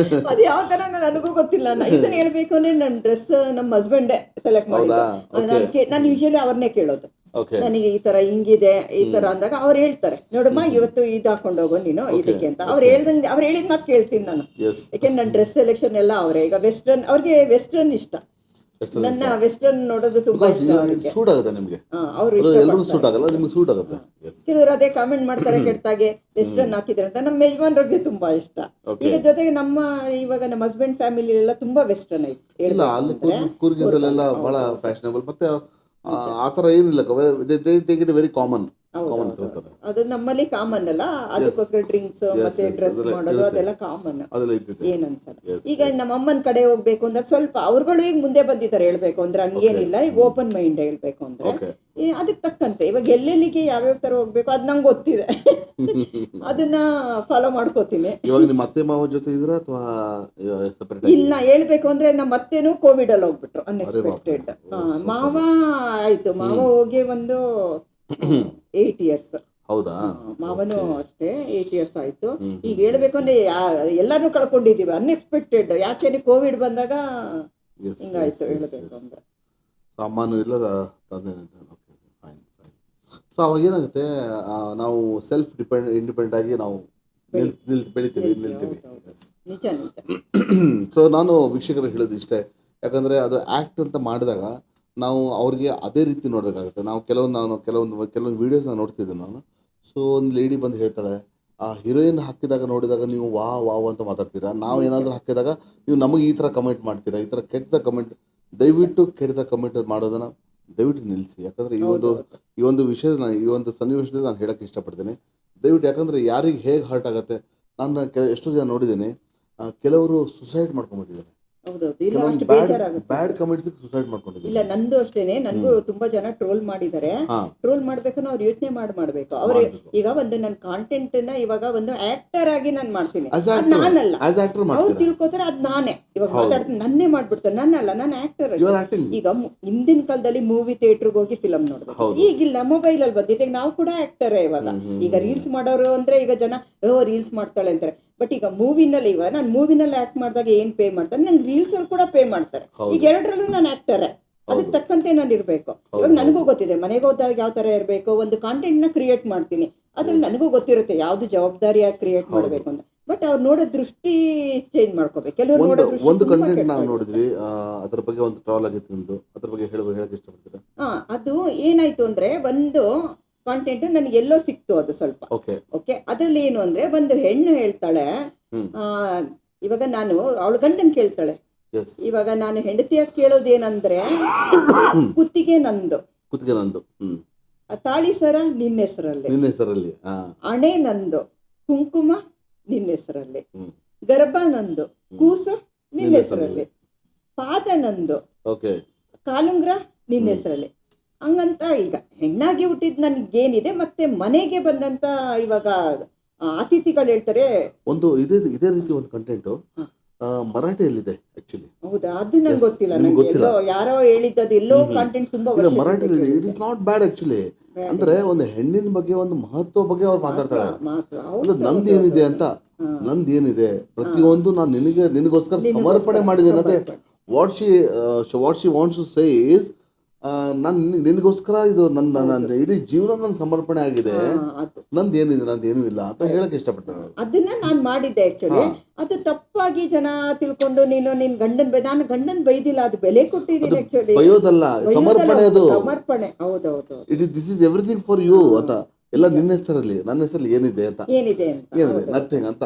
ಅದು ಯಾವ ತರ ನನಗೂ ಗೊತ್ತಿಲ್ಲ. ಇದನ್ನ ಹೇಳ್ಬೇಕು ಅಂದ್ರೆ ನನ್ನ ಡ್ರೆಸ್ ನಮ್ಮ ಹಸ್ಬೆಂಡೇ ಸೆಲೆಕ್ಟ್ ಮಾಡಿದ್ದು. ನಾನು ಯೂಶಲಿ ಅವ್ರನ್ನೇ ಕೇಳೋದು, ನನಗೆ ಈ ತರ ಹಿಂಗಿದೆ ಈ ತರ ಅಂದಾಗ ಅವ್ರು ಹೇಳ್ತಾರೆ, ನೋಡಮ್ಮ ಇವತ್ತು ಇದು ಹಾಕೊಂಡು ಹೋಗೋ ನೀನು ಇದಕ್ಕೆ ಅಂತ. ಅವ್ರು ಹೇಳಿದ ಮಾತು ಕೇಳ್ತೀನಿ ನಾನು. ಯಾಕೆಂದ್ರೆ ನನ್ನ ಡ್ರೆಸ್ ಸೆಲೆಕ್ಷನ್ ಎಲ್ಲ ಅವರೇ. ಈಗ ವೆಸ್ಟರ್ನ್, ಅವ್ರಿಗೆ ವೆಸ್ಟರ್ನ್ ಇಷ್ಟ. ನನ್ನ ವೆಸ್ಟರ್ನ್ ನೋಡೋದು ತುಂಬಾ ಇಷ್ಟ. ಸೂಟ್ ಆಗುತ್ತೆ ನಿಮಗೆ? ಅವರು ಸೂಟ್ ಆಗಲ್ಲ, ನಿಮಗೆ ಸೂಟ್ ಆಗುತ್ತೆ. ಕೆಲವರು ಅದೇ ಕಾಮೆಂಟ್ ಮಾಡ್ತಾರೆ, ಕೆಟ್ಟಾಗೆ ವೆಸ್ಟರ್ನ್ ಹಾಕಿದ್ರೆ ಅಂತ. ನಮ್ಮ ಯಜಮಾನ್ರಿಗೆ ತುಂಬಾ ಇಷ್ಟ. ಈಗ ಜೊತೆಗೆ ಇವಾಗ ನಮ್ಮ ಹಸ್ಬೆಂಡ್ ಫ್ಯಾಮಿಲಿ ಎಲ್ಲ ತುಂಬಾ ವೆಸ್ಟರ್ನ್ ಐತೆ. ಕೂರ್ಗಿಸಲ್ಲೆಲ್ಲ ಬಹಳ ಫ್ಯಾಷನಬಲ್. ಮತ್ತೆ ಆತರ ಏನಿಲ್ಲ, ವೆರಿ ಕಾಮನ್. ಅದು ನಮ್ಮಲ್ಲಿ ಕಾಮನ್ ಅಲ್ಲ, ಅದಕ್ಕೋಸ್ಕರ ಡ್ರಿಂಕ್ಸ್ ಮತ್ತೆ ಡ್ರೆಸ್ ಮಾಡೋದು ಅದೆಲ್ಲ ಕಾಮನ್, ಏನನ್ಸಲ್ಲ. ಈಗ ನಮ್ಮ ಅಮ್ಮನ ಕಡೆ ಹೋಗ್ಬೇಕು ಅಂದಾಗ ಸ್ವಲ್ಪ ಅವ್ರುಗಳು ಈಗ ಮುಂದೆ ಬಂದಿದ್ದಾರೆ ಹೇಳ್ಬೇಕು ಅಂದ್ರೆ, ಹಂಗೇನಿಲ್ಲ. ಈಗ ಓಪನ್ ಮೈಂಡ್ ಹೇಳ್ಬೇಕು ಅಂದ್ರೆ ಅದಕ್ಕೆ ತಕ್ಕಂತೆ ಇವಾಗ ಎಲ್ಲೆಲ್ಲಿಗೆ ಯಾವ್ಯಾವ ತರ ಹೋಗ್ಬೇಕು ಅದ್ ನಂಗೆ ಗೊತ್ತಿದೆ. ಅದನ್ನ ಫಾಲೋ ಮಾಡ್ಕೋತೀನಿ. ಇವಾಗ ನಿಮ್ಮ ಅತ್ತೆ ಮಾವ ಜೊತೆ ಇದ್ರ ಅಥವಾ ಇಲ್ಲ? ಹೇಳ್ಬೇಕು ಅಂದ್ರೆ ನಮ್ಮ ಅತ್ತೆನೂ ಕೋವಿಡ್ ಅಲ್ಲಿ ಹೋಗ್ಬಿಟ್ರು ಅನ್ಎಕ್ಸ್ಪೆಕ್ಟೆಡ್. ಮಾವ ಆಯ್ತು, ಮಾವ ಹೋಗಿ ಒಂದು 8 years. ಹೌದಾ? ಮಾವನು ಅಷ್ಟೇ 8 years ಆಯ್ತು. ಈಗ ಹೇಳ್ಬೇಕು ಅಂದ್ರೆ ಎಲ್ಲಾನು ಕಳ್ಕೊಂಡಿದೀವಿ ಅನ್ಎಕ್ಸ್ಪೆಕ್ಟೆಡ್. ಯಾಕೆ ಕೋವಿಡ್ ಬಂದಾಗ ಹಿಂಗಾಯ್ತು ಹೇಳ್ಬೇಕು ಅಂದ್ರೆ. ಸಾಮಾನು ಇಲ್ಲದ ತಂದೆ ಓಕೆ ಫೈನ್ ಫೈನ್. ಸೊ ಅವಾಗ ಏನಾಗುತ್ತೆ, ನಾವು ಸೆಲ್ಫ್ ಇಂಡಿಪೆಂಡೆಂಟ್ ಆಗಿ ನಾವು ಬೆಳಿತೀವಿ ನಿಲ್ತೀವಿ. ನಿಜ ನಿಜ. ಸೊ ನಾನು ವೀಕ್ಷಕರಿಗೆ ಹೇಳೋದು ಇಷ್ಟೇ, ಯಾಕಂದರೆ ಅದು ಆ್ಯಕ್ಟ್ ಅಂತ ಮಾಡಿದಾಗ ನಾವು ಅವ್ರಿಗೆ ಅದೇ ರೀತಿ ನೋಡಬೇಕಾಗುತ್ತೆ. ನಾವು ಕೆಲವೊಂದು ವೀಡಿಯೋಸ್ ನಾನು ನೋಡ್ತಿದ್ದೆ ನಾನು. ಸೊ ಒಂದು ಲೇಡಿ ಬಂದು ಹೇಳ್ತಾಳೆ, ಆ ಹೀರೋಯಿನ್ ಹಾಕಿದಾಗ ನೋಡಿದಾಗ ನೀವು ವಾವ್ ಅಂತ ಮಾತಾಡ್ತೀರಾ, ನಾವು ಏನಾದರೂ ಹಾಕಿದಾಗ ನೀವು ನಮಗೆ ಈ ಥರ ಕಮೆಂಟ್ ಮಾಡ್ತೀರಾ, ಈ ಥರ ಕೆಟ್ಟ ಕಮೆಂಟ್, ದಯವಿಟ್ಟು ಕೆಟ್ಟ ಕಮೆಂಟ್ ಮಾಡೋದನ್ನು ದಯವಿಟ್ಟು ನಿಲ್ಲಿಸಿ. ಯಾಕಂದರೆ ಈ ಒಂದು ವಿಷಯದ ಈ ಒಂದು ಸನ್ನಿವೇಶದಲ್ಲಿ ನಾನು ಹೇಳೋಕ್ಕೆ ಇಷ್ಟಪಡ್ತೀನಿ ದಯವಿಟ್ಟು. ಯಾಕಂದರೆ ಯಾರಿಗೆ ಹೇಗೆ ಹರ್ಟ್ ಆಗುತ್ತೆ, ನಾನು ಎಷ್ಟೋ ಜನ ನೋಡಿದ್ದೀನಿ, ಕೆಲವರು ಸುಸೈಡ್ ಮಾಡ್ಕೊಂಡ್ಬಿಟ್ಟಿದ್ದಾರೆ. ಹೌದೌದು, ಇಲ್ಲ ಅಷ್ಟು ಬೇಜಾರಾಗುತ್ತೆ. ಬ್ಯಾಡ್ ಕಮೆಂಟ್ಸ್ ಸುಸೈಡ್ ಮಾಡ್ಕೊಂಡಿದ್ದಾರೆ. ಇಲ್ಲ ನಂದು ಅಷ್ಟೇನೆ, ನನಗೂ ತುಂಬಾ ಜನ ಟ್ರೋಲ್ ಮಾಡಿದ್ದಾರೆ. ಟ್ರೋಲ್ ಮಾಡ್ಬೇಕನ್ನ ಅವ್ರು ಯೋಚನೆ ಮಾಡ್ಬೇಕು. ಅವ್ರು ಈಗ ಒಂದು ನನ್ನ ಕಾಂಟೆಂಟ್ ನ ಇವಾಗ ಒಂದು ಆಕ್ಟರ್ ಆಗಿ ನಾನು ಮಾಡ್ತೀನಿ, ನಾನಲ್ಲ. ಅವ್ರು ತಿಳ್ಕೊತಾರೆ ಅದ್ ನಾನೇ ಇವಾಗ ಮಾತಾಡ್ತೀನಿ, ನನ್ನೇ ಮಾಡ್ಬಿಡ್ತಾರೆ, ನನ್ನಲ್ಲ, ನಾನು ಆಕ್ಟರ್. ಈಗ ಹಿಂದಿನ ಕಾಲದಲ್ಲಿ ಮೂವಿ ಥಿಯೇಟರ್ಗೆ ಹೋಗಿ ಫಿಲಮ್ ನೋಡ್ಬೇಕು, ಈಗಿಲ್ಲ, ಮೊಬೈಲ್ ಅಲ್ಲಿ ಬಂದಿದೆ. ನಾವು ಕೂಡ ಆಕ್ಟರ್ ಇವಾಗ. ಈಗ ರೀಲ್ಸ್ ಮಾಡೋರು ಅಂದ್ರೆ ಈಗ ಜನ ರೀಲ್ಸ್ ಮಾಡ್ತಾಳೆ ಅಂತಾರೆ, ಬಟ್ ಈಗ ಮೂವಿನಲ್ಲಿ ಈಗ ನಾನು ಮೂವಿನಲ್ಲಿ ಆಕ್ಟ್ ಮಾಡಿದಾಗ ಏನ್ ಪೇ ಮಾಡ್ತಾರೆ, ನಂಗೆ ರೀಲ್ಸ್ ಅಲ್ಲಿ ಕೂಡ ಪೇ ಮಾಡ್ತಾರೆ. ಈಗ ಎರಡರಲ್ಲೂ ನಾನು ಆಕ್ಟರ್, ಅದಕ್ಕೆ ತಕ್ಕಂತೆ ನಾನು ಇರ್ಬೇಕು. ಇವಾಗ ನನಗೂ ಗೊತ್ತಿದೆ ಮನೆಗೆ ಹೋದಾಗ ಯಾವ ತರ ಇರಬೇಕು, ಒಂದು ಕಾಂಟೆಂಟ್ ನ ಕ್ರಿಯೇಟ್ ಮಾಡ್ತೀನಿ, ಅದ್ರಲ್ಲಿ ನನಗೂ ಗೊತ್ತಿರುತ್ತೆ ಯಾವ್ದು ಜವಾಬ್ದಾರಿಯಾಗಿ ಕ್ರಿಯೇಟ್ ಮಾಡ್ಬೇಕು ಅಂತ. ಬಟ್ ಅವ್ರು ನೋಡೋ ದೃಷ್ಟಿ ಚೇಂಜ್ ಮಾಡ್ಕೋಬೇಕು. ಕೆಲವರು ನೋಡೋ ಒಂದು ಕಂಟೆಂಟ್ ನಾವು ನೋಡಿದ್ವಿ, ಅದ್ರ ಬಗ್ಗೆ ಒಂದು ಟ್ರಾಲ್ ಆಗಿತ್ತು ನಿಮ್ದು, ಅದ್ರ ಬಗ್ಗೆ ಹೇಳಕ್ಕೆ ಇಷ್ಟಪಡ್ತೀರಾ? ಅದು ಏನಾಯ್ತು ಅಂದ್ರೆ, ಒಂದು ಕಾಂಟೆಂಟ್ ನನಗೆ ಎಲ್ಲೋ ಸಿಕ್ತು, ಅದು ಸ್ವಲ್ಪ ಓಕೆ. ಅದ್ರಲ್ಲಿ ಏನು ಅಂದ್ರೆ, ಒಂದು ಹೆಣ್ಣು ಹೇಳ್ತಾಳೆ, ಇವಾಗ ನಾನು ಅವಳ ಗಂಡನ್ ಕೇಳ್ತಾಳೆ, ಇವಾಗ ನಾನು ಹೆಂಡತಿಯಾಗಿ ಕೇಳೋದೇನಂದ್ರೆ, ಕುತ್ತಿಗೆ ನಂದು, ತಾಳಿ ಸರ ನಿನ್ನ ಹೆಸರಲ್ಲಿ, ಹಣೆ ನಂದು, ಕುಂಕುಮ ನಿನ್ನ ಹೆಸರಲ್ಲಿ, ಗರ್ಭ ನಂದು, ಕೂಸು ನಿನ್ನ ಹೆಸರಲ್ಲಿ, ಪಾದ ನಂದು, ಕಾಲುಂಗ್ರ ನಿನ್ನ ಹೆಸರಲ್ಲಿ. ಹಂಗಂತ ಈಗ ಹೆಣ್ಣಾಗಿ ಹುಟ್ಟಿದ್ ನನ್ಗೇನಿದೆ, ಮತ್ತೆ ಮನೆಗೆ ಬಂದಂತ ಇವಾಗ ಅತಿಥಿಗಳು ಹೇಳ್ತಾರೆ. ಒಂದು ಇದೇ ರೀತಿ ಒಂದು ಕಂಟೆಂಟ್ ಮರಾಠಿಯಲ್ಲಿದೆ ಆಕ್ಚುಲಿ. ಹೌದಾ? ಅದು ನಂಗೆ ಗೊತ್ತಿಲ್ಲ. ನಂಗೆ ಯಾರೋ ಹೇಳಿದ್ದು ಎಲ್ಲೋ ಕಂಟೆಂಟ್ ತುಂಬಾ ಮರಾಠಿಯಲ್ಲಿದೆ. It is not bad actually. ಅಂದ್ರೆ ಒಂದು ಹೆಣ್ಣಿನ ಬಗ್ಗೆ ಒಂದು ಮಹತ್ವ ಬಗ್ಗೆ ಅವ್ರು ಮಾತಾಡ್ತಾಳೆ. ನಂದೇನಿದೆ ಅಂತ, ನಂದೇನಿದೆ ಪ್ರತಿಯೊಂದು ನಾನು ನಿನಗೋಸ್ಕರ ಸಮರ್ಪಣೆ ಮಾಡಿದ್ದೇನೆ ಅಂತ. What she wants to say is, ನಿನಗೋಸ್ಕರ ಇದು ನನ್ನ ಇಡೀ ಜೀವನ ನನ್ನ ಸಮರ್ಪಣೆ ಆಗಿದೆ, ನಂದೇನು ಇಲ್ಲ ಅಂತ ಹೇಳಕ್ ಇಷ್ಟಪಡ್ತಾರೆ. ಅದನ್ನ ನಾನು ಮಾಡಿದ್ದೆ ಆಕ್ಚುಲಿ. ಅದು ತಪ್ಪಾಗಿ ಜನ ತಿಳ್ಕೊಂಡು, ನಿನ್ ನಾನು ಗಂಡನ್ ಬೈದಿಲ್ಲ, ಅದು ಬೆಲೆ ಕೊಟ್ಟಿದ್ದೀನಿ ಆಕ್ಚುಲಿ. ಬೈಯೋದಲ್ಲ, ಸಮರ್ಪಣೆ. ಅದು ಸಮರ್ಪಣೆ. ಹೌದೌದು. This is everything for you ಅಂತ. ಎಲ್ಲ ನಿನ್ನ ಹೆಸರಲ್ಲಿ, ನನ್ನ ಹೆಸರಲ್ಲಿ ಏನಿದೆ ನಥಿಂಗ್ ಅಂತ,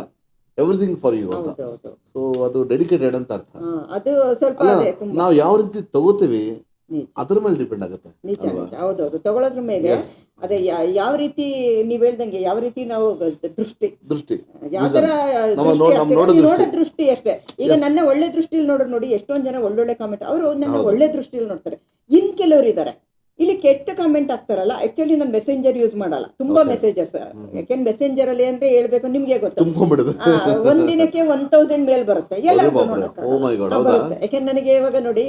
ಎವ್ರಿಥಿಂಗ್ ಫಾರ್ ಯು ಅಂತ. ಸೊ ಅದು ಡೆಡಿಕೇಟೆಡ್ ಅಂತ ಅರ್ಥ. ಅದು ಸ್ವಲ್ಪ ನಾವು ಯಾವ ರೀತಿ ತಗೋತೀವಿ ಅದ್ರ ಮೇಲೆ ಡಿಪೆಂಡ್ ಆಗುತ್ತೆ. ನಿಜ ನಿಜ. ಹೌದೌದು, ತಗೊಳ್ಳೋದ್ರ ಮೇಲೆ. ಅದೇ ಯಾವ ರೀತಿ ನೀವ್ ಹೇಳ್ದಂಗೆ, ಯಾವ ರೀತಿ ನಾವು ದೃಷ್ಟಿ ಯಾವ ತರ ನೋಡೋ ದೃಷ್ಟಿ ಅಷ್ಟೇ. ಈಗ ನನ್ನ ಒಳ್ಳೆ ದೃಷ್ಟಿಲಿ ನೋಡಿ, ಎಷ್ಟೊಂದ್ ಜನ ಒಳ್ಳೊಳ್ಳೆ ಕಾಮೆಂಟ್ ಅವರು ನನ್ನ ಒಳ್ಳೆ ದೃಷ್ಟಿಲಿ ನೋಡ್ತಾರೆ. ಇನ್ ಕೆಲವರು ಇದಾರೆ ಇಲ್ಲಿ ಕೆಟ್ಟ ಕಾಮೆಂಟ್ ಆಗ್ತಾರಲ್ಲ. ಆಕ್ಚುಲಿ ನಾನು ಮೆಸೆಂಜರ್ ಯೂಸ್ ಮಾಡಲ್ಲ, ತುಂಬಾ ಮೆಸೇಜಸ್. ಯಾಕೆಂದ್ರೆ ಮೆಸೆಂಜರ್ ಅಲ್ಲಿ ಅಂದ್ರೆ ಹೇಳ್ಬೇಕು, ನಿಮ್ಗೆ ಗೊತ್ತು, ಒಂದಿನಕ್ಕೆ 1000 ಮೇಲ್ ಬರುತ್ತೆ ಎಲ್ಲರಿಗೂ ನೋಡಕ್ಕೆ ಬರುತ್ತೆ. ಯಾಕೆಂದ್ರೆ ನನಗೆ ಇವಾಗ ನೋಡಿ,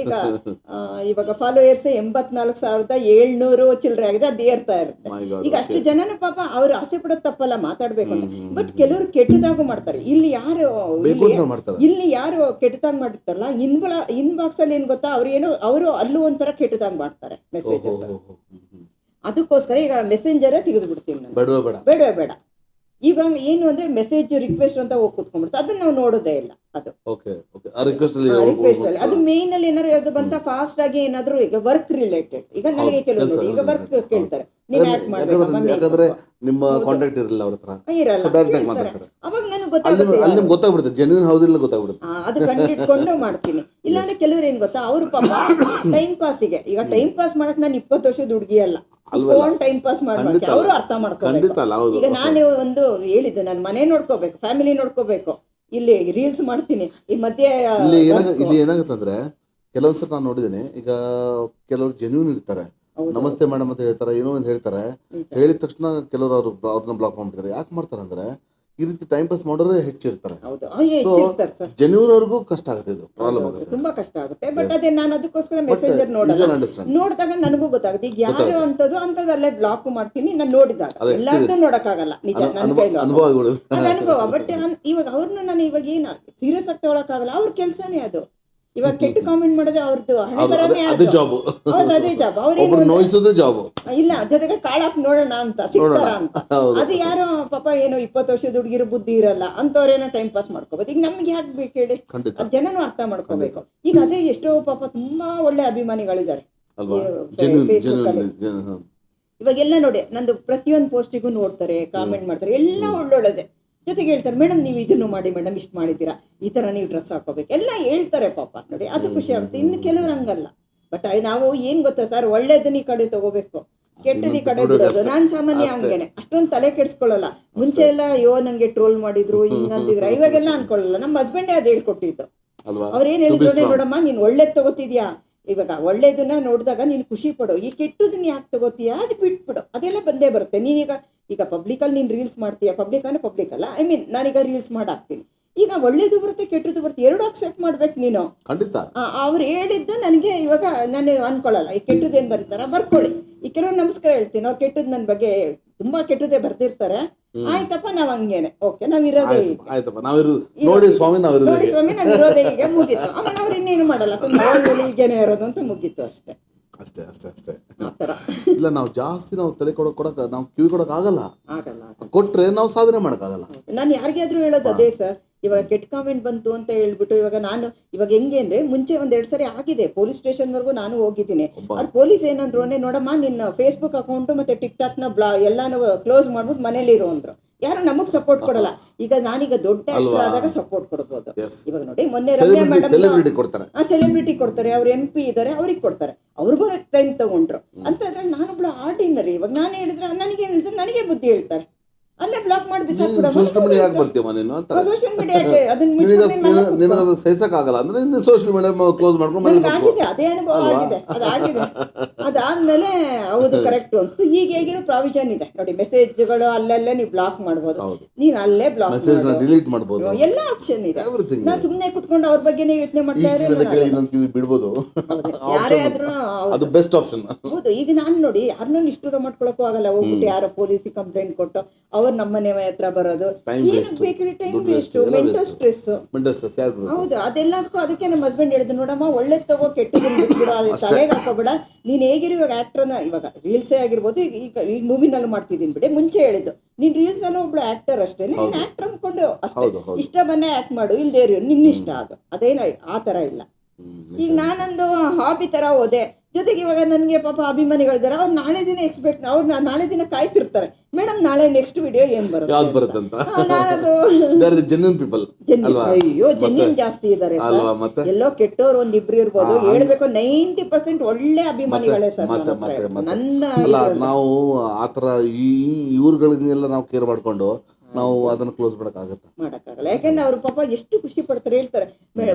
ಇವಾಗ ಫಾಲೋಯರ್ಸ್ 84,700 ಚಿಲ್ಲರೆ ಆಗಿದೆ, ಅದು ಏರ್ತಾ ಇರುತ್ತೆ. ಈಗ ಅಷ್ಟು ಜನನ ಪಾಪ ಅವ್ರು ಆಸೆ ಪಡೋದು ತಪ್ಪಲ್ಲ, ಮಾತಾಡ್ಬೇಕು ಅಂತ. ಬಟ್ ಕೆಲವರು ಕೆಟ್ಟದಾಗೂ ಮಾಡ್ತಾರೆ. ಇಲ್ಲಿ ಯಾರು ಕೆಟ್ಟದಾಗಿ ಮಾಡಿರ್ತಾರಲ್ಲ, ಇನ್ಬಾಕ್ಸ್ ಅಲ್ಲಿ ಏನ್ ಗೊತ್ತಾ, ಅವರು ಅಲ್ಲೂ ಒಂಥರ ಕೆಟ್ಟದಾಗಿ ಮಾಡ್ತಾರೆ ಮೆಸೇಜಸ್. ಅದಕ್ಕೋಸ್ಕರ ಈಗ ಮೆಸೆಂಜರೇ ತೆಗೆದು ಬಿಡ್ತೀನಿ ನಾನು. ಬೇಡ. ಈಗ ಏನು ಅಂದ್ರೆ ಮೆಸೇಜ್ ರಿಕ್ವೆಸ್ಟ್ ಅಂತ ಹೋಗಿ ಕೂತ್ಕೊಂಡ್ಬಿಡ್ತಾರೆ, ಅದನ್ನ ನಾವು ನೋಡೋದೇ ಇಲ್ಲ. ಅದು ರಿಕ್ವೆಸ್ಟ್ ಅಲ್ಲಿ ಅದು ಮೇನ್ ಅಲ್ಲಿ ಏನಾದ್ರು ಯಾವ್ದು ಬಂತ ಫಾಸ್ಟ್ ಆಗಿ ಏನಾದ್ರು. ಈಗ ವರ್ಕ್ ರಿಲೇಟೆಡ್, ಈಗ ನನಗೆ ಕೆಲವು ನೋಡಿ, ಈಗ ವರ್ಕ್ ಕೇಳ್ತಾರೆ, ನೀವ್ ಆಕ್ಟ್ ಮಾಡ್ಬೇಕು, ನಿಮ್ಮ ಕಾಂಟ್ಯಾಕ್ಟ್ ಇರಲ್ಲ, ಅವ್ರ ಹತ್ರ ಅವಾಗ ನನಗೆ ಗೊತ್ತಾಗುತ್ತೆ ಜೆನ್ಯೂನ್ ಹೌದಿಲ್ಲ ಗೊತ್ತಾಗ್ಬಿಡುತ್ತೆ. ಅದು ಕಂಡಿಟ್ಕೊಂಡು ಮಾಡ್ತೀನಿ. ಇಲ್ಲಾಂದ್ರೆ ಕೆಲವ್ರು ಏನ್ ಗೊತ್ತಾ, ಅವ್ರು ಪಾಪ ಟೈಮ್ ಪಾಸಿಗೆ, ಈಗ ಟೈಮ್ ಪಾಸ್ ಮಾಡಕ್ ನಾನು 20 ವರ್ಷದ ಹುಡುಗಿ ಅಲ್ಲ, ಟೈಮ್ ಪಾಸ್ ಮಾಡ್ತೀನಿ. ಅವರು ಅರ್ಥ ಮಾಡ್ಕೋಬೇಕು. ಈಗ ನಾನು ಒಂದು ಹೇಳಿದ್ದು, ನಾನು ಮನೆ ನೋಡ್ಕೋಬೇಕು, ಫ್ಯಾಮಿಲಿ ನೋಡ್ಕೋಬೇಕು, ಇಲ್ಲಿ ರೀಲ್ಸ್ ಮಾಡ್ತೀನಿ. ಈ ಮಧ್ಯೆ ಇಲ್ಲಿ ಏನಾಗುತ್ತಂದ್ರೆ, ಕೆಲವೊಂದ್ಸಲ ನಾನು ನೋಡಿದ್ದೀನಿ, ಈಗ ಕೆಲವರು ಜೆನ್ಯೂನ್ ಇರ್ತಾರೆ, ನಮಸ್ತೆ ಮೇಡಮ್ ಅಂತ ಹೇಳ್ತಾರೆ, ಏನೋ ಒಂದು ಹೇಳ್ತಾರೆ, ಹೇಳಿದ ತಕ್ಷಣ ಕೆಲವರು ಅವ್ರನ್ನ ಬ್ಲಾಕ್ ಮಾಡ್ಬಿಡ್ತಾರೆ. ಯಾಕೆ ಮಾಡ್ತಾರೆ ಅಂದ್ರೆ, ಈ ರೀತಿ ಟೈಮ್ ಪಾಸ್ ಮಾಡೋರೇ ಹೆಚ್ಚಿರ್ತಾರೆ. ಜೆನ್ಯೂನ್ ಅವ್ರಿಗೂ ಕಷ್ಟ ಆಗುತ್ತೆ, ಇದು ಪ್ರಾಬ್ಲಮ್ ಆಗುತ್ತೆ, ತುಂಬಾ ಕಷ್ಟ ಆಗುತ್ತೆ. ಬಟ್ ಅದೇ ನಾನು ಅದಕ್ಕೋಸ್ಕರ ಮೆಸೆಂಜರ್ ನೋಡಿದಾಗ ನನಗೂ ಗೊತ್ತಾಗುತ್ತೆ. ಈಗ ಯಾರು ಅಂತದಲ್ಲೇ ಬ್ಲಾಕ್ ಮಾಡ್ತೀನಿ ನಾನು ನೋಡಿದಾಗ. ಎಲ್ಲಾರ್ದು ನೋಡಕ್ಕಾಗಲ್ಲ, ನಿಜ, ನನ್ನ ಕೈಲಿ ಅನುಭವ. ಬಟ್ ಇವಾಗ ಅವ್ರನ್ನ ನಾನು ಇವಾಗ ಏನು ಸೀರಿಯಸ್ ಆಗಿ ತಗೊಳಕ್ಕಾಗಲ್ಲ, ಅವ್ರ ಕೆಲ್ಸನೇ ಅದು. ಇವಾಗ ಕೆಟ್ಟ ಕಾಮೆಂಟ್ ಮಾಡೋದು ಅವ್ರದ್ದು ಹಣೆ ಬರನೇ ಅದೇ ಜಾಬು, ಹೌದು ಅದೇ ಜಾಬ್. ಅವ್ರೇನು ಒಬ್ರು ನೋಯಿಸೋದೇ ಜಾಬು. ಇಲ್ಲ ಜೊತೆಗೆ ಕಾಳಾಕ್ ನೋಡೋಣ ಅಂತ ಸಿಗ್ತಾರ ಅಂತ. ಅದು ಯಾರೋ ಪಾಪ ಏನೋ 20 ವರ್ಷದ ಹುಡುಗಿರು ಬುದ್ಧಿ ಇರಲ್ಲ ಅಂತವ್ರೇನೋ ಟೈಮ್ ಪಾಸ್ ಮಾಡ್ಕೋಬೋದು. ಈಗ ನಮ್ಗೆ ಯಾಕೆ ಬೇಕು ಹೇಳಿ, ಅದು ಜನನು ಅರ್ಥ ಮಾಡ್ಕೋಬೇಕು. ಈಗ ಅದೇ ಎಷ್ಟೋ ಪಾಪ ತುಂಬಾ ಒಳ್ಳೆ ಅಭಿಮಾನಿಗಳಿದ್ದಾರೆ ಫೇಸ್ಬುಕ್ ಅಲ್ಲಿ. ಇವಾಗೆಲ್ಲ ನೋಡಿ ನಂದು ಪ್ರತಿಯೊಂದು ಪೋಸ್ಟಿಗೂ ನೋಡ್ತಾರೆ, ಕಾಮೆಂಟ್ ಮಾಡ್ತಾರೆ, ಎಲ್ಲ ಒಳ್ಳೊಳ್ಳೆದೆ. ಜೊತೆಗೆ ಹೇಳ್ತಾರೆ ಮೇಡಮ್ ನೀವು ಇದನ್ನು ಮಾಡಿ ಮೇಡಮ್, ಇಷ್ಟು ಮಾಡಿದ್ದೀರಾ, ಈ ಥರ ನೀವು ಡ್ರೆಸ್ ಹಾಕೋಬೇಕು ಎಲ್ಲ ಹೇಳ್ತಾರೆ ಪಾಪ. ನೋಡಿ ಅದು ಖುಷಿ ಆಗುತ್ತೆ. ಇನ್ನು ಕೆಲವ್ರು ಹಂಗಲ್ಲ. ಬಟ್ ನಾವು ಏನ್ ಗೊತ್ತಾ ಸರ್, ಒಳ್ಳೇದನ್ನ ಈ ಕಡೆ ತಗೋಬೇಕು, ಕೆಟ್ಟದ ಈ ಕಡೆ ಬಿಡೋದು. ನಾನ್ ಸಾಮಾನ್ಯ ಹಂಗೇನೆ, ಅಷ್ಟೊಂದು ತಲೆ ಕೆಡ್ಸ್ಕೊಳ್ಳಲ್ಲ. ಮುಂಚೆ ಎಲ್ಲ ಅಯ್ಯೋ ನನ್ಗೆ ಟ್ರೋಲ್ ಮಾಡಿದ್ರು ಹಿಂಗಂತಿದ್ರ, ಇವಾಗೆಲ್ಲ ಅನ್ಕೊಳ್ಳಲ್ಲ. ನಮ್ಮ ಹಸ್ಬೆಂಡೇ ಅದ್ ಹೇಳ್ಕೊಟ್ಟಿದ್ದು. ಅವ್ರೇನ್ ಹೇಳಿದ್ರು, ನೋಡಮ್ಮ ನೀನ್ ಒಳ್ಳೇದ್ ತಗೋತಿದ್ಯಾ, ಇವಾಗ ಒಳ್ಳೇದನ್ನ ನೋಡಿದಾಗ ನೀನು ಖುಷಿ ಪಡು, ಈ ಕೆಟ್ಟದನ್ನ ಯಾಕೆ ತಗೋತೀಯಾ ಅದು ಬಿಟ್ಬಿಡು, ಅದೆಲ್ಲ ಬಂದೇ ಬರುತ್ತೆ. ಈಗ ಪಬ್ಲಿಕಲ್ಲಿ ನೀನು ರೀಲ್ಸ್ ಮಾಡ್ತೀಯ, ಪಬ್ಲಿಕ್ ಅಲ್ಲ, ಐ ಮೀನ್ ನಾನೀಗ ರೀಲ್ಸ್ ಮಾಡಾಕ್ತೀನಿ, ಈಗ ಒಳ್ಳೇದು ಬರುತ್ತೆ ಕೆಟ್ಟದ್ದು ಬರುತ್ತೆ, ಎರಡು ಅಕ್ಸೆಪ್ಟ್ ಮಾಡ್ಬೇಕು ನೀನು. ಖಂಡಿತ ಅವ್ರು ಹೇಳಿದ್ದು ನನಗೆ ಇವಾಗ ನಾನು ಅನ್ಕೊಳ್ಳಲ್ಲ, ಈ ಕೆಟ್ಟದೇನು ಬರೀತಾರ ಬರ್ಕೊಳ್ಳಿ. ಈ ಕೆಲವ್ರು ನಮಸ್ಕಾರ ಹೇಳ್ತೀನಿ, ಅವ್ರು ಕೆಟ್ಟದ್ದು ನನ್ನ ಬಗ್ಗೆ ತುಂಬಾ ಕೆಟ್ಟದೇ ಬರ್ದಿರ್ತಾರೆ, ಆಯ್ತಪ್ಪ ನಾವ್ ಹಂಗೇನೆ ಓಕೆ ನಾವ್ ಇರೋದೇ ನೋಡಿ ಸ್ವಾಮಿ ನಾವ್ ಇರೋದೇ ಈಗ ಮುಗೀತು. ಆಮೇಲೆ ಅವ್ರು ಇನ್ನೇನು ಮಾಡಲ್ಲ, ಸುಮ್ಮನೆ ಈಗೇನೆ ಇರೋದು ಅಂತ ಮುಗೀತು ಅಷ್ಟೇ. ಅಷ್ಟೇ ಅಷ್ಟೇ ಅಷ್ಟೇ. ಇಲ್ಲ ನಾವು ಜಾಸ್ತಿ ನಾವು ತಲೆ ಕೊಡಕ್ ನಾವು ಕಿವಿ ಕೊಡಕ್ ಆಗಲ್ಲ, ಕೊಟ್ರೆ ನಾವು ಸಾಧನೆ ಮಾಡಕ್ಕಾಗಲ್ಲ. ನಾನು ಯಾರಿಗಾದ್ರೂ ಹೇಳೋದು ಅದೇ ಸರ್. ಇವಾಗ ಕೆಟ್ಟ ಕಾಮೆಂಟ್ ಬಂತು ಅಂತ ಹೇಳ್ಬಿಟ್ಟು ಇವಾಗ ಹೆಂಗೆ ಅಂದ್ರೆ ಮುಂಚೆ 1-2 ಸರಿ ಆಗಿದೆ, ಪೊಲೀಸ್ ಸ್ಟೇಷನ್ ವರ್ಗೂ ನಾನು ಹೋಗಿದ್ದೀನಿ. ಅವ್ರು ಪೊಲೀಸ್ ಏನಂದ್ರು ಅಂದ್ರೆ, ನೋಡಮ್ಮ ನಿನ್ನ ಫೇಸ್ಬುಕ್ ಅಕೌಂಟ್ ಮತ್ತೆ ಟಿಕ್ ಟಾಕ್ ನ ಎಲ್ಲಾನು ಕ್ಲೋಸ್ ಮಾಡ್ಬಿಟ್ಟು ಮನೇಲಿ ಇರೋ ಅಂದ್ರು. ಯಾರು ನಮಗ್ ಸಪೋರ್ಟ್ ಕೊಡಲ್ಲ. ಈಗ ನಾನೀಗ ದೊಡ್ಡ ಆಕ್ಟರ್ ಆದಾಗ ಸಪೋರ್ಟ್ ಕೊಡ್ಬೋದು. ಇವಾಗ ನೋಡಿ ಮೊನ್ನೆ ರಮ್ಯಾ ಮೇಡಮ್ ಸೆಲೆಬ್ರಿಟಿ ಕೊಡ್ತಾರೆ, ಅವ್ರು MP ಇದಾರೆ, ಅವ್ರಿಗೆ ಕೊಡ್ತಾರೆ, ಅವ್ರಿಗೂ ಟೈಮ್ ತಗೊಂಡ್ರು ಅಂತಂದ್ರೆ ನಾನೊಬ್ಳು ಆರ್ಡಿನರಿ. ಇವಾಗ ನಾನು ಹೇಳಿದ್ರೆ ನನಗೇನ್ ಹೇಳ್ತಾರೆ, ನನಗೆ ಬುದ್ಧಿ ಹೇಳ್ತಾರೆ, ಅಲ್ಲೇ ಬ್ಲಾಕ್ ಮಾಡಿ ಬಿಸಾಕ್ಬಿಡ. ಸೋಷಿಯಲ್ ಮೀಡಿಯಾ ಬರ್ತೀವ ನೀನು ಅಂತ, ಸೋಷಿಯಲ್ ಮೀಡಿಯಾಗೆ ಸಹಿಸಕ್ಕಾಗಲ್ಲ ಅಂದ್ರೆ ಇನ್ನು ಸೋಷಿಯಲ್ ಮೀಡಿಯಾ ಕ್ಲೋಸ್ ಮಾಡ್ಕೊಂಡು ಆಗಿದೆ. ಅದೇ ಅನುಭವ ಆಗಿದೆ, ಅದಾಗಿದೆ. ಅದಾದ್ಮೇಲೆ ಹೌದು ಕರೆಕ್ಟ್ ಅನ್ಸ್ತು. ಈಗ ಹೇಗಿರೋ ಪ್ರಾವಿಷನ್ ಇದೆ ನೋಡಿ, ಮೆಸೇಜ್ಗಳು ಅಲ್ಲಲ್ಲೇ ನೀವು ಬ್ಲಾಕ್ ಮಾಡ್ಬೋದು, ನೀನ್ ಅಲ್ಲೇ ಬ್ಲಾಕ್ ಡಿಲೀಟ್ ಮಾಡ್ಬೋದು, ಎಲ್ಲ ಆಪ್ಷನ್ ಇದೆ. ನಾನು ಸುಮ್ನೆ ಕುತ್ಕೊಂಡು ಅವ್ರ ಬಗ್ಗೆನೇ ಯೋಚನೆ ಮಾಡ್ತಾ ಇರೋದು ಬಿಡ್ಬೋದು, ಯಾರೇ ಆದ್ರೂ ಅದು ಬೆಸ್ಟ್ ಆಪ್ಷನ್. ಹೌದು. ಈಗ ನಾನು ನೋಡಿ ಯಾರನ್ನೂ ನಿಷ್ಠೂರ ಮಾಡ್ಕೊಳಕ್ಕೂ ಆಗಲ್ಲ, ಹೋಗ್ಬಿಟ್ಟು ಯಾರೋ ಪೊಲೀಸಿಗೆ ಕಂಪ್ಲೇಂಟ್ ಕೊಟ್ಟು ಅವ್ರು ನಮ್ಮನೆ ಹತ್ರ ಬರೋದು, ಏನಕ್ಕೆ ಬೇಕು, ಟೈಮ್ ವೇಸ್ಟ್, ಮೆಂಟಲ್ ಸ್ಟ್ರೆಸ್. ಹೌದು, ಅದೆಲ್ಲದಕ್ಕೂ ಅದಕ್ಕೆ ನಮ್ಮ ಹಸ್ಬೆಂಡ್ ಹೇಳಿದ್ರು, ನೋಡಮ್ಮ ಒಳ್ಳೇದ್ ತಗೋ ಕೆಟ್ಟದನ್ನ ಬಿಟ್ಬಿಡು, ಅದು ತಲೆಗೆ ಹಾಕೋಬೇಡ. ನೀನ್ ಹೇಗಿರೋ ಇವಾಗ ಆಕ್ಟರ್ನ, ಇವಾಗ ರೀಲ್ಸೇ ಆಗಿರ್ಬೋದು, ಈಗ ಮೂವಿನಲ್ಲಿ ಮಾಡ್ತಿದ್ದೀನಿ ಬಿಡಿ, ಮುಂಚೆ ಹೇಳಿದ್ದು ನೀನ್ ರೀಲ್ಸ್ ಅಲ್ಲೂ ಒಬ್ಳು ಆಕ್ಟರ್ ಅಷ್ಟೇ, ನೀನ್ ಆಕ್ಟರ್ ಅನ್ಕೊಂಡು ಅಷ್ಟೇ, ಇಷ್ಟ ಬನ್ನೇ ಆಕ್ಟ್ ಮಾಡು, ಇಲ್ದೇ ಇರೋ ನಿನ್ನಿಷ್ಟ. ಅದು ಅದೇನ ಆ ತರ ಇಲ್ಲ. ಈಗ ನಾನೊಂದು ಹಾಬಿ ತರ ಹೋದೆ, ಜೊತೆಗೆ ಇವಾಗ ನನಗೆ ಪಾಪ ಅಭಿಮಾನಿಗಳಿದ್ದಾರೆ, ಅವ್ರು ನಾಳೆ ದಿನ ಎಕ್ಸ್ಪೆಕ್ಟ್, ಅವ್ರು ನಾಳೆ ದಿನ ಕಾಯ್ತಿರ್ತಾರೆ, ಮೇಡಮ್ ನಾಳೆ ನೆಕ್ಸ್ಟ್ ವಿಡಿಯೋ ಏನ್ ಬರುತ್ತೆ ಅಂತ. ಅಯ್ಯೋ ಜೆನ್ಯೂನ್ ಜಾಸ್ತಿ ಇದಾರೆ ಸರ್, ಎಲ್ಲೋ ಕೆಟ್ಟವ್ರು ಒಂದಿಬ್ರು ಇರ್ಬೋದು, ಹೇಳ್ಬೇಕು 90% ಒಳ್ಳೆ ಅಭಿಮಾನಿಗಳೇ ಸರ್. ನಾವು ಆತರ ಇವ್ರುಗಳಿಗೆಲ್ಲ ನಾವು ಕೇರ್ ಮಾಡ್ಕೊಂಡು ನಾವು ಅದನ್ನ ಕ್ಲೋಸ್ ಮಾಡಕ್ಕಾಗಲ್ಲ. ಯಾಕಂದ್ರೆ ಅವ್ರು ಪಾಪ ಎಷ್ಟು ಖುಷಿ ಪಡ್ತಾರೆ, ಹೇಳ್ತಾರೆ.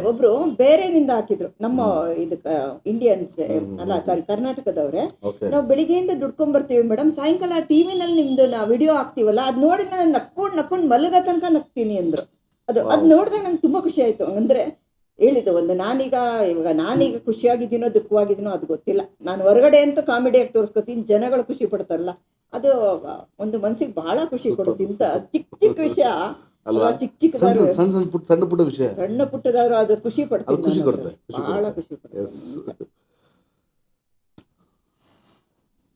ಒಬ್ರು ಬೇರೆನಿಂದ ಹಾಕಿದ್ರು, ನಮ್ಮ ಇದಕ್ಕ ಇಂಡಿಯನ್ಸ್ ಅಲ್ಲ ಸಾರಿ ಕರ್ನಾಟಕದವ್ರೆ, ನಾವು ಬೆಳಿಗ್ಗೆಯಿಂದ ದುಡ್ಕೊಂಡ್ ಬರ್ತೀವಿ ಮೇಡಮ್, ಸಾಯಂಕಾಲ ಟಿವಿನಲ್ಲಿ ನಿಮ್ದು ವಿಡಿಯೋ ಹಾಕ್ತಿವಲ್ಲ, ಅದ್ ನೋಡಿ ನಾನು ನಕ್ಕೊಂಡು ಮಲಗ ತನಕ ನಗ್ತೀನಿ ಅಂದ್ರು. ಅದ್ ನೋಡಿದಾಗ ನಂಗೆ ತುಂಬಾ ಖುಷಿ ಆಯ್ತು. ಅಂದ್ರೆ ಹೇಳಿದ್ದು ಒಂದು, ನಾನೀಗ ಖುಷಿಯಾಗಿದ್ದೀನೋ ದುಃಖವಾಗಿದ್ದೀನೋ ಅದು ಗೊತ್ತಿಲ್ಲ, ನಾನು ಹೊರಗಡೆ ಅಂತೂ ಕಾಮಿಡಿಯಾಗಿ ತೋರಿಸ್ಕೊತೀನಿ, ಜನಗಳು ಖುಷಿ ಪಡ್ತಾರಲ್ಲ ಅದು ಒಂದು ಮನ್ಸಿಗೆ ಬಹಳ ಖುಷಿ ಕೊಡುತ್ತೆ. ಇಂತ ಚಿಕ್ಕ ವಿಷಯ, ಸಣ್ಣ ಪುಟ್ಟ ವಿಷಯ, ಸಣ್ಣ ಪುಟ್ಟದವರು ಅದು ಖುಷಿ ಪಡ್ತಾರೆ, ಬಹಳ ಖುಷಿ ಪಡ್ತಾರೆ.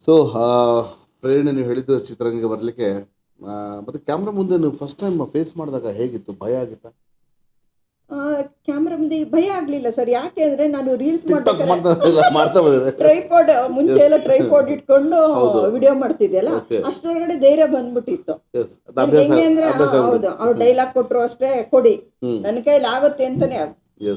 ಸೊ ಪ್ರೇರಣೆ, ನೀವು ಹೇಳಿದ್ದು ಚಿತ್ರರಂಗ ಬರ್ಲಿಕ್ಕೆ, ಮತ್ತೆ ಕ್ಯಾಮ್ರಾ ಮುಂದೆ ನೀವು ಫಸ್ಟ್ ಟೈಮ್ ಫೇಸ್ ಮಾಡಿದಾಗ ಹೇಗಿತ್ತು, ಭಯ ಆಗಿತ್ತಾ? ಕ್ಯಾಮ್ರಾ ಮುಂದೆ ಭಯ ಆಗ್ಲಿಲ್ಲ ಸರ್. ಯಾಕೆ ಅಂದ್ರೆ ನಾನು ರೀಲ್ಸ್ ಟ್ರೈಪಾಡ್ ಮುಂಚೆ ಎಲ್ಲ ಟ್ರೈಪಾಡ್ ಇಟ್ಕೊಂಡು ವಿಡಿಯೋ ಮಾಡ್ತಿದ್ದೆಲ್ಲ, ಅಷ್ಟರೊಳಗಡೆ ಧೈರ್ಯ ಬಂದ್ಬಿಟ್ಟಿತ್ತು. ಹೆಂಗೆ ಅಂದ್ರೆ ಹೌದು, ಅವ್ರು ಡೈಲಾಗ್ ಕೊಟ್ರು ಅಷ್ಟೇ, ಕೊಡಿ ನನ್ನ ಕೈಲಿ ಆಗುತ್ತೆ ಅಂತಾನೆ.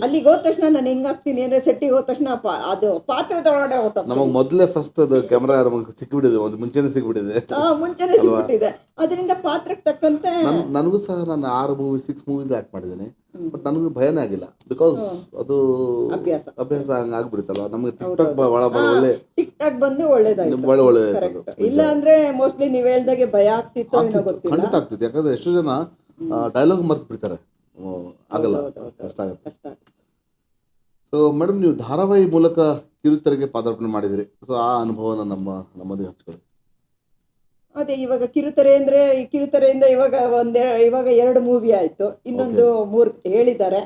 ಅಲ್ಲಿಗೆ ಹೋದ ತಕ್ಷಣ ನಾನು ಹೆಂಗಾಗ್ತೀನಿ ಅಂದ್ರೆ, ಸೆಟ್ಟಿಗೆ ಹೋದ ತಕ್ಷಣ ಅದು ಪಾತ್ರದ ಹೊರಗಡೆ ನಮಗೆ ಮೊದಲೇ ಫಸ್ಟ್ ಅದು ಕ್ಯಾಮ್ರಾ ಸಿಕ್ಬಿಟ್ಟಿದೆ, ಮುಂಚೆನೆ ಸಿಕ್ಬಿಟ್ಟಿದೆ. ಅದರಿಂದ ಪಾತ್ರಕ್ಕೆ ತಕ್ಕಂತೆ ನನಗೂ ಸಹ ನಾನು 6 ಮೂವೀಸ್ ಆಕ್ಟ್ ಮಾಡಿದ್ದೇನೆ, ಬಟ್ ನನಗೂ ಭಯನೇ ಆಗಿಲ್ಲ, ಬಿಕಾಸ್ ಅದು ಅಭ್ಯಾಸ ಹಂಗಾಗ್ಬಿಡುತ್ತಲ್ವ. ನಮಗೆ ಟಿಕ್ ಟಾಕ್ ಬಂದು ಒಳ್ಳೇದಾಯ್ತು. ಇಲ್ಲ ಅಂದ್ರೆ ಮೋಸ್ಟ್ಲಿ ನೀವ್ ಹೇಳ್ದಾಗೆ ಭಯ ಆಗ್ತಿತ್ತು, ಖಂಡಿತ ಆಗ್ತಿತ್ತು. ಯಾಕಂದ್ರೆ ಎಷ್ಟೋ ಜನ ಡೈಲಾಗ್ ಮರ್ತು ಬಿಡ್ತಾರೆ, ಆಗಲ್ಲ, ಕಷ್ಟ ಆಗುತ್ತೆ. ಸೊ ಮೇಡಮ್, ನೀವು ಧಾರಾವಾಹಿ ಮೂಲಕ ಕಿರುತೆರೆಗೆ ಪಾದಾರ್ಪಣೆ ಮಾಡಿದಿರಿ, ಸೊ ಆ ಅನುಭವನ ನಮ್ಮೊಂದಿಗೆ ಹಂಚ್ಕೊಳ್ಳಿ. ಅದೇ ಇವಾಗ ಕಿರುತೆರೆ ಅಂದ್ರೆ ಈ ಕಿರುತೆರೆಯಿಂದ ಇವಾಗ 2 ಮೂವಿ ಆಯ್ತು, ಇನ್ನೊಂದು 3 ಹೇಳಿದ್ದಾರೆ.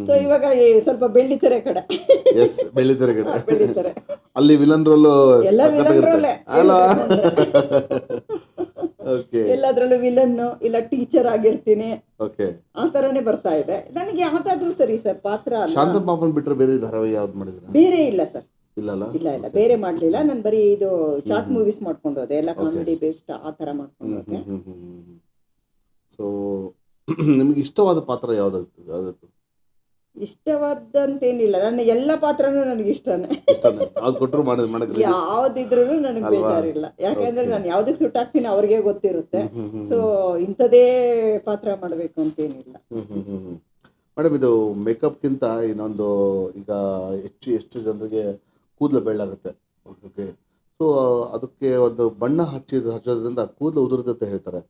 ಸೊ ಇವಾಗ ಸ್ವಲ್ಪ ಬೆಳ್ಳಿತೆರೆ ಕಡೆ ಎಸ್, ಬೆಳ್ಳಿತೆರೆ ಕಡೆ ಬೆಳ್ಳಿತೆರೆ ಅಲ್ಲಿ ವಿಲನ್ ರೋಲ್ ಎಲ್ಲ ವಿಲನ್ ರೋಲೆ ಅಲ್ಲ. ಓಕೆ ಎಲ್ಲದ್ರಲ್ಲೂ ವಿಲನ್ನು ಇಲ್ಲ ಟೀಚರ್ ಆಗಿರ್ತೀನಿ, ಓಕೆ, ಆ ತರನೇ ಬರ್ತಾ ಇದೆ. ನನಗೆ ಯಾವ್ದಾದ್ರು ಸರಿ ಸರ್ ಪಾತ್ರ ಅಲ್ಲ. ಶಾಂತ ಪಾಪನ್ ಬಿಟ್ರೆ ಬೇರೆ ಧಾರಾವಾಹಿ ಯಾವ್ದು ಮಾಡಿದ್ರ? ಬೇರೆ ಇಲ್ಲ ಸರ್, ಇಲ್ಲಲ್ಲ. ಇಲ್ಲ ಬೇರೆ ಮಾಡ್ಲಿಲ್ಲ. ನಾನು ಬರೀ ಇದು ಶಾರ್ಟ್ ಮೂವೀಸ್ ಮಾಡ್ಕೊಂಡು ಹೋದೆ, ಎಲ್ಲ ಕಾಮಿಡಿ ಬೇಸ್ಡ್ ಆ ತರ ಮಾಡ್ಕೊಂಡು ಹೋದೆ. ಸೊ ನಿಮಗೆ ಇಷ್ಟವಾದ ಪಾತ್ರ ಯಾವ್ದಾಗ್ತದೆ? ಇಷ್ಟವಾದಂತೇನಿಲ್ಲ, ನನ್ನ ಎಲ್ಲ ಪಾತ್ರನೂ ನನಗೆ ಇಷ್ಟನೇ. ಯಾವ್ದು ಕೊಟ್ಟರು ಮಾಡಿದ್ರೆ ಯಾವ್ದಿದ್ರು ನನಗೆ ಬೇಜಾರಿಲ್ಲ. ಯಾಕಂದ್ರೆ ನಾನು ಯಾವ್ದಕ್ಕೆ ಸುಟ್ಟಾಗ್ತೀನಿ ಅವ್ರಿಗೆ ಗೊತ್ತಿರುತ್ತೆ. ಸೊ ಇಂಥದೇ ಪಾತ್ರ ಮಾಡಬೇಕು ಅಂತೇನಿಲ್ಲ. ಮೇಡಮ್, ಇದು ಮೇಕಪ್ಗಿಂತ ಇನ್ನೊಂದು, ಈಗ ಎಷ್ಟು ಜನರಿಗೆ ಕೂದಲು ಬೆಳ್ಳಾಗುತ್ತೆ. ಓಕೆ, ಸೊ ಅದಕ್ಕೆ ಒಂದು ಬಣ್ಣ ಹಚ್ಚೋದ್ರಿಂದ ಕೂದಲು ಉದುರುತ್ತೆ ಅಂತ ಹೇಳ್ತಾರೆ.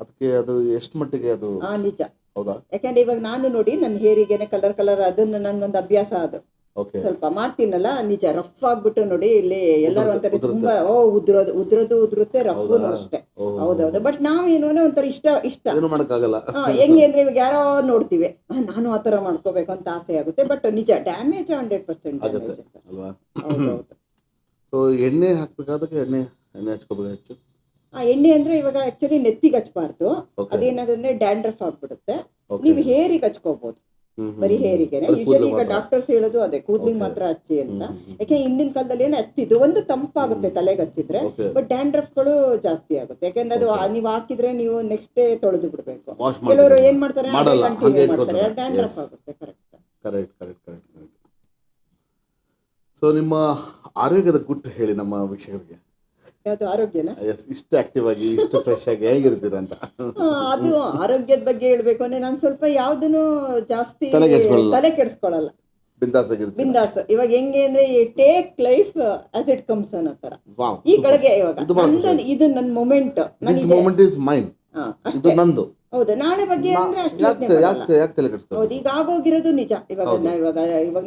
ಅದಕ್ಕೆ ಅದು ಎಷ್ಟು ಮಟ್ಟಿಗೆ ಅದು ನಿಜ? ಹೌದಾ? ಯಾಕಂದ್ರೆ ಇವಾಗ ನಾನು ನೋಡಿ ನನ್ನ ಹೇರಿಗೆನೆ ಕಲರ್ ಅದನ್ನ ನಂಗೊಂದು ಅಭ್ಯಾಸ ಅದು. ಸ್ವಲ್ಪ ಮಾಡ್ತೀನಲ್ಲ, ನಿಜ ರಫ್ ಆಗ್ಬಿಟ್ಟು ನೋಡಿ ಇಲ್ಲಿ ಎಲ್ಲರೂ ಅಂತಾರೆ ತುಂಬಾ ಉದುರುತ್ತೆ, ರಫ್ನು ಅಷ್ಟೇ. ಹೌದೌದು. ಬಟ್ ನಾವೇನು ಒಂಥರ ಇಷ್ಟ ಮಾಡಕ್ಕಾಗಲ್ಲ. ಹೆಂಗೆ ಅಂದ್ರೆ ಇವಾಗ ಯಾರೋ ನೋಡ್ತೀವಿ, ನಾನು ಆತರ ಮಾಡ್ಕೋಬೇಕು ಅಂತ ಆಸೆ ಆಗುತ್ತೆ. ಬಟ್ ನಿಜ ಡ್ಯಾಮೇಜ್ 100% ಅಲ್ವಾ? ಹೌದೌದು. ಸೊ ಎಣ್ಣೆ ಹಾಕ್ಬೇಕಾದಕ್ಕೆ ಎಣ್ಣೆ ಹಚ್ಕೋಬೇಕು ಹೆಚ್ಚು. ಎಣ್ಣೆ ಅಂದ್ರೆ ಇವಾಗ ಆಕ್ಚುಲಿ ನೆತ್ತಿಗೆ ಹಚ್ಬಾರ್ದು, ಅದೇನಾದ್ರೆ ಡ್ಯಾಂಡ್ರಫ್ ಆಗ್ಬಿಡುತ್ತೆ. ನೀವು ಹೇರಿಗೆ ಹಚ್ಕೋಬಹುದು, ಬರೀ ಹೇರಿಗೆನೆ. ಯೂಶಲಿ ಈಗ ಡಾಕ್ಟರ್ಸ್ ಹೇಳೋದು ಅದೇ, ಕೂದ್ಲಿಗೆ ಮಾತ್ರ ಹಚ್ಚಿ ಅಂತ. ಯಾಕೆ ಹಿಂದಿನ ಕಾಲದಲ್ಲಿ ಏನು ಹಚ್ಚಿದ್ದು, ಒಂದು ತಂಪಾಗುತ್ತೆ ತಲೆಗೆ ಹಚ್ಚಿದ್ರೆ, ಬಟ್ ಡ್ಯಾಂಡ್ರಫ್ಗಳು ಜಾಸ್ತಿ ಆಗುತ್ತೆ. ಯಾಕಂದ್ರೆ ಅದು ನೀವು ಹಾಕಿದ್ರೆ ನೀವು ನೆಕ್ಸ್ಟ್ ಡೇ ತೊಳೆದು ಬಿಡ್ಬೇಕು. ಕೆಲವರು ಏನ್ ಮಾಡ್ತಾರೆ, ಕಂಟಿನ್ಯೂ ಮಾಡ್ತಾರೆ, ಡ್ಯಾಂಡ್ರಫ್ ಆಗುತ್ತೆ. ಕರೆಕ್ಟ್. ಸೊ ನಿಮ್ಮ ಆರೋಗ್ಯದ ಗುಟ್ಟು ಹೇಳಿ ನಮ್ಮ ವೀಕ್ಷಕರಿಗೆ. ಯಾವ್ದು ಆರೋಗ್ಯನ? ಇಷ್ಟು ಆಕ್ಟಿವ್ ಆಗಿ, ಇಷ್ಟು ಫ್ರೆಶ್ ಆಗಿ ಹೇಗಿರ್ತೀರ ಅಂತ. ಅದು ಆರೋಗ್ಯದ ಬಗ್ಗೆ ಹೇಳ್ಬೇಕು ಅಂದ್ರೆ ನಾನು ಸ್ವಲ್ಪ ಯಾವ್ದನ್ನು ಜಾಸ್ತಿ ತಲೆ ಕೆಡಿಸ್ಕೊಳ್ಳಲ್ಲ, ಬಿಂದಾಸ್. ಇವಾಗ ಹೆಂಗೆ ಅಂದ್ರೆ take life as it comes ಅನ್ನೋ ತರ. ಈ ಗಳಿಗೆ ಇವಾಗ ಇದು ನನ್ನ ಮೊಮೆಂಟ್, ಅಷ್ಟೇ. ಹೌದು, ನಾಳೆ ಬಗ್ಗೆ ಅಂದ್ರೆ ಅಷ್ಟು. ಹೌದು, ಈಗ ಆಗೋಗಿರೋದು ನಿಜ. ಇವಾಗ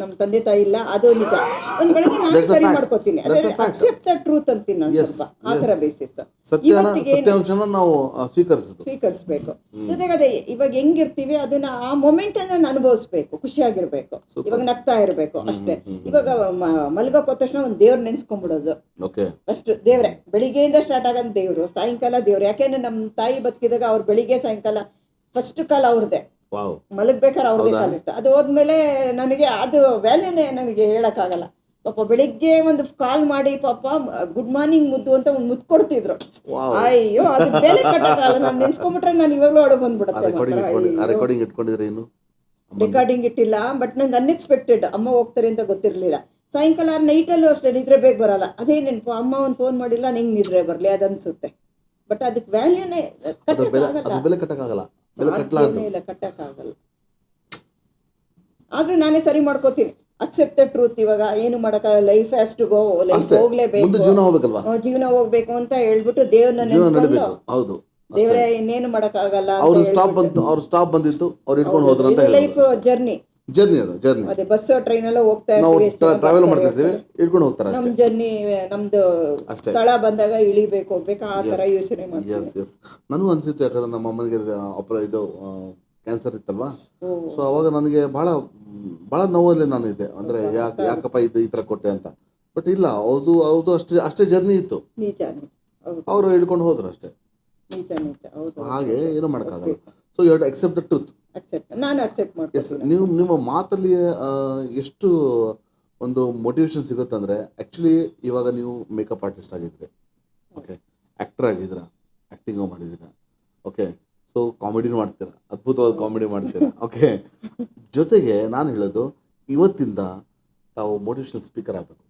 ನಮ್ಮ ತಂದೆ ತಾಯಿ ಇಲ್ಲ, ಅದು ನಿಜ. ಒಂದ್ ಗಳಿಗೆ ನಾನು ಸರಿ ಮಾಡ್ಕೋತೀನಿ, ಅಕ್ಸೆಪ್ಟ್ ದ ಟ್ರೂತ್ ಅಂತೀನಿ ನಾನು. ಸ್ವಲ್ಪ ಆತರ ಬೇಸಿಸ್ ನಾವು ಸ್ವೀಕರಿಸಬೇಕು. ಜೊತೆಗೆ ಅದೇ ಇವಾಗ ಹೆಂಗಿರ್ತೀವಿ ಅದನ್ನ ಆ ಮೊಮೆಂಟ್ ಅನ್ನ ಅನುಭವಿಸ್ಬೇಕು, ಖುಷಿಯಾಗಿರ್ಬೇಕು, ಇವಾಗ ನಗ್ತಾ ಇರ್ಬೇಕು ಅಷ್ಟೇ. ಇವಾಗ ಮಲ್ಗೋಕ್ ಹೋದ ತಕ್ಷಣ ಒಂದ್ ದೇವ್ರ ನೆನ್ಸ್ಕೊಂಡ್ಬಿಡೋದು ಅಷ್ಟು. ದೇವ್ರೆ ಬೆಳಿಗ್ಗೆಯಿಂದ ಸ್ಟಾರ್ಟ್ ಆಗೋದು ದೇವ್ರು, ಸಾಯಂಕಾಲ ದೇವ್ರು. ಯಾಕೆಂದ್ರೆ ನಮ್ ತಾಯಿ ಬದುಕಿದಾಗ ಅವ್ರು ಬೆಳಿಗ್ಗೆ ಸಾಯಂಕಾಲ ಫಸ್ಟ್ ಕಾಲ ಅವ್ರದ್ದೇ, ಮಲಗ್ಬೇಕಾದ್ರೆ ಅವ್ರದೇ ಕಾಲ ಇರ್ತ. ಅದು ಹೋದ್ಮೇಲೆ ನನಗೆ ಅದು ವ್ಯಾಲ್ಯೂನೇ ನನಗೆ ಹೇಳಕ್ಕಾಗಲ್ಲ. ಪಾಪ ಬೆಳಿಗ್ಗೆ ಒಂದು ಕಾಲ್ ಮಾಡಿ ಪಾಪ ಗುಡ್ ಮಾರ್ನಿಂಗ್ ಮುದ್ದು ಅಂತ ಒಂದು ಮುದ್ದು ಕೊಡ್ತಿದ್ರು. ಅಯ್ಯೋ, ಅದು ಬೆಲೆ ಕಟ್ಟಕ್ಕಾಗಲ್ಲ. ನಾನು ನೆನ್ಸ್ಕೊಂಡ್ಬಿಟ್ರೆ ನಾನು ಇವಾಗಲೂ ಅಡು ಬಂದ್ಬಿಡುತ್ತೆ. ರೆಕಾರ್ಡಿಂಗ್ ಇಟ್ಟಿಲ್ಲ, ಬಟ್ ನಂಗೆ ಅನ್ಎಕ್ಸ್ಪೆಕ್ಟೆಡ್. ಅಮ್ಮ ಹೋಗ್ತಾರೆ ಅಂತ ಗೊತ್ತಿರ್ಲಿಲ್ಲ. ಸಾಯಂಕಾಲ ನೈಟಲ್ಲೂ ಅಷ್ಟೇ ನಿದ್ರೆ ಬೇಗ ಬರಲ್ಲ. ಅದೇ ನೆನಪು, ಅಮ್ಮ ಒಂದು ಫೋನ್ ಮಾಡಿಲ್ಲ, ನಿಂಗೆ ನಿದ್ರೆ ಬರಲಿ ಅದನ್ಸುತ್ತೆ. ಬಟ್ ಅದಕ್ಕೆ ವ್ಯಾಲ್ಯೂನೇ ಕಟ್ಟಕ್ಕಾಗಲ್ಲ. ಆದ್ರೂ ನಾನೇ ಸರಿ ಮಾಡ್ಕೋತೀನಿ, ಅಕ್ಸೆಪ್ಟ್ ದ ಟ್ರೂತ್. ಇವಾಗ ಏನು ಮಾಡಕ್ಕಾಗಲ್ಲ, life has to go, life ಹೋಗ್ಲೇಬೇಕು, ಜೀವನ ಹೋಗ್ಬೇಕು ಅಂತ ಹೇಳ್ಬಿಟ್ಟು ದೇವ್ರನ್ನ ನೆನ್ಸ್ಕೊಂಡು, ದೇವ್ರೆ ಇನ್ನೇನು ಮಾಡಕ್ಕಾಗಲ್ಲ, ಲೈಫ್ ಜರ್ನಿ ಅದೇ ಬಸ್ ಟ್ರೈನ್ ಎಲ್ಲ ಹೋಗ್ತಾ ಇರ್ತೀವಿ. ನಮ್ ಜರ್ನಿ, ನಮ್ದು ಸ್ಥಳ ಬಂದಾಗ ಇಳಿಬೇಕು, ಹೋಗ್ಬೇಕು, ಆ ತರ ಯೋಚನೆ ಮಾಡ್ತೀವಿ. ನನಗೂ ಅನ್ಸಿತ್ತು, ಯಾಕಂದ್ರೆ ನಮ್ಮ ಅಮ್ಮನಿಗೆ ಇದು ಕ್ಯಾನ್ಸರ್ ಇತ್ತಲ್ವಾ. ಸೊ ಅವಾಗ ನನಗೆ ಬಹಳ ನೋವಲ್ಲಿ ನಾನು ಇದ್ದೆ. ಅಂದ್ರೆ ಯಾಕಪ್ಪ ಈ ತರ ಕೊಟ್ಟೆ ಅಂತ. ಬಟ್ ಇಲ್ಲ, ಅವ್ರದ್ದು ಅಷ್ಟೇ ಜರ್ನಿ ಇತ್ತು. ಅವರು ಹಿಡ್ಕೊಂಡು ಹೋದ್ರು ಅಷ್ಟೇ. ಹಾಗೆ ಏನೂ ಮಾಡೋಕ್ಕಾಗಲ್ಲ. So you have to accept the truth. ನಾನು ಅಕ್ಸೆಪ್ಟ್ ಮಾಡ್ತೀನಿ. ನೀವು ನಿಮ್ಮ ಮಾತಲ್ಲಿ ಎಷ್ಟು ಒಂದು ಮೋಟಿವೇಶನ್ ಸಿಗುತ್ತೆ ಅಂದರೆ, ಆ್ಯಕ್ಚುಲಿ ಇವಾಗ ನೀವು ಮೇಕಪ್ ಆರ್ಟಿಸ್ಟ್ ಆಗಿದ್ರಿ, ಓಕೆ, ಆ್ಯಕ್ಟರ್ ಆಗಿದ್ದೀರಾ, ಆ್ಯಕ್ಟಿಂಗು ಮಾಡಿದ್ದೀರಾ, ಓಕೆ. ಸೊ ಕಾಮಿಡಿನೂ ಮಾಡ್ತೀರಾ, ಅದ್ಭುತವಾದ ಕಾಮಿಡಿ ಮಾಡ್ತೀರಾ, ಓಕೆ. ಜೊತೆಗೆ ನಾನು ಹೇಳೋದು, ಇವತ್ತಿಂದ ತಾವು ಮೋಟಿವೇಶನಲ್ ಸ್ಪೀಕರ್ ಆಗಬೇಕು.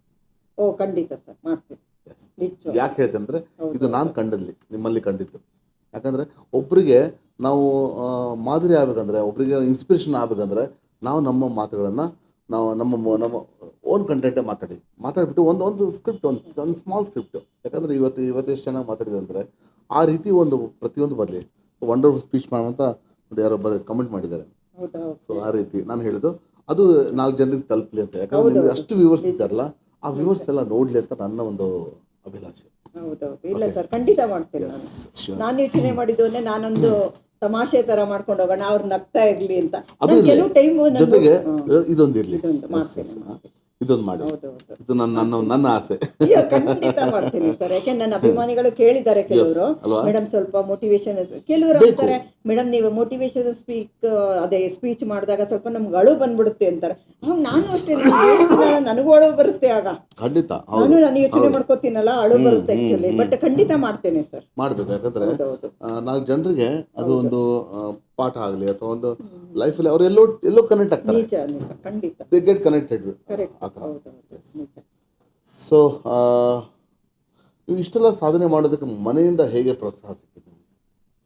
ಖಂಡಿತ ಸರ್, ಮಾಡ್ತೀನಿ. ಯಾಕೆ ಹೇಳ್ತೇನೆ ಅಂದರೆ, ಇದು ನಾನು ನಿಮ್ಮಲ್ಲಿ ಕಂಡಿದ್ದು. ಯಾಕಂದರೆ ಒಬ್ಬರಿಗೆ ನಾವು ಮಾದರಿ ಆಗಬೇಕಂದ್ರೆ, ಒಬ್ಬರಿಗೆ ಇನ್ಸ್ಪಿರೇಷನ್ ಆಗಬೇಕಂದ್ರೆ, ನಾವು ನಮ್ಮ ಮಾತುಗಳನ್ನು ನಾವು ನಮ್ಮ ಓನ್ ಕಂಟೆಂಟೇ ಮಾತಾಡಿಬಿಟ್ಟು ಒಂದು ಸ್ಕ್ರಿಪ್ಟ್, ಒಂದು ಸ್ಮಾಲ್ ಸ್ಕ್ರಿಪ್ಟು. ಯಾಕಂದರೆ ಇವತ್ತು ಎಷ್ಟು ಚೆನ್ನಾಗಿ ಮಾತಾಡಿದೆ ಅಂದರೆ, ಆ ರೀತಿ ಪ್ರತಿಯೊಂದು ಬರಲಿ. ವಂಡರ್ಫುಲ್ ಸ್ಪೀಚ್ ಮಾಡುವಂತ ಯಾರೋ ಕಮೆಂಟ್ ಮಾಡಿದ್ದಾರೆ. ಸೊ ಆ ರೀತಿ ನಾನು ಹೇಳಿದ್ದು, ಅದು 4 ಜನರಿಗೆ ತಲುಪಲಿ ಅಂತ. ಯಾಕಂದರೆ ನಿಮಗೆ ಅಷ್ಟು ವ್ಯೂವರ್ಸ್ ಇದ್ದಾರಲ್ಲ, ಆ ವ್ಯೂವರ್ಸ್ ಎಲ್ಲ ನೋಡಲಿ ಅಂತ ನನ್ನ ಒಂದು ಅಭಿಲಾಷೆ. ಹೌದೌದು. ಇಲ್ಲ ಸರ್, ಖಂಡಿತ ಮಾಡ್ತೇನೆ ಎಸ್, ನಾನು. ಶ್ಯೂರ್. ನಾನು ಯೋಚನೆ ಮಾಡಿದ್ದು ಅಂದ್ರೆ ನಾನೊಂದು ತಮಾಷೆ ತರ ಮಾಡ್ಕೊಂಡು ಹೋಗೋಣ, ಅವ್ರು ನಗ್ತಾ ಇರ್ಲಿ ಅಂತ. ಅದು ನಾನು ಇರ್ಲಿ. ಕೆಲವು ಟೈಮು ಜೊತೆಗೆ ಇದೊಂದಿರಲಿ, ಇದೊಂದು ಮಾಡ್ತೇನೆ. ಇದೊಂದು ಮಾಡಿ. ಹೌದೌದು. ಇದು ನನ್ನ ಆಸೆ. ಅಯ್ಯೋ, ಖಂಡಿತ ಮಾಡ್ತೀನಿ ಸರ್. ಯಾಕೆ ನನ್ನ ಅಭಿಮಾನಿಗಳು ಕೇಳಿದ್ದಾರೆ ಕೆಲವರು, ಅಲ್ವಾ? ಮೇಡಮ್ ಸ್ವಲ್ಪ ಮೋಟಿವೇಶನ್. ಕೆಲವರು ಅಂತಾರೆ, ಮೇಡಮ್ ನೀವು ಮೋಟಿವೇಶನ್ ಸ್ಪೀಚ್ ಮಾಡಿದಾಗ ಸ್ವಲ್ಪ ನಮ್ಗೆ ಅಳು ಬಂದ್ಬಿಡುತ್ತೆ ಅಂತಾರೆ. ಅವಾಗ ನಾನು ಅಷ್ಟೇ, ನನಗೂ ಅಳು ಬರುತ್ತೆ. ಆಗ ಖಂಡಿತ ನಾನು ಯೋಚನೆ ಮಾಡ್ಕೋತೀನಲ್ಲ, ಅಳು ಬರುತ್ತೆ ಆಕ್ಚುಲಿ. ಬಟ್ ಖಂಡಿತ ಮಾಡ್ತೇನೆ ಸರ್. ಮಾಡ್ಬೇಕು. ಯಾಕಂದ್ರೆ ಹೌದೌದು. ನಾಲ್ಕು ಜನರಿಗೆ ಅದು ಒಂದು ಪಾಠ ಆಗಲಿ ಅಥವಾ ಒಂದು ಲೈಫಲ್ಲಿ ಅವ್ರು ಎಲ್ಲೋ ಕನೆಕ್ಟ್ ಆಗ್ತಾರೆ. ನಿಜ ನಿಜ, ಖಂಡಿತ. They get connected. ಸೊ ನೀವು ಇಷ್ಟೆಲ್ಲ ಸಾಧನೆ ಮಾಡೋದಕ್ಕೆ ಮನೆಯಿಂದ ಹೇಗೆ ಪ್ರೋತ್ಸಾಹ ಸಿಕ್ಕಿದೆ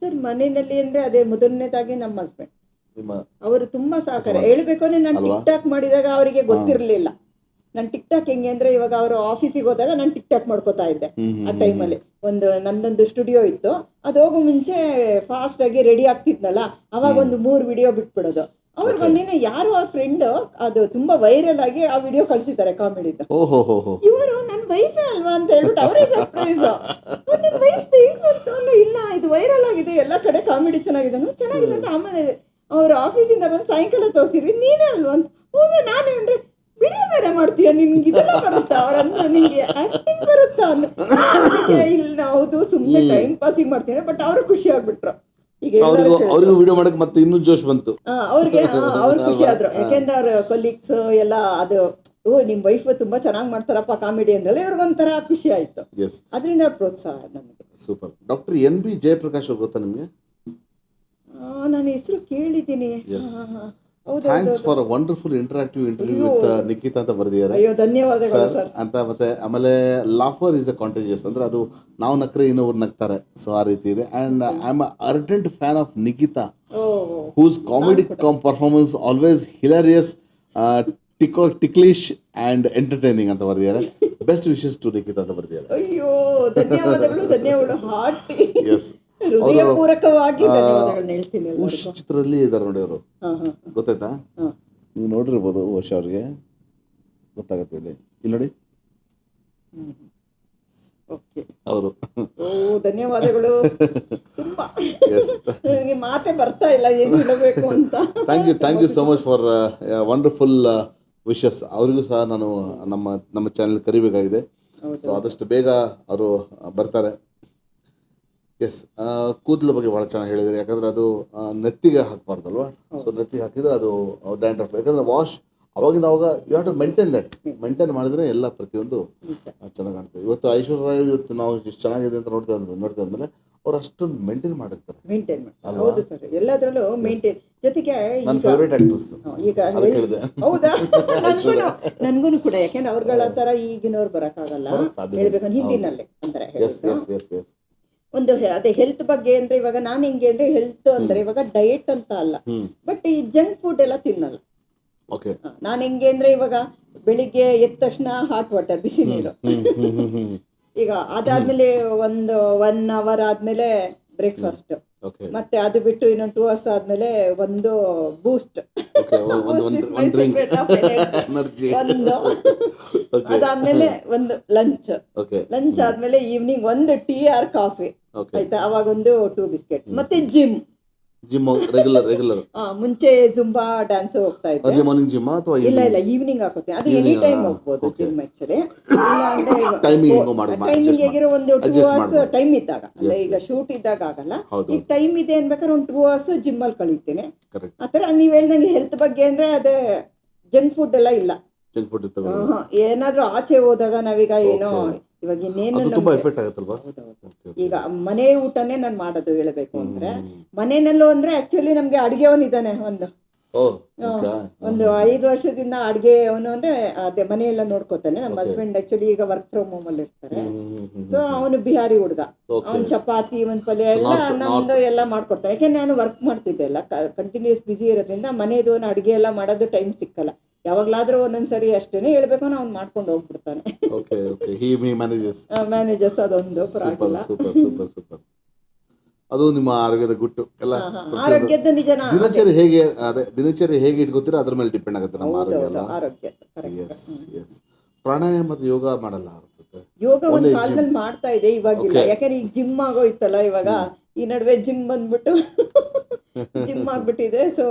ಸರ್? ಮನೆಯಲ್ಲಿ ಅಂದ್ರೆ ಅದೇ ಮೊದಲನೇದಾಗಿ ನಮ್ಮ ಹಸ್ಬೆಂಡ್, ನಿಮ್ಮ? ಅವರು ತುಂಬಾ ಸಹಕಾರ. ಹೇಳ್ಬೇಕು ಅಂದ್ರೆ ನಾನು ಟಿಕ್ ಟಾಕ್ ಮಾಡಿದಾಗ ಅವರಿಗೆ ಗೊತ್ತಿರಲಿಲ್ಲ. ನಾನು ಟಿಕ್ ಟಾಕ್ ಹೆಂಗೆ ಅಂದ್ರೆ, ಇವಾಗ ಅವರು ಆಫೀಸಿಗೆ ಹೋದಾಗ ನಾನು ಟಿಕ್ ಟಾಕ್ ಮಾಡ್ಕೋತಾ ಇದ್ದೆ. ಆ ಟೈಮಲ್ಲಿ ನಂದೊಂದು ಸ್ಟುಡಿಯೋ ಇತ್ತು. ಅದು ಹೋಗೋ ಮುಂಚೆ ಫಾಸ್ಟ್ ಆಗಿ ರೆಡಿ ಆಗ್ತಿದ್ನಲ್ಲ, ಅವಾಗ ಒಂದು 3 ವಿಡಿಯೋ ಬಿಟ್ಬಿಡೋದು. ಅವ್ರಿಗೊಂದಿನ ಯಾರೋ ಅವ್ರ ಫ್ರೆಂಡ್ ಅದು ತುಂಬಾ ವೈರಲ್ ಆಗಿ ಆ ವಿಡಿಯೋ ಕಳ್ಸಿದ್ದಾರೆ ಕಾಮಿಡಿದು. ಇವರು ನನ್ನ ವೈಫೇ ಅಲ್ವಾ ಅಂತ ಹೇಳ್ಬಿಟ್ಟು ಅವರೇ ಸರ್ಪ್ರೈಸ್. ನನ್ನ ವೈಫ್ ಇಲ್ಲ, ಇದು ವೈರಲ್ ಆಗಿದೆ, ಎಲ್ಲ ಕಡೆ ಕಾಮಿಡಿ ಚೆನ್ನಾಗಿದೆ ಚೆನ್ನಾಗಿದೆ. ಆಮೇಲೆ ಅವ್ರು ಆಫೀಸಿಂದ ಬಂದು ಸಾಯಂಕಾಲ ತೋರಿಸಿದ್ವಿ, ನೀನೇ ಅಲ್ವಾ ಅಂತ. ಹೋಗ ನಾನೇ ಅಂದ್ರೆ, ವಿಡಿಯೋ ಬೇರೆ ಮಾಡ್ತೀಯ, ನಿನ್ಗೆ ಇದೆಲ್ಲ ಬರುತ್ತಾ? ಅವ್ರಂದ್ರೆ ನಿನ್ಗೆ ಆಕ್ಟಿಂಗ್ ಬರುತ್ತಾ? ಇಲ್ಲ, ಹೌದು, ಸುಮ್ಮನೆ ಟೈಮ್ ಪಾಸಿಂಗ್ ಮಾಡ್ತೀನಿ. ಬಟ್ ಅವರು ಖುಷಿ ಆಗ್ಬಿಟ್ರು. ಈಗ ಅವ್ರಿಗೂ ವಿಡಿಯೋ ಮಾಡಕ್ ಮತ್ತೆ ಇನ್ನೂ ಜೋಶ್ ಬಂತು ಅವ್ರಿಗೆ. ಅವ್ರು ಖುಷಿ ಆದ್ರು, ಯಾಕೆಂದ್ರೆ ಅವ್ರ ಕೊಲೀಗ್ಸ್ ಎಲ್ಲ ಅದು, ನಿಮ್ ವೈಫ್ ತುಂಬಾ ಚೆನ್ನಾಗಿ ಮಾಡ್ತಾರಪ್ಪ ಕಾಮಿಡಿ ಅಂದ್ರಲ್ಲ, ಇವ್ರಿಗೊಂಥರ ಖುಷಿ ಆಯ್ತು. ಅದರಿಂದ ಪ್ರೋತ್ಸಾಹ ನನಗೆ. ಸೂಪರ್. ಡಾಕ್ಟರ್ NB ಜಯಪ್ರಕಾಶ್ ಅವ್ರು ಗೊತ್ತಾ ನಿಮ್ಗೆ? ನಾನು ಹೆಸರು ಕೇಳಿದ್ದೀನಿ. Thanks for wonderful interactive interview with Nikita ಅಂತ ಬರ್ದಿದ್ದಾರೆ. ಅಯ್ಯೋ, ಧನ್ಯವಾದಗಳು ಸರ್ ಅಂತ. ಮತ್ತೆ ಆಮೇಲೆ ಲಾಫರ್ ಇಸ್ ಅ ಕಾಂಟೇಜಿಯಸ್, ಅಂದ್ರೆ ಅದು ನಾವು ನಕ್ಕರೆ ಇನ್ನೊಬ್ರು ನಗ್ತಾರೆ. ಸೊ ಆ ರೀತಿ ಇದೆ. And I am ardent fan of Nikhita, whose comedy performance always hilarious, ticklish and entertaining ಅಂತ ಬರ್ದಿದ್ದಾರೆ. ಬೆಸ್ಟ್ ವಿಶಸ್ ಟು ನಿಖಿತಾ ಅಂತ ಬರ್ದಿದ್ದಾರೆ. ಅಯ್ಯೋ, ಧನ್ಯವಾದಗಳು ಹಾರ್ಟ್. ಎಸ್, ಹೃದಯಪೂರ್ವಕವಾಗಿ ಧನ್ಯವಾದಗಳನ್ನ ಹೇಳ್ತೀನಿ. ಉಷ್ ಚಿತ್ರದಲ್ಲಿ ಇದ್ದಾರೆ ನೋಡಿ ಅವರು, ಗೊತ್ತಾಯ್ತಾ? ನೀವು ನೋಡಿರ್ಬೋದು. ಉಷ್ ಅವ್ರಿಗೆ ಗೊತ್ತಾಗತ್ತೆ. ಇಲ್ಲಿ ನೋಡಿ, ಅವರು. ಧನ್ಯವಾದಗಳು ತುಂಬಾ. ನನಗೆ ಮಾತೆ ಬರ್ತಾ ಇಲ್ಲ ಏನು ಹೇಳಬೇಕು ಅಂತ. Thank you so much for wonderful wishes. ಅವರಿಗೂ ಸಹ ನಾನು ನಮ್ಮ ಚಾನೆಲ್ ಕರಿಬೇಕಾಗಿದೆ. ಸೊ ಆದಷ್ಟು ಬೇಗ ಅವರು ಬರ್ತಾರೆ. ಎಸ್, ಕೂದಲ ಬಗ್ಗೆ ಭಾಳ ಚೆನ್ನಾಗಿ ಹೇಳಿದರೆ. ಯಾಕಂದರೆ ಅದು ನೆತ್ತಿಗೆ ಹಾಕಬಾರ್ದಲ್ವಾ? ಸೊ ನೆತ್ತಿಗೆ ಹಾಕಿದರೆ ಅದು ಡ್ಯಾಂಡ್ರಫ್. ಯಾಕಂದರೆ ವಾಶ್ ಅವಾಗಿಂದ ಅವಾಗ ಯು ಹ್ಯಾವ್ ಟು ಮೇಂಟೈನ್ ಮಾಡಿದರೆ ಎಲ್ಲ ಪ್ರತಿಯೊಂದು ಚೆನ್ನಾಗಿ ಕಾಣ್ತದೆ. ಇವತ್ತು ಐಶ್ವರ್ಯ ರಾಯ್ ಇವತ್ತು ನಾವು ಇಷ್ಟು ಚೆನ್ನಾಗಿದೆ ಅಂತ ನೋಡ್ತಾ ಇದ್ಮೇಲೆ ಅವ್ರು ಅಷ್ಟೊಂದು ಮೇಂಟೈನ್ ಮಾಡಿರ್ತಾರೆ. ಹೌದು ಸರ್, ಎಲ್ಲದರಲ್ಲೂ ಮೇಂಟೈನ್. ಜೊತೆಗೆ ನನ್ನ ಫೇವ್ರೇಟ್ ಆಕ್ಟ್ರೆಸ್ ಈಗ ಹೌದಾ? ನನ್ಗೂ ಕೂಡ. ಯಾಕೆಂದ್ರೆ ಅವ್ರಗಳ ತರ ಈಗಿನವ್ರು ಬರಕ್ಕಾಗಲ್ಲ. ಹೇಳ್ಬೇಕು ಹಿಂದಿನಲ್ಲೇ ಅಂದ್ರೆ ಒಂದು ಅದೇ ಹೆಲ್ತ್ ಬಗ್ಗೆ ಅಂದ್ರೆ, ಇವಾಗ ನಾನು ಹೆಂಗೆ ಅಂದ್ರೆ, ಹೆಲ್ತ್ ಅಂದ್ರೆ ಇವಾಗ ಡಯಟ್ ಅಂತ ಅಲ್ಲ, ಬಟ್ ಈ ಜಂಕ್ ಫುಡ್ ಎಲ್ಲ ತಿನ್ನಲ್ಲ. ನಾನು ಹೆಂಗೆ ಅಂದ್ರೆ, ಇವಾಗ ಬೆಳಿಗ್ಗೆ ಎದ್ದ ತಕ್ಷಣ ಹಾಟ್ ವಾಟರ್, ಬಿಸಿ ನೀರು. ಈಗ ಅದಾದ್ಮೇಲೆ 1 hour ಆದ್ಮೇಲೆ ಬ್ರೇಕ್ಫಾಸ್ಟ್, ಮತ್ತೆ ಅದು ಬಿಟ್ಟು ಇನ್ನೊಂದು 2 hours ಆದ್ಮೇಲೆ ಒಂದು ಬೂಸ್ಟ್. ಅದಾದ್ಮೇಲೆ ಒಂದು ಲಂಚ್ ಆದ್ಮೇಲೆ ಈವ್ನಿಂಗ್ ಒಂದು ಟೀ ಆರ್ ಕಾಫಿ, ಆಯ್ತಾ? ಅವಾಗ ಒಂದು 2 ಬಿಸ್ಕೆಟ್. ಮತ್ತೆ ಜಿಮ್ ರೆಗ್ಯುಲರ್. ಮುಂಚೆ ಜುಂಬಾ ಡ್ಯಾನ್ಸ್ ಹೋಗ್ತಾ ಇದ್ದೆ. ಮಾರ್ನಿಂಗ್ ಜಿಮ್ ಅಥವಾ ಇಲ್ಲ ಈವ್ನಿಂಗ್ ಹಾಕೋತೆ. ಅದು ಎನಿ ಟೈಮ್ ಹೋಗ್ಬೋದು ಜಿಮ್ ಆಕ್ಚುಲಿ. ಟೈಮಿಂಗ್ ಹೇಗಿರೋ ಒಂದು 2 hours ಟೈಮ್ ಇದ್ದಾಗ, ಅಂದ್ರೆ ಈಗ ಶೂಟ್ ಇದ್ದಾಗ ಆಗಲ್ಲ. ಈಗ ಟೈಮ್ ಇದೆ ಅನ್ಬೇಕಾದ್ರೆ ಒಂದು 2 hours ಜಿಮ್ ಅಲ್ಲಿ ಕಳೀತೀನಿ. ಆತರ ನೀವ್ ಹೇಳ್ದಂಗೆ ಹೆಲ್ತ್ ಬಗ್ಗೆ ಅಂದ್ರೆ ಅದೇ ಜಂಕ್ ಫುಡ್ ಎಲ್ಲ ಇಲ್ಲ. ಏನಾದ್ರೂ ಆಚೆ ಹೋದಾಗ ನಾವೀಗ ಏನೋ ಇವಾಗ ಇನ್ನೇನು ಈಗ ಮನೆ ಊಟನೇ ನಾನು ಮಾಡೋದು. ಹೇಳ್ಬೇಕು ಅಂದ್ರೆ ಮನೆಯಲ್ಲೂ ಅಂದ್ರೆ ಆಕ್ಚುಲಿ ನಮ್ಗೆ ಅಡ್ಗೆವನಿದ್ದಾನೆ. ಒಂದು 5 ವರ್ಷದಿಂದ ಅಡ್ಗೆ ಅವನು ಅಂದ್ರೆ ಅದೇ ಮನೆಯೆಲ್ಲ ನೋಡ್ಕೋತಾನೆ. ನಮ್ಮ ಹಸ್ಬೆಂಡ್ ಆಕ್ಚುಲಿ ಈಗ ವರ್ಕ್ ಫ್ರಮ್ ಹೋಮ್ ಅಲ್ಲಿ ಇರ್ತಾರೆ. ಸೊ ಅವನು ಬಿಹಾರಿ ಹುಡುಗ. ಅವ್ನು ಚಪಾತಿ ಒಂದ್ ಪಲ್ಯ ಎಲ್ಲ ನಮ್ದು ಎಲ್ಲ ಮಾಡ್ಕೊಡ್ತಾನೆ. ಯಾಕೆಂದ್ರೆ ನಾನು ವರ್ಕ್ ಮಾಡ್ತಿದ್ದೆ ಎಲ್ಲ ಕಂಟಿನ್ಯೂಸ್ ಬಿಸಿ ಇರೋದ್ರಿಂದ ಮನೆದು ಅಡ್ಗೆ ಎಲ್ಲ ಮಾಡೋದು ಟೈಮ್ ಸಿಕ್ಕಲ್ಲ. ಯಾವಾಗ್ಲಾದ್ರೂ ಒಂದೊಂದ್ಸರಿ ಅಷ್ಟೇನೆ ಹೇಳ್ಬೇಕು, ಅವ್ನು ಮಾಡ್ಕೊಂಡು ಹೋಗ್ಬಿಡ್ತಾನೆ. ಮ್ಯಾನೇಜಸ್ ಅದೊಂದು ಪರವಾಗಿಲ್ಲ. ಅದು ನಿಮ್ಮ ಆರೋಗ್ಯದ ಗುಟ್ಟು ಎಲ್ಲ. ಆರೋಗ್ಯದ ನಿಜನ. ದಿನಚರಿ ಹೇಗೆ ಇಟ್ಕೋತೀರಾ ಅದ್ರ ಮೇಲೆ ಡಿಪೆಂಡ್ ಆಗುತ್ತೆ ನಮ್ಮ ಆರೋಗ್ಯ. ಆರೋಗ್ಯ. ಪ್ರಾಣಾಯಾಮ ಮತ್ತು ಯೋಗ ಮಾಡಲ್ಲ ಅನ್ಸುತ್ತೆ. ಯೋಗ ಒಂದ್ ಕಾಲದಲ್ಲಿ ಮಾಡ್ತಾ ಇದೆ, ಇವಾಗಿಲ್ಲ. ಯಾಕಂದ್ರೆ ಈಗ ಜಿಮ್ ಆಗೋಯ್ತಲ್ಲ ಇವಾಗ. ಈ ನಡುವೆ ಜಿಮ್ ಬಂದ್ಬಿಟ್ಟು ಜಿಮ್ ಆಗ್ಬಿಟ್ಟಿದೆ. ಸೊ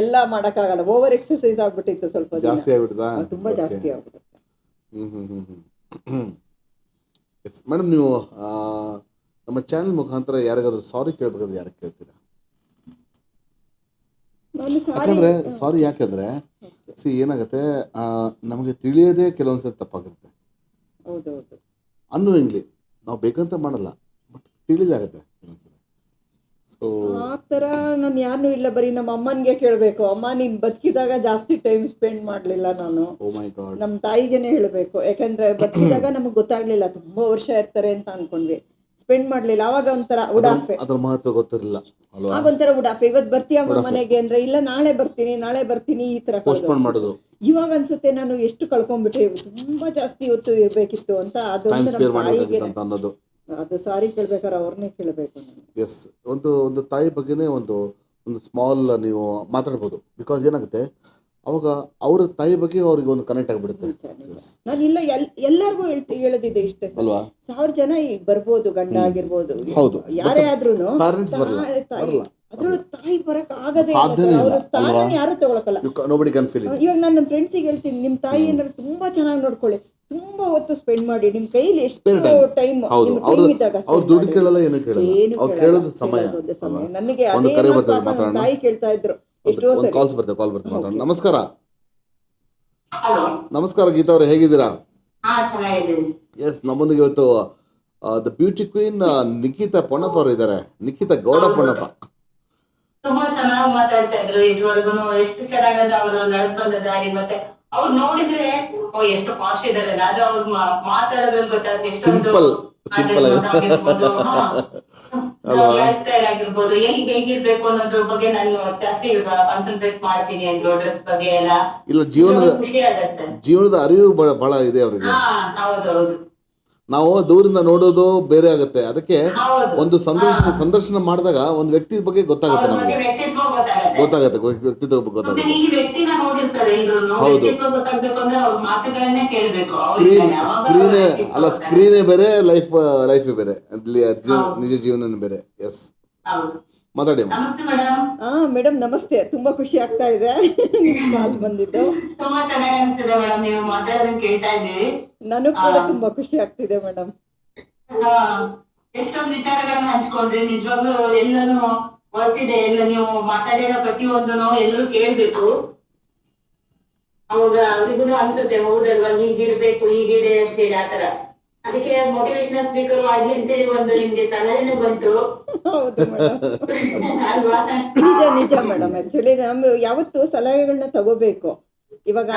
ಎಲ್ಲ ಮಾಡಕ್ಕಾಗಲ್ಲ, ಓವರ್ ಎಕ್ಸರ್ಸೈಸ್ ಆಗ್ಬಿಟ್ಟಿತ್ತು. ಸ್ವಲ್ಪ ಜಾಸ್ತಿ ಆಗ್ಬಿಟ್ಟದಾ? ತುಂಬಾ ಜಾಸ್ತಿ ಆಗ್ಬಿಡುತ್ತೆ. ಎಸ್ ಮೇಡಮ್, ನೀವು ನಮ್ಮ ಚಾನಲ್ ಮುಖಾಂತರ ಯಾರಿಗಾದ್ರೂ ಸಾರಿ ಕೇಳ್ಬೇಕಾದ್ರೆ ಯಾರಿಗೆ ಕೇಳ್ತೀರಾ? ನಾನು ಯಾಕಂದ್ರೆ ಸಾರಿ ಯಾಕಂದ್ರೆ ಏನಾಗುತ್ತೆ, ನಮಗೆ ತಿಳಿಯೋದೇ ಕೆಲವೊಂದ್ಸರಿ ತಪ್ಪಾಗುತ್ತೆ. ಹೌದೌದು, ಅನ್ನೋಯಿಂಗ್ಲಿ ನಾವು ಬೇಕಂತ ಮಾಡಲ್ಲ, ಬಟ್ ತಿಳಿದಾಗತ್ತೆ ಕೆಲವೊಂದ್ಸರಿ. ಸೊ ಆ ಥರ ನಾನು ಯಾರನ್ನೂ ಇಲ್ಲ, ಬರೀ ನಮ್ಮ ಅಮ್ಮನಿಗೆ ಕೇಳಬೇಕು. ಅಮ್ಮ, ನೀನು ಬದುಕಿದಾಗ ಜಾಸ್ತಿ ಟೈಮ್ ಸ್ಪೆಂಡ್ ಮಾಡಲಿಲ್ಲ ನಾನು. ಓ ಮೈ ಗಾಡ್. ನಮ್ಮ ತಾಯಿಗೇನೆ ಹೇಳಬೇಕು. ಯಾಕಂದ್ರೆ ಬದುಕಿದಾಗ ನಮಗೆ ಗೊತ್ತಾಗ್ಲಿಲ್ಲ, ತುಂಬಾ ವರ್ಷ ಇರ್ತಾರೆ ಅಂತ ಅನ್ಕೊಂಡ್ವಿ, ಸ್ಪೆಂಡ್ ಮಾಡ್ಲಿಲ್ಲ. ಅವಾಗ ಒಂಥರ ಉಡಾಫೆ, ಅದ್ರ ಮಹತ್ವ ಗೊತ್ತಿರಲಿಲ್ಲ ಅಲ್ವಾ? ಆಗೊಂಥರ ಉಡಾಫೆ. ಇವತ್ತು ಬರ್ತೀಯಮ್ಮ ಮನೆಗೆ ಅಂದ್ರೆ, ಇಲ್ಲ ನಾಳೆ ಬರ್ತೀನಿ ಈ ತರ ಪೋಸ್ಟ್ಪೋನ್ ಮಾಡೋದು. ಇವಾಗ ಅನ್ಸುತ್ತೆ ನಾನು ಎಷ್ಟು ಕಳ್ಕೊಂಡ್ಬಿಟ್ಟೆ, ತುಂಬಾ ಜಾಸ್ತಿ ಹೊತ್ತು ಇರ್ಬೇಕಿತ್ತು ಅಂತ. ಅದೊಂದು ನಮ್ಮ ತಾಯಿಗೆ ಅನ್ನೋದು. ಅದು ಸಾರಿ ಕೇಳ್ಬೇಕಾದ್ರೆ ಅವ್ರನ್ನೇ ಕೇಳಬೇಕು ನಾನು. ಎಸ್, ಒಂದು ತಾಯಿ ಬಗ್ಗೆನೇ ಒಂದು ಸ್ಮಾಲ್ ನೀವು ಮಾತಾಡ್ಬೋದು. ಬಿಕಾಸ್ ಏನಾಗುತ್ತೆ, ಅವಾಗ ಅವ್ರ ತಾಯಿ ಬಗ್ಗೆ ಅವ್ರಿಗೆ ಒಂದು ಕನೆಕ್ಟ್ ಆಗಿಬಿಡುತ್ತೆ. ನಾನು ಇಲ್ಲ ಎಲ್ಲರಿಗೂ ಹೇಳದಿದೆ ಇಷ್ಟೇ ಅಲ್ವಾ. 1000 ಜನ ಈಗ ಬರ್ಬೋದು, ಗಂಡ ಆಗಿರ್ಬೋದು, ಹೌದು, ಯಾರೇ ಆದ್ರೂ ಅದ್ರಲ್ಲೂ ತಾಯಿ ಬರಕ್ ಆಗದೇ ಇಲ್ಲ. ಅವ್ರ ಸ್ಥಾನ ಯಾರು ತಗೊಳಕಲ್ಲ. ಇವಾಗ ನಾನು ನಮ್ಮ ಫ್ರೆಂಡ್ಸಿಗೆ ಹೇಳ್ತೀನಿ, ನಿಮ್ ತಾಯಿ ಏನಾದ್ರು ತುಂಬಾ ಚೆನ್ನಾಗಿ ನೋಡ್ಕೊಳ್ಳಿ, ತುಂಬಾ ಹೊತ್ತು ಸ್ಪೆಂಡ್ ಮಾಡಿ, ನಿಮ್ ಕೈಲಿ ಎಷ್ಟು ಟೈಮ್ ಇದ್ದಾಗ ನನಗೆ ತಾಯಿ ಕೇಳ್ತಾ ಇದ್ರು ಎಷ್ಟೋ ಸರಿ. ಕಾಲ್ ಬರ್ತದೆ. ನಮಸ್ಕಾರ. ನಮಸ್ಕಾರ ಗೀತಾ ಅವರೇ, ಹೇಗಿದ್ದೀರಾ? ಎಸ್, ನಮ್ಮೊಂದಿಗೆ ಇವತ್ತು the beauty queen Nikita Ponnappa ಅವರು ಇದ್ದಾರೆ. ನಿಖಿತಾ ಗೌಡ ಪೊನ್ನಪ್ಪ. ತುಂಬಾ ಚೆನ್ನಾಗಿ ಮಾತಾಡ್ತಾ ಇದ್ರು. ಇದುವರೆಗೂ ಎಷ್ಟು ಚೆನ್ನಾಗದ ಅವರು ನಡ್ಕೊಂಡ ದಾರಿ, ಮತ್ತೆ ಅವ್ರು ನೋಡಿದ್ರೆ ಎಷ್ಟು ಪಾಶ್ ಇದಾರೆ. ಆದ್ರೆ ಅವ್ರು ಮಾತಾಡೋದ್ರಲ್ಲಿ ಗೊತ್ತಾಗುತ್ತೆ ಸಿಂಪಲ್ ಲೈಫ್ ಸ್ಟೈಲ್ ಆಗಿರ್ಬೋದು, ಹೇಗಿರ್ಬೇಕು ಅನ್ನೋದ್ರ ಬಗ್ಗೆ ನಾನು ಜಾಸ್ತಿ ಕಾನ್ಸಂಟ್ರೇಟ್ ಮಾಡ್ತೀನಿ. ಡ್ರೆಸ್ ಬಗ್ಗೆ ಎಲ್ಲ ಇಲ್ಲ, ಜೀವನದ ಅರಿವು ಬಹಳ ಇದೆ ಅವ್ರಿಗೆ. ಹೌದೌದು. ನಾವು ದೂರಿಂದ ನೋಡೋದು ಬೇರೆ ಆಗುತ್ತೆ. ಅದಕ್ಕೆ ಒಂದು ಸಂದರ್ಶನ ಮಾಡಿದಾಗ ಒಂದು ವ್ಯಕ್ತಿ ಬಗ್ಗೆ ಗೊತ್ತಾಗುತ್ತೆ, ನಮಗೆ ಗೊತ್ತಾಗುತ್ತೆ, ವ್ಯಕ್ತಿತ್ವ ಗೊತ್ತಾಗುತ್ತೆ. ಹೌದು, ಸ್ಕ್ರೀನೇ ಬೇರೆ, ಲೈಫೇ ಬೇರೆ, ನಿಜ ಜೀವನ ಬೇರೆ. ಎಸ್, ಮಾತಾಡಿ. ಮೇಡಮ್ ನಮಸ್ತೆ, ತುಂಬಾ ಖುಷಿ ಆಗ್ತಾ ಇದೆ ಕಾಲ್ ಬಂದಿದ್ದು. ತುಂಬಾ ಚೆನ್ನಾಗಿ ಅನಿಸ್ತಿದೆ ಮೇಡಮ್, ನೀವು ಮಾತಾಡೋದನ್ನ ಕೇಳ್ತಾ ಇದ್ದೀವಿ. ನನಗೂ ಕೂಡ ತುಂಬಾ ಖುಷಿ ಆಗ್ತಿದೆ ಮೇಡಮ್. ಎಷ್ಟೊಂದು ವಿಚಾರಗಳನ್ನ ಹಂಚ್ಕೊಂಡ್ರಿ. ನಿಜವಾಗ್ಲೂ ಎಲ್ಲಾನು ಬರ್ತಿದೆ, ಎಲ್ಲ ನೀವು ಮಾತಾಡಿರೋ ಪ್ರತಿಯೊಂದನ್ನು ಎಲ್ಲರೂ ಕೇಳ್ಬೇಕು. ಅವಾಗ ಅವ್ರಿಗೂ ಅನ್ಸುತ್ತೆ, ಹೌದಲ್ವಾ, ಹೀಗಿರ್ಬೇಕು, ಹೀಗಿದೆ ಅಂತ ಹೇಳಿ ಆತರ. ಅದಕ್ಕೆ ಮೋಟಿವೇಶನಲ್ ಸ್ಪೀಕರ್ ಆಗ್ಲಿ ಅಂತ ಒಂದು ನಿಮ್ಗೆ ಸಲಹೆನೂ ಬಂತು. ಹೌದು ಮೇಡಮ್, ಅಲ್ವಾ? ನಿಜ ಮೇಡಮ್. ಆಕ್ಚುಲಿ ನಾವು ಯಾವತ್ತು ಸಲಹೆಗಳನ್ನ ತಗೋಬೇಕು. ಇವಾಗ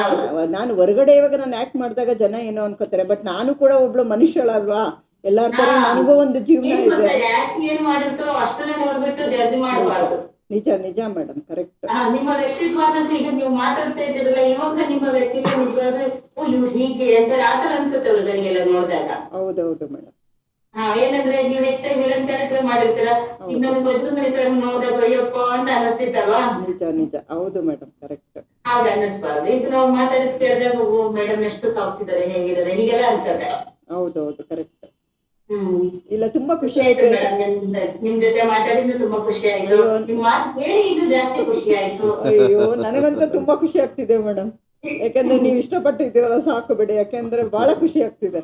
ನಾನು ಹೊರಗಡೆ ಇವಾಗ ನಾನು ಆಕ್ಟ್ ಮಾಡಿದಾಗ ಜನ ಏನೋ ಅನ್ಕೋತಾರೆ, ಬಟ್ ನಾನು ಕೂಡ ಒಬ್ಳು ಮನುಷ್ಯಳಲ್ವಾ, ಎಲ್ಲಾರ ತರ ನನಗೂ ಒಂದು ಜೀವನ ಇದೆ. ಏನ್ ಮಾಡಿರ್ತಾರೋ ಅಷ್ಟನ್ನೇ ನೋಡ್ಬಿಟ್ಟು ಜಡ್ಜ್ ಮಾಡಬಾರ್ದು. ನಿಜ ಮೇಡಮ್, ಕರೆಕ್ಟ್. ನಿಮ್ಮ ವ್ಯಕ್ತಿತ್ವ ಈಗ ನೀವು ಮಾತಾಡ್ತಾ ಇದ್ದೀರಲ್ಲ, ಇವಾಗ ನಿಮ್ಮ ವ್ಯಕ್ತಿತ್ವ ನಿಜವಾದ ಇವ್ರು ಹೀಗೆ ಅಂತ ಆತರ ಅನ್ಸುತ್ತೆ ಅವ್ರಿಗೆಲ್ಲ ನೋಡಿದಾಗ. ಹೌದೌದು ಮೇಡಮ್. ಏನಂದ್ರೆ ನೀವು ಹೆಚ್ಚಾಗಿ ವಿಲನ್ ಕ್ಯಾರೆಕ್ಟರ್ ಮಾಡಿರ್ತೀರ, ಇನ್ನೊಂದು ವಜ್ರಮಣಿ ಸರ್ ನೋಡಿದಾಗ ಅಯ್ಯಪ್ಪ ಅಂತ ಅನಿಸ್ತಿತ್ತಲ್ವಾ? ನಿಜ, ಹೌದು ಮೇಡಮ್, ಕರೆಕ್ಟ್. ಹಾಗ ಅನ್ನಿಸ್ಬಾರ್ದು. ಈಗ ನಾವು ಮಾತಾಡಿದ್ ಕೇಳಿದಾಗ ಮೇಡಮ್ ಎಷ್ಟು ಸಾಫ್ಟ್ ಇದಾರೆ, ಹೇಗಿದ್ದಾರೆ, ಹೀಗೆಲ್ಲ ಅನ್ಸತ್ತೆ. ಹೌದೌದು, ಕರೆಕ್ಟ್. ಇಲ್ಲ, ತುಂಬಾ ಖುಷಿ ಆಯ್ತು ನಿಮ್ ಜೊತೆ ಮಾತಾಡಿದ್ದು, ತುಂಬಾ ಖುಷಿ ಆಯ್ತು. ನಿಮ್ ಮಾತು ಕೇಳಿ ಇದು ಜಾಸ್ತಿ ಖುಷಿ ಆಯ್ತು. ಅಯ್ಯೋ, ನನಗಂತೂ ತುಂಬಾ ಖುಷಿ ಆಗ್ತಿದೆ ಮೇಡಮ್. ಯಾಕಂದ್ರೆ ನೀವ್ ಇಷ್ಟಪಟ್ಟಿದ್ದೀರಲ್ಲ, ಸಾಕು ಬಿಡಿ. ಯಾಕಂದ್ರೆ ಬಹಳ ಖುಷಿ ಆಗ್ತಿದೆ.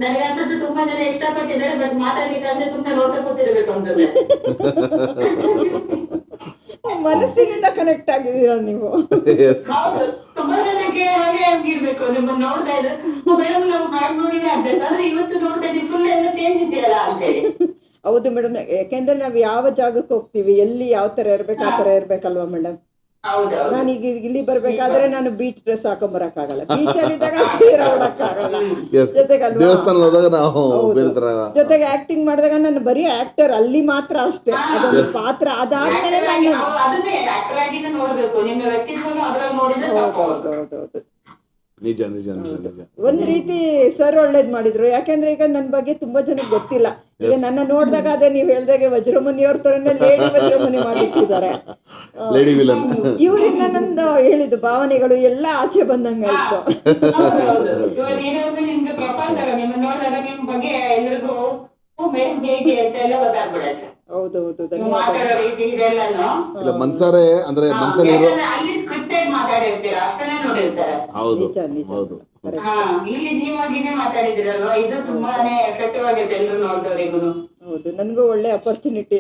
ನನಗಂತದ್ದು ತುಂಬಾ ಜನ ಇಷ್ಟಪಟ್ಟಿದ್ದಾರೆ, ಬಟ್ ಮಾತಾಡ್ಲಿಕ್ಕಂದ್ರೆ ಸುಮ್ಮನೆ ನೋಡ್ತಾ ಕೂತಿರ್ಬೇಕು ಅನ್ಸುತ್ತೆ. ಮನಸ್ಸಿನಿಂದ ಕನೆಕ್ಟ್ ಆಗಿದ್ದೀರಾ ನೀವು. ಹೌದು, ತುಂಬಾ ಜನಕ್ಕೆ ಹಾಗೆ ಆಗಿರ್ಬೇಕು. ನಿಮ್ಮನ್ನ ನೋಡ್ತಾ ಇದ್ರೆ ಮೇಡಮ್ ನಾವು ಮಾಡಿ ನೋಡಿದ್ರೆ ಆಗ್ಬೇಕು, ಆದ್ರೆ ಇವತ್ತು ನೋಡ್ತಾ ಇದ್ದೀವಿ ಫುಲ್ ಎಲ್ಲ ಚೇಂಜ್ ಇದೆಯಲ್ಲ ಅಂತೇಳಿ. ಹೌದು ಮೇಡಮ್, ಯಾಕೆಂದ್ರೆ ನಾವ್ ಯಾವ ಜಾಗಕ್ಕೆ ಹೋಗ್ತೀವಿ, ಎಲ್ಲಿ ಯಾವ ತರ ಇರ್ಬೇಕು ಆ ತರ ಇರ್ಬೇಕಲ್ವಾ ಮೇಡಮ್. ನಾನು ಈಗ ಇಲ್ಲಿ ಬರ್ಬೇಕಾದ್ರೆ ನಾನು ಬೀಚ್ ಡ್ರೆಸ್ ಹಾಕೊಂಡ್ ಬರಕ್ಕಾಗಲ್ಲ, ಬೀಚ್ ಅಲ್ಲಿ ಇದ್ದಾಗ ಸೀರೆ ಉಡಕ್ಕಾಗಲ್ಲ. ಜೊತೆಗೆ ಆಕ್ಟಿಂಗ್ ಮಾಡಿದಾಗ ನಾನು ಬರೀ ಆಕ್ಟರ್, ಅಲ್ಲಿ ಮಾತ್ರ ಅಷ್ಟೇ ಅದೊಂದು ಪಾತ್ರ. ಅದಾದ್ಮೇಲೆ ನಾನು ಹೌದೌದು, ನಿಜ. ಒಂದ್ ರೀತಿ ಸರ್ ಒಳ್ಳೇದ್ ಮಾಡಿದ್ರು. ಯಾಕಂದ್ರೆ ಈಗ ನನ್ನ ಬಗ್ಗೆ ತುಂಬಾ ಜನಕ್ಕೆ ಗೊತ್ತಿಲ್ಲ. ಈಗ ನನ್ನ ನೋಡಿದಾಗ ಅದೇ ನೀವ್ ಹೇಳ್ದಾಗೆ ವಜ್ರಮುನಿ ಅವ್ರ ತರನೇ ಲೇಡಿ ವಜ್ರಮುನಿ ಮಾಡಿಟ್ಟಿದ್ದಾರೆ. ಇವರಿಂದ ನಂದು ಹೇಳಿದ್ದು ಭಾವನೆಗಳು ಎಲ್ಲ ಆಚೆ ಬಂದಂಗಾಯ್ತು. ಬಗ್ಗೆ ಎಲ್ರಿಗೂ ಮೇಡಮ್ ಹೇಗೆ ಅಂತ ಎಲ್ಲ ಗೊತ್ತಾಗ್ಬಿಡತ್ತೆ. ಹೌದೌದು, ನೀವು ಧನ್ಯವಾದ. ಮಾತಾಡೋ ರೀತಿ ಇದೆಲ್ಲಾನು ಇಲ್ಲ ಮನ್ಸಾರೆ ಅಂದ್ರೆ ಮನ್ಸಲ್ಲಿ ಇರೋ ಅಲ್ಲಿ ಸ್ಕ್ರಿಪ್ಟೆಡ್ ಮಾತಾಡಿರ್ತೀರ ಅಷ್ಟನ್ನೇ ನೋಡಿರ್ತಾರೆ. ಹೌದು ನಿಜ ನಿಜ ಹೌದು correct. ಹಾ, ಇಲ್ಲಿ ನೀವಾಗಿನೇ ಮಾತಾಡಿದಿರಲ್ವಾ, ಇದು ತುಂಬಾನೇ ಎಫೆಕ್ಟಿವ್ ಆಗೈತೆ ಎಲ್ರು ನೋಡ್ದವ್ರಿಗೂ. ಹೌದು, ನನಗೂ ಒಳ್ಳೆ ಅಪರ್ಚುನಿಟಿ.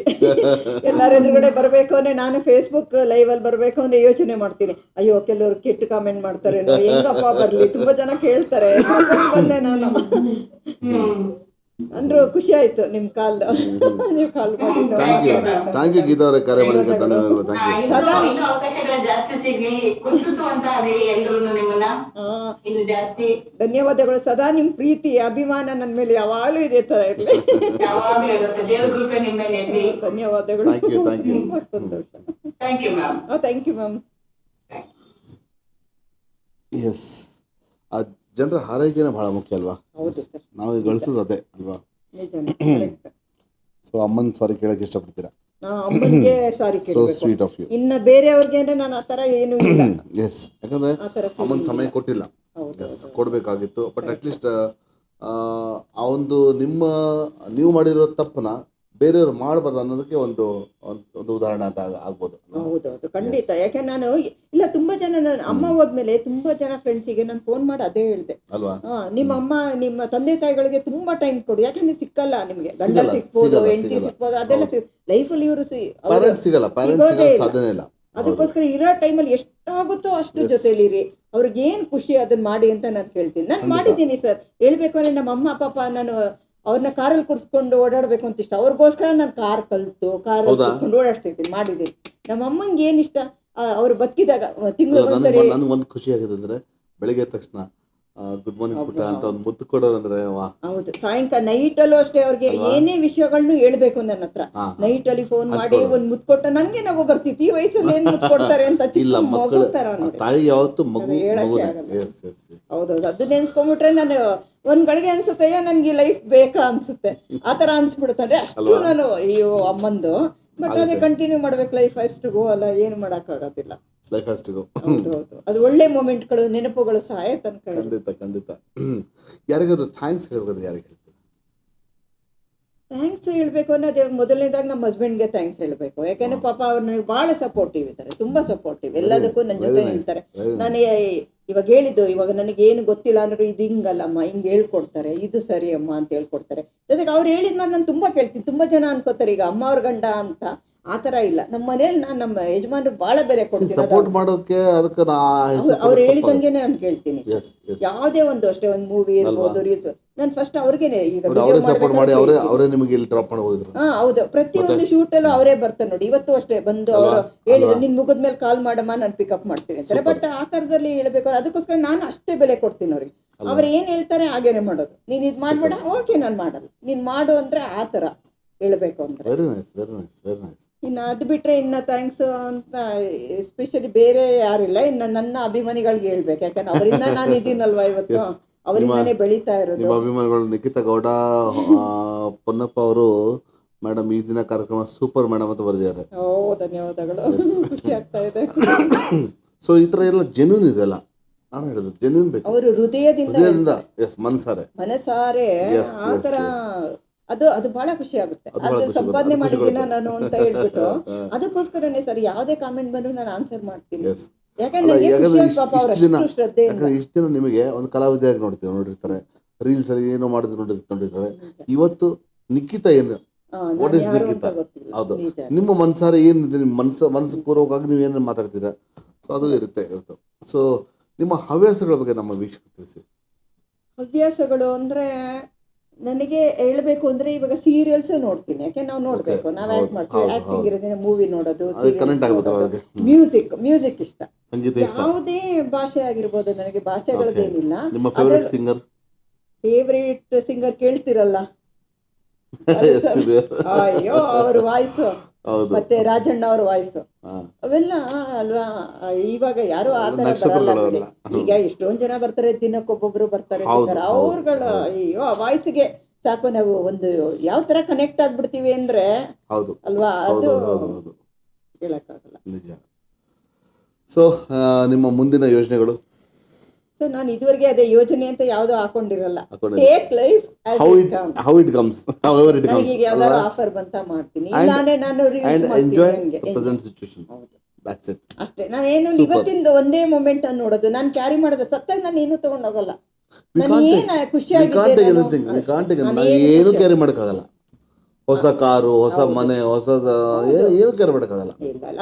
ಎಲ್ಲರ ಎದುರುಗಡೆ ಬರಬೇಕು ಅಂದ್ರೆ ನಾನು ಫೇಸ್ಬುಕ್ ಲೈವ್ ಅಲ್ಲಿ ಬರಬೇಕು ಅಂದ್ರೆ ಯೋಚನೆ ಮಾಡ್ತೀನಿ, ಅಯ್ಯೋ ಕೆಲವರು ಕೆಟ್ಟ ಕಾಮೆಂಟ್ ಮಾಡ್ತಾರೆ, ಹೆಂಗಪ್ಪ ಬರ್ಲಿ, ತುಂಬಾ ಜನ ಕೇಳ್ತಾರೆ. ಬಂದೆ ನಾನು ಅಂದ್ರು ಖುಷಿ ಆಯ್ತು ನಿಮ್ ಕಾಲ್ ನೀವು ಕಾಲ್ ಮಾಡಿದ್ದು. ಥ್ಯಾಂಕ್ ಯು ಗೀತಾ ಅವರೇ, ಕರೆ ಮಾಡಿದ್ದಕ್ಕೆ ಧನ್ಯವಾದಗಳು. Thank you. ಇನ್ನೂ ಅವಕಾಶಗಳು ಜಾಸ್ತಿ ಸಿಗ್ಲಿ, ಗುರುತಿಸುವಂತ ಆಗ್ಲಿ ಎಲ್ರು ನಿಮ್ಮನ್ನ ಇನ್ನು ಜಾಸ್ತಿ. ಧನ್ಯವಾದಗಳು. ಸದಾ ನಿಮ್ ಪ್ರೀತಿ ಅಭಿಮಾನ ನನ್ನ ಮೇಲೆ ಯಾವಾಗಲೂ ಇದೇ ತರ ಇರ್ಲಿ. ಯಾವಾಗ್ಲೂ ಇರುತ್ತೆ, ದೇವ್ರ ಕೃಪೆ ನಿಮ್ಮ ಮೇಲೆ ಇರ್ಲಿ. ಧನ್ಯವಾದಗಳು. Thank you. ತುಂಬಾ ಸಂತೋಷ. Thank you ma'am. Thank you ma'am. Yes, ಆ ಜನರ ಆರೈಕೆನೇ ಬಹಳ ಮುಖ್ಯ ಅಲ್ವಾ? ಹೌದು ಸರ್, ನಾವು ಗಳಿಸೋದು ಅದೇ ಅಲ್ವಾ? ನಿಜ. ಸೊ ಅಮ್ಮನ ಸಾರಿ ಕೇಳಕ್ಕೆ ಇಷ್ಟಪಡ್ತೀರಾ? ಅಮ್ಮನಿಗೆ ಸಾರಿ ಸೊ ಕೇಳಬೇಕು. Sweet of you. ಇನ್ನ ಬೇರೆಯವ್ರಿಗೆ ಅಂದ್ರೆ ನಾನು ಆತರ ಏನು ಇಲ್ಲ. ಎಸ್, ಯಾಕಂದ್ರೆ ಆ ತರ ಅಮ್ಮನ ಸಮಯ ಕೊಟ್ಟಿಲ್ಲ. ಎಸ್, ಕೊಡಬೇಕಾಗಿತ್ತು. ಬಟ್ ಅಟ್ಲೀಸ್ಟ್ ಆ ಒಂದು ನೀವು ಮಾಡಿರೋ ತಪ್ಪನ್ನ ಬೇರೆಯವ್ರು ಮಾಡಬಾರ್ದು ಅನ್ನೋದಕ್ಕೆ ಒಂದು ಒಂದು ಉದಾಹರಣೆ ಅಂತ ಆಗ್ಬೋದು. ಹೌದೌದು, ಖಂಡಿತ. ಯಾಕೆ ನಾನು ಇಲ್ಲ ತುಂಬಾ ಜನ ನನ್ನ ಅಮ್ಮ ಹೋದ್ಮೇಲೆ ತುಂಬಾ ಜನ ಫ್ರೆಂಡ್ಸಿಗೆ ನಾನು ಫೋನ್ ಮಾಡಿ ಅದೇ ಹೇಳಿದೆ, ಅಲ್ವಾ? ನಿಮ್ಮ ಅಮ್ಮ ನಿಮ್ಮ ತಂದೆ ತಾಯಿಗಳಿಗೆ ತುಂಬಾ ಟೈಮ್ ಕೊಡಿ, ಯಾಕಂದ್ರೆ ಸಿಕ್ಕಲ್ಲ ನಿಮ್ಗೆ. ಗಂಡ ಸಿಕ್ಬೋದು, ಹೆಂಡತಿ ಸಿಕ್ಬೋದು, ಅದೆಲ್ಲ ಲೈಫಲ್ಲಿ ಇವರು ಪೇರೆಂಟ್ಸ್ ಸಿಗಲ್ಲ, ಪೇರೆಂಟ್ಸ್ ಸಿಗಲ್ಲ, ಸಾಧ್ಯನೇ ಇಲ್ಲ. ಅದಕ್ಕೋಸ್ಕರ ಇರೋ ಟೈಮಲ್ಲಿ ಎಷ್ಟಾಗುತ್ತೋ ಅಷ್ಟು ಜೊತೆಲಿರಿ, ಅವ್ರಿಗೆ ಏನ್ ಖುಷಿ ಅದನ್ನ ಮಾಡಿ ಅಂತ ನಾನು ಕೇಳ್ತೀನಿ. ನಾನು ಮಾಡಿದ್ದೀನಿ ಸರ್. ಹೇಳ್ಬೇಕು ಅಂದ್ರೆ ನಮ್ಮ ಅಮ್ಮ ಪಾಪ ನಾನು ಅವ್ರನ್ನ ಕಾರಲ್ಲಿ ಕುಡಿಸ್ಕೊಂಡು ಓಡಾಡ್ಬೇಕು ಅಂತ ಇಷ್ಟ, ಅವ್ರಿಗೋಸ್ಕರ ನಾನು ಕಾರ್ ಕಲ್ತು ಕಾರಲ್ಲಿ ಕುಡ್ಸ್ಕೊಂಡು ಓಡಾಡ್ಸ್ತಿದ್ದೀನಿ, ಮಾಡಿದ್ದೀನಿ. ನಮ್ಮ ಅಮ್ಮಂಗೆ ಏನ್ ಇಷ್ಟ, ಅವ್ರು ಬದುಕಿದಾಗ ತಿಂಗಳು ಒಂದ್ಸರಿ. ನನಗೆ ಒಂದು ಖುಷಿ ಆಗಿದೆ ಅಂದ್ರೆ ಬೆಳಿಗ್ಗೆ ತಕ್ಷಣ ಗುಡ್ ಮಾರ್ನಿಂಗ್ ಪುಟ್ಟ ಅಂತ ಒಂದು ಮುತ್ತು ಕೊಡೋದಂದ್ರೆ ವಾ. ಹೌದು, ಸಾಯಂಕಾಲ ನೈಟ್ ಅಲ್ಲೂ ಅಷ್ಟೇ ಅವ್ರಿಗೆ ಏನೇ ವಿಷಯಗಳನ್ನು ಹೇಳ್ಬೇಕು ನನ್ನ ಹತ್ರ, ನೈಟ್ ಅಲ್ಲಿ ಫೋನ್ ಮಾಡಿ ಒಂದ್ ಮುತ್ತು ಕೊಟ್ಟ ನನ್ಗೆ ನಗು ಬರ್ತಿತ್ತು. ಈ ವಯಸ್ಸಲ್ಲಿ ಏನ್ ಮುತ್ತು ಕೊಡ್ತಾರೆ ಅಂತ, ಚಿಕ್ಕ ಮಗು ತರ ನೋಡಿ. ತಾಯಿ ಯಾವತ್ತು ಮಗು. ಹೌದೌದು, ಅದು ನೆನ್ಸ್ಕೊಂಡ್ಬಿಟ್ರೆ ನಾನು ಒಂದ್ ಗಳಿಗೆ ಅನ್ಸುತ್ತೆ ನನ್ಗೆ ಲೈಫ್ ಬೇಕಾ ಅನ್ಸುತ್ತೆ, ಆತರ ಅನ್ಸ್ಬಿಡುತ್ತೆ. ಅಂದ್ರೆ ಅಷ್ಟು ನಾನು ಅಯ್ಯೋ ಅಮ್ಮಂದು. ಬಟ್ ಅದೇ ಕಂಟಿನ್ಯೂ ಮಾಡ್ಬೇಕು, ಲೈಫ್ ಅಷ್ಟಿಗೂ ಅಲ್ಲ, ಏನು ಮಾಡಕ್ ಆಗೋದಿಲ್ಲ. ಲೈಫ್ ಅಷ್ಟಿಗೂ ಹೌದೌದು, ಅದು ಒಳ್ಳೆ ಮೂಮೆಂಟ್ಗಳು, ನೆನಪುಗಳು ಸಹಾಯ ತನಕ. ಖಂಡಿತ. ಯಾರಿಗಾದ್ರು ಥ್ಯಾಂಕ್ಸ್ ಹೇಳ್ಬೇಕಾದ್ರೆ ಯಾರಿಗೆ ಹೇಳ್ತೀವಿ? ಥ್ಯಾಂಕ್ಸ್ ಹೇಳ್ಬೇಕು ಅನ್ನೋದೇ ಮೊದಲನೇದಾಗಿ ನಮ್ಮ ಹಸ್ಬೆಂಡ್ಗೆ ಥ್ಯಾಂಕ್ಸ್ ಹೇಳ್ಬೇಕು. ಯಾಕೆಂದ್ರೆ ಪಾಪ ಅವ್ರು ನನಗೆ ಬಹಳ ಸಪೋರ್ಟಿವ್ ಇದ್ದಾರೆ, ತುಂಬಾ ಸಪೋರ್ಟಿವ್, ಎಲ್ಲದಕ್ಕೂ ನನ್ನ ಜೊತೆ ನಿಲ್ತಾರೆ. ನಾನು ಇವಾಗ ಹೇಳಿದ್ದು, ಇವಾಗ ನನಗೆ ಏನು ಗೊತ್ತಿಲ್ಲ ಅಂದ್ರೆ ಇದು ಹಿಂಗಲ್ಲಮ್ಮ, ಹಿಂಗೆ ಹೇಳ್ಕೊಡ್ತಾರೆ, ಇದು ಸರಿ ಅಮ್ಮ ಅಂತ ಹೇಳ್ಕೊಡ್ತಾರೆ. ಜೊತೆಗೆ ಅವ್ರು ಹೇಳಿದ್ಮೇಲೆ ನಾನು ತುಂಬಾ ಕೇಳ್ತೀನಿ. ತುಂಬಾ ಜನ ಅನ್ಕೋತಾರೆ ಈಗ ಅಮ್ಮ ಅವ್ರ ಗಂಡ ಅಂತ, ಆ ಥರ ಇಲ್ಲ. ನಮ್ಮ ಮನೇಲಿ ನಾನು ನಮ್ಮ ಯಜಮಾನ್ರಿಗೆ ಭಾಳ ಬೆಲೆ ಕೊಡ್ತೀನಿ. ಸಪೋರ್ಟ್ ಮಾಡೋಕೆ ಅದಕ್ಕೆ ಅವ್ರು ಹೇಳಿದಂಗೆ ನಾನು ಕೇಳ್ತೀನಿ. ಯಾವುದೇ ಒಂದು ಅಷ್ಟೇ, ಒಂದು ಮೂವಿ ಇರ್ಬೋದು, ರೀಲ್ಸ್, ನಾನು ಫಸ್ಟ್ ಅವ್ರಿಗೇನೆ ಈಗ ಸಪೋರ್ಟ್ ಮಾಡಿ ಅವರೇ ನಿಮಗೆ ಇಲ್ಲಿ ಡ್ರಾಪ್ ಮಾಡಿ ಹೋಗಿದ್ರು. ಹೌದು, ಪ್ರತಿಯೊಂದು ಶೂಟಲ್ಲೂ ಅವರೇ ಬರ್ತಾರೆ ನೋಡಿ. ಇವತ್ತು ಅಷ್ಟೇ ಬಂದು ಅವರು ಹೇಳಿದ್ರು, ನಿನ್ ಮುಗಿದ್ಮೇಲೆ ಕಾಲ್ ಮಾಡಮ್ಮ, ನಾನು ಪಿಕಪ್ ಮಾಡ್ತೀನಿ ಅಂತಾರೆ. ಬಟ್ ಆ ಥರದಲ್ಲಿ ಹೇಳ್ಬೇಕು, ಅದಕ್ಕೋಸ್ಕರ ನಾನು ಅಷ್ಟೇ ಬೆಲೆ ಕೊಡ್ತೀನಿ ಅವ್ರಿಗೆ. ಅವ್ರು ಏನು ಹೇಳ್ತಾರೆ ಹಾಗೇನೆ ಮಾಡೋದು. ನೀನು ಇದು ಮಾಡ್ಬೇಡ, ಓಕೆ ನಾನು ಮಾಡಲ್ಲ, ನೀನು ಮಾಡು ಅಂದ್ರೆ ಆ ಥರ ಹೇಳ್ಬೇಕು ಅಂದ್ರೆ. Very nice, very nice, very nice. ಇನ್ನು ಅದು ಬಿಟ್ಟರೆ ಇನ್ನು ಥ್ಯಾಂಕ್ಸ್ ಅಂತ ಎಸ್ಪೆಷಲಿ ಬೇರೆ ಯಾರಿಲ್ಲ. ಇನ್ನು ನನ್ನ ಅಭಿಮಾನಿಗಳಿಗೆ ಹೇಳ್ಬೇಕು, ಯಾಕಂದ್ರೆ ಅವರಿಂದ ನಾನು ಇದ್ದೀನಲ್ವಾ ಇವತ್ತು, ಅವರಿಂದಾನೇ ಬೆಳೀತಾ ಇರೋದು. ನಿಮ್ಮ ಅಭಿಮಾನಿಗಳು ನಿಖಿತಾ ಗೌಡ ಪೊನ್ನಪ್ಪ ಅವರು ಮೇಡಮ್ ಈ ದಿನ ಕಾರ್ಯಕ್ರಮ ಸೂಪರ್ ಮೇಡಮ್ ಅಂತ ಬರೆದಿದ್ದಾರೆ. ಓ ಧನ್ಯವಾದಗಳು, ಖುಷಿ ಆಗ್ತಾ ಇದೆ. ಸೊ ಈ ಥರ ಎಲ್ಲ ಜೆನ್ಯೂನ್ ಇದೆಲ್ಲ ನಾನು ಹೇಳಿದ್ರು, ಜೆನ್ಯೂನ್ ಬೇಕು. ಅವರು ಹೃದಯದಿಂದ ಎಸ್, ಮನಸಾರೆ ಆ ಥರ ಅದು ಬಹಳ ಖುಷಿ ಆಗುತ್ತೆ. ಅದು ಸಂಪಾದನೆ ಮಾಡಿದ್ದೀನ ನಾನು ಅಂತ ಹೇಳ್ಬಿಟ್ಟು, ಅದಕ್ಕೋಸ್ಕರನೇ ಸರ್ ಯಾವುದೇ ಕಾಮೆಂಟ್ ಬಂದ್ರು ನಾನು ಆನ್ಸರ್ ಮಾಡ್ತೀನಿ. ಯಾಕಂದ್ರೆ ಇಷ್ಟು ದಿನ ನಿಮಗೆ ಒಂದು ಕಲಾವಿದೆಯಾಗಿ ನೋಡಿರ್ತಾರೆ, ರೀಲ್ಸ್ ಅಲ್ಲಿ ಏನೋ ಮಾಡಿದ್ರು ನೋಡಿರ್ತಾರೆ. ಇವತ್ತು ನಿಖಿತಾ ಏನು, ವಾಟ್ ಇಸ್ ನಿಖಿತಾ? ಹೌದು, ನಿಮ್ಮ ಮನಸಾರೆ ಏನಿದೆ, ನಿಮ್ಮ ಮನಸ್ಸು ಪೂರ್ವಕವಾಗಿ ನೀವು ಏನೇನು ಮಾತಾಡ್ತೀರಾ, ಸೊ ಅದು ಇರುತ್ತೆ. ಸೊ ನಿಮ್ಮ ಹವ್ಯಾಸಗಳ ಬಗ್ಗೆ ನಮ್ಮ ವೀಕ್ಷಕರು ತಿಳಿಸಿ. ಹವ್ಯಾಸಗಳು ಅಂದ್ರೆ ನನಗೆ ಹೇಳ್ಬೇಕು ಅಂದ್ರೆ ಇವಾಗ ಸೀರಿಯಲ್ಸ್ ನೋಡ್ತೀನಿ. ಯಾಕೆ ನಾವು ನೋಡ್ಬೇಕು, ನಾವ್ ಆಕ್ಟ್ ಮಾಡ್ತೀವಿ, ಆಕ್ಟಿಂಗ್ ಇರೋದ್ರಿಂದ ಮೂವಿ ನೋಡೋದು, ಮ್ಯೂಸಿಕ್ ಇಷ್ಟ. ಯಾವುದೇ ಭಾಷೆ ಆಗಿರ್ಬೋದು, ನನಗೆ ಭಾಷೆಗಳದ್ದೇನಿಲ್ಲ. ಫೇವ್ರೇಟ್ ಸಿಂಗರ್ ಕೇಳ್ತಿರಲ್ಲ, ಅಯ್ಯೋ ಅವ್ರ ವಾಯ್ಸು, ಮತ್ತೆ ರಾಜಣ್ಣ ಅವ್ರ ವಾಯ್ಸು, ಅವೆಲ್ಲ ಅಲ್ವಾ. ಇವಾಗ ಯಾರು ಆ ತರ ಬರಲ್ಲ. ಈಗ ಎಷ್ಟೊಂದ್ ಜನ ಬರ್ತಾರೆ, ದಿನಕ್ಕೊಬ್ಬೊಬ್ರು ಬರ್ತಾರೆ ಸಿಂಗರ್. ಅವ್ರುಗಳು ಅಯ್ಯೋ ಆ ವಾಯ್ಸ್ಗೆ ಸಾಕು, ನಾವು ಒಂದು ಯಾವ ತರ ಕನೆಕ್ಟ್ ಆಗ್ಬಿಡ್ತೀವಿ ಅಂದ್ರೆ ಅಲ್ವಾ, ಅದು ಹೇಳಕ್ಕಾಗಲ್ಲ. ನಿಜ. ಸೊ ನಿಮ್ಮ ಮುಂದಿನ ಯೋಜನೆಗಳು? ಸೊ ನಾನು ಇದುವರೆಗೆ ಅದೇ ಯೋಜನೆ ಅಂತ ಯಾವ್ದು ಹಾಕೊಂಡಿರಲ್ಲ. ಹಾಕೊಂಡಿಲ್ಲ. Take life how it comes however it comes ನನಗೆ ಯಾವ್ದಾದ್ರು ಆಫರ್ ಬಂತ ಮಾಡ್ತೀನಿ, ಇಲ್ಲಾಂದ್ರೆ ನಾನು ರೀಲ್ಸ್ and enjoy ಮಾಡ್ತೀನಿ. the present situation. ಹೌದು That's it. ಅಷ್ಟೇ. ನಾನೇನು ಇವತ್ತಿಂದ ಒಂದೇ ಮೊಮೆಂಟ್ ಅನ್ನು ನೋಡೋದು, ನಾನು ಕ್ಯಾರಿ ಮಾಡೋದು. ಸತ್ತಾಗ ನಾನು ಏನು ತಗೊಂಡೋಗಲ್ಲ. ನಾನು ಏನು ಖುಷಿಯಾಗಿದ್ದೆ ಏನು ಕ್ಯಾರಿ ಮಾಡೋಕ್ಕಾಗಲ್ಲ. ಹೊಸ ಕಾರು, ಹೊಸ ಮನೆ, ಹೊಸದ ಏನು ಕ್ಯಾರಿ ಮಾಡೋಕ್ಕಾಗಲ್ಲ.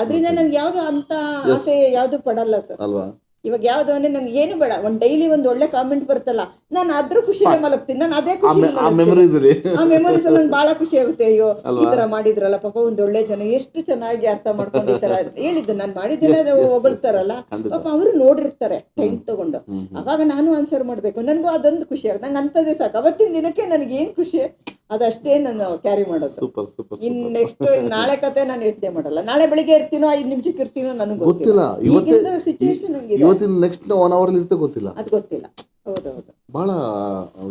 ಅದರಿಂದ ನನ್ಗೆ ಯಾವ್ದು ಅಂತ ಆಸೆ ಯಾವ್ದು ಪಡಲ್ಲ ಸರ್. ಅಲ್ವಾ? ಇವಾಗ ಯಾವ್ದು ಅಂದ್ರೆ ನನ್ಗೆ ಏನು ಬೇಡ, ಒಂದ್ ಡೈಲಿ ಒಂದ್ ಒಳ್ಳೆ ಕಾಮೆಂಟ್ ಬರುತ್ತಲ್ಲ, ನಾನು ಅದ್ರ ಖುಷಿಯಲ್ಲೇ ಮಲಗ್ತೀನಿ. ನಾನು ಅದೇ ಖುಷಿ, ಆ ಮೆಮೊರೀಸ್ ನಂಗೆ ಬಹಳ ಖುಷಿ ಆಗುತ್ತೆ. ಅಯ್ಯೋ ಈ ತರ ಮಾಡಿದ್ರಲ್ಲ ಪಾಪ, ಒಂದ್ ಒಳ್ಳೆ ಜನ ಎಷ್ಟು ಚೆನ್ನಾಗಿ ಅರ್ಥ ಮಾಡ್ಕೊಂಡು ಈ ತರ ಹೇಳಿದ್ದು ನಾನು ಮಾಡಿದ್ದೇನೆ ಹೊಗಳ್ತಾರಲ್ಲ ಪಾಪ, ಅವರು ನೋಡಿರ್ತಾರೆ ಟೈಮ್ ತಗೊಂಡು. ಅವಾಗ ನಾನು ಆನ್ಸರ್ ಮಾಡ್ಬೇಕು. ನನಗೂ ಅದೊಂದು ಖುಷಿ ಆಗುತ್ತೆ. ನಂಗೆ ಅಂತದೇ ಸಾಕು. ಅವತ್ತಿನ ದಿನಕ್ಕೆ ನನಗೆ ಏನ್ ಖುಷಿ ಅದಷ್ಟೇ ನಾನು ಕ್ಯಾರಿ ಮಾಡೋದು. Super super. ಇನ್ ನೆಕ್ಸ್ಟ್ ನಾಳೆ ಕತೆ ನಾನು ಯೋಚನೆ ಮಾಡಲ್ಲ. ನಾಳೆ ಬೆಳಿಗ್ಗೆ ಇರ್ತೀನೋ 5 ನಿಮಿಷಕ್ಕೆ ಇರ್ತೀನೋ ನನಗೆ ಗೊತ್ತಿಲ್ಲ. ಸಿಚುವೇಶನ್ ಇವತ್ತಿನ ನೆಕ್ಸ್ಟ್ 1 hour ಇರುತ್ತೆ ಗೊತ್ತಿಲ್ಲ. ಅದು ಗೊತ್ತಿಲ್ಲ. ಹೌದೌದು, ಬಹಳ